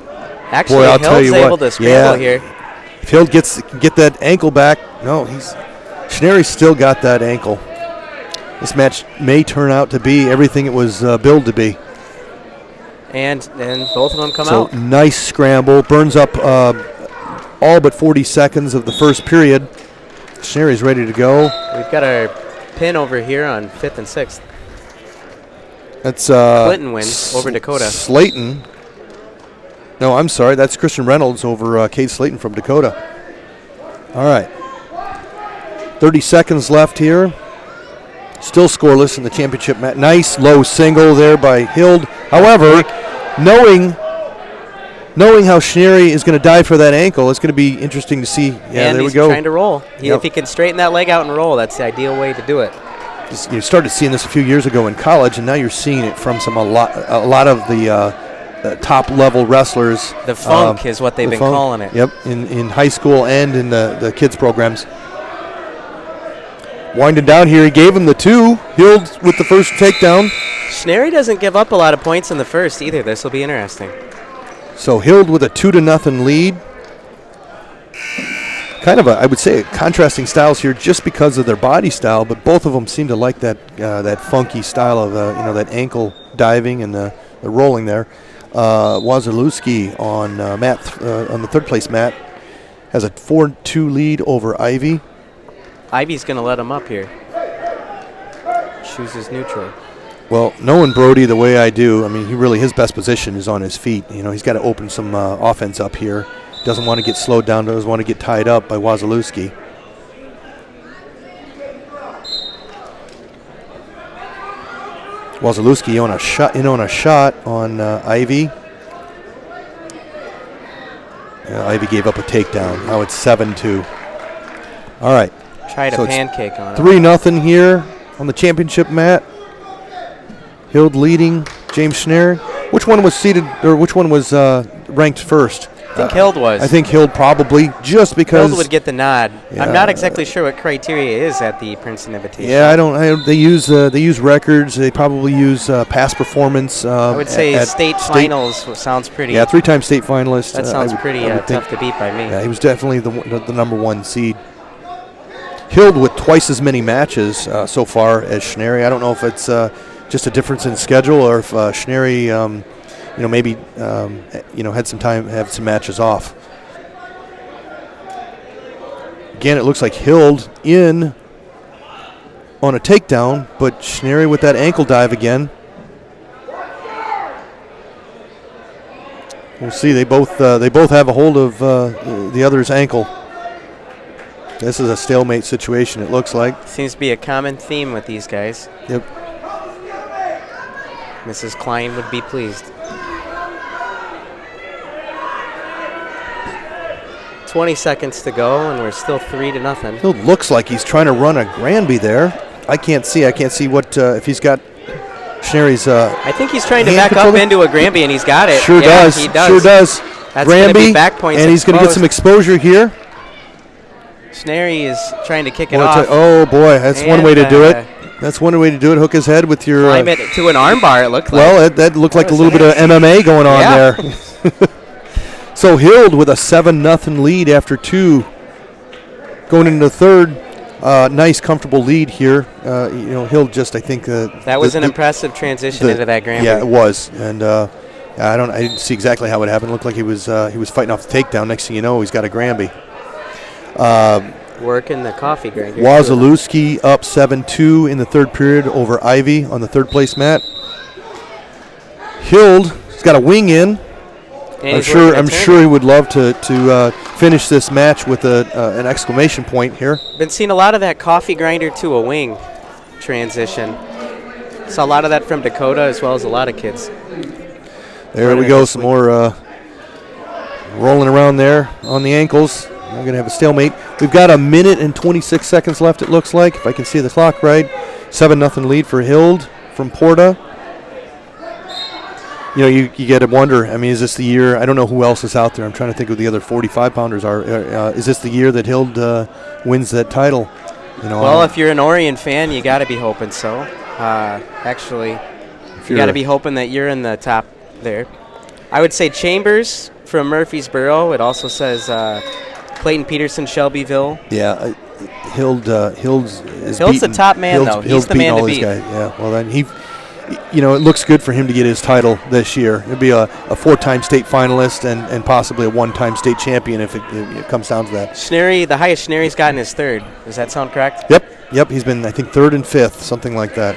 Actually,
boy, I'll tell
Hild's
you
able
what.
to scramble here.
If Hild get that ankle back, no, Schnary's still got that ankle. This match may turn out to be everything it was billed to be.
And both of them come
So
out.
nice scramble, burns up all but 40 seconds of the first period. Schnary's ready to go.
We've got our pin over here on 5th and 6th.
That's
Clinton wins over Dakota.
Slayton. No, I'm sorry. That's Christian Reynolds over Cade Slayton from Dakota. All right. 30 seconds left here. Still scoreless in the championship match. Nice low single there by Hild. However, knowing how Schnary is going to dive for that ankle, it's going to be interesting to see. Yeah,
and
there we
he's
go.
trying to roll.
Yep.
If he can straighten that leg out and roll, that's the ideal way to do it.
You started seeing this a few years ago in college, and now you're seeing it from a lot of the top level wrestlers.
The funk is what they've been calling it.
Yep, in high school and in the kids programs. Winding down here, he gave him the 2. Hild with the first takedown.
Schnary doesn't give up a lot of points in the first either. This will be interesting.
So Hild with a 2-0 lead. Kind of I would say, contrasting styles here just because of their body style, but both of them seem to like that funky style of that ankle diving and the rolling there. Wazalewski on the 3rd place mat has a 4-2 lead over Ivy.
Ivy's going to let him up here. Chooses neutral.
Well, knowing Brody the way I do, I mean, his best position is on his feet. He's got to open some offense up here. Doesn't want to get slowed down. Doesn't want to get tied up by Wazalewski. Wazalewski on a shot on Ivy. Ivy gave up a takedown. Now it's 7-2. All right.
Tried a pancake on it.
3-0 here on the championship mat. Hild leading James Schnary. Which one was seated, or which one was ranked first?
I think Hild was.
I think Hild probably, just because
Hild would get the nod.
Yeah.
I'm not exactly sure what criteria is at the Princeton Invitational.
Yeah, they use records. They probably use past performance.
I would say state finals sounds pretty.
Yeah, 3-time state finalist.
That sounds pretty tough to beat by me.
Yeah, he was definitely the number 1 seed. Hild with twice as many matches so far as Schnary. I don't know if it's just a difference in schedule, or if Schnary, maybe had some matches off. Again, it looks like Hild in on a takedown, but Schnary with that ankle dive again. We'll see. They both have a hold of the other's ankle. This is a stalemate situation, it looks like.
Seems to be a common theme with these guys.
Yep.
Mrs. Klein would be pleased. 20 seconds to go, and we're still 3-0.
Hild looks like he's trying to run a Granby there. I can't see what if he's got Schnery's
I think he's trying to
hand
back up
controller?
into a Granby, and he's got it.
Sure
Yeah,
does.
He does.
Sure does.
That's gonna be
Granby,
back points
and he's going to get some exposure here.
Schnery is trying to kick it
Boy,
off.
oh boy, that's one way to do
And,
it. That's one way to do it. Hook his head with your.
Climb it to an armbar, it looked like.
Well, that looked like a
was
little bit of MMA going on
Yeah.
there. So Hild with a 7-0 lead after 2. Going into the third, nice, comfortable lead here. Hild just, I think.
That was an impressive transition into that Granby.
Yeah, it was, and I didn't see exactly how it happened. It looked like he was fighting off the takedown. Next thing you know, he's got a Granby.
Working the coffee grinder.
Wazalewski up 7-2 in the third period over Ivy on the third place mat. Hild has got a wing in.
And he's
I'm
working a
sure
turn.
he would love to finish this match with an exclamation point here.
Been seeing a lot of that coffee grinder to a wing transition. Saw a lot of that from Dakota as well as a lot of kids.
There we
Running
go,
this
some
week.
more rolling around there on the ankles. We're going to have a stalemate. We've got 1 minute and 26 seconds left, it looks like, if I can see the clock right. 7-0 lead for Hild from Porta. You get to wonder, I mean, is this the year? I don't know who else is out there. I'm trying to think who the other 45-pounders are. Is this the year that Hild wins that title?
Well, if you're an Orion fan, you got to be hoping so. Actually, you got to be hoping that you're in the top there. I would say Chambers from Murfreesboro. It also says Clayton Peterson, Shelbyville.
Yeah, Hild's
the top man, though. He's the man to beat.
Yeah, well then it looks good for him to get his title this year. It'll be a 4-time state finalist and possibly a 1-time state champion if it comes down to that.
Schnery, the highest Schnery's gotten is 3rd. Does that sound correct?
Yep. He's been, I think, 3rd and 5th, something like that.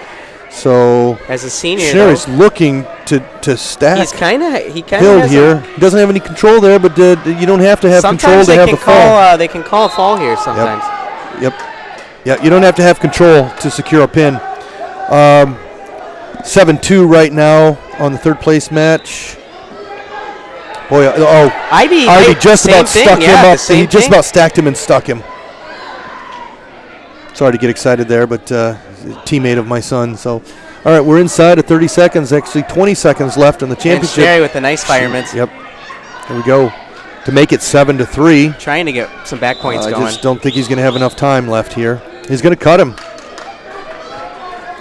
So
as a senior,
Schnery's looking to stack.
He kind of
Hild here. He doesn't have any control there, but you don't have to have control to have the fall.
They can call a fall here sometimes.
Yep. Yeah, you don't have to have control to secure a pin. 7-2 right now on the third place match. Boy,
Ivy
just about stuck him up. He just
thing.
about stacked him and stuck him. Sorry to get excited there, but teammate of my son. So, all right, we're inside of 30 seconds. Actually, 20 seconds left in the championship.
And Schnery with the nice fireman.
Yep. Here we go to make it 7-3.
Trying to get some back points going.
I just don't think he's going to have enough time left here. He's going to cut him.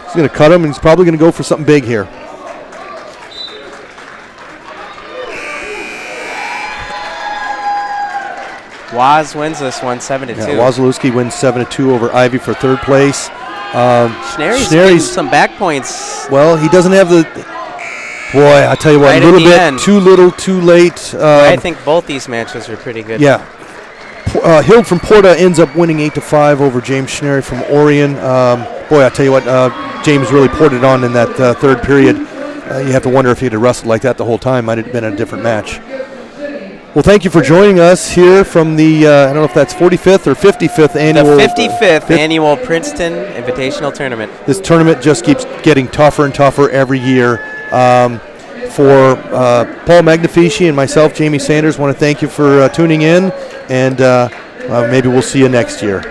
He's going to cut him, and he's probably going to go for something big here.
Waz wins this one 7-2.
Yeah, Wazalewski wins 7-2 over Ivy for third place.
Schnery's getting some back points.
Well, he doesn't have the. Boy, I tell you what,
Right
a little
at the
bit
end.
too little, too late.
I think both these matches were pretty good.
Yeah. Hild from Porta ends up winning 8-5 over James Schnery from Orion. Boy, I tell you what, James really poured it on in that third period. You have to wonder if he'd have wrestled like that the whole time. Might have been a different match. Well, thank you for joining us here from the, I don't know if that's 45th or 55th annual.
The 55th annual Princeton Invitational Tournament.
This tournament just keeps getting tougher and tougher every year. For Paul Magnifici and myself, Jamie Sanders, want to thank you for tuning in, and maybe we'll see you next year.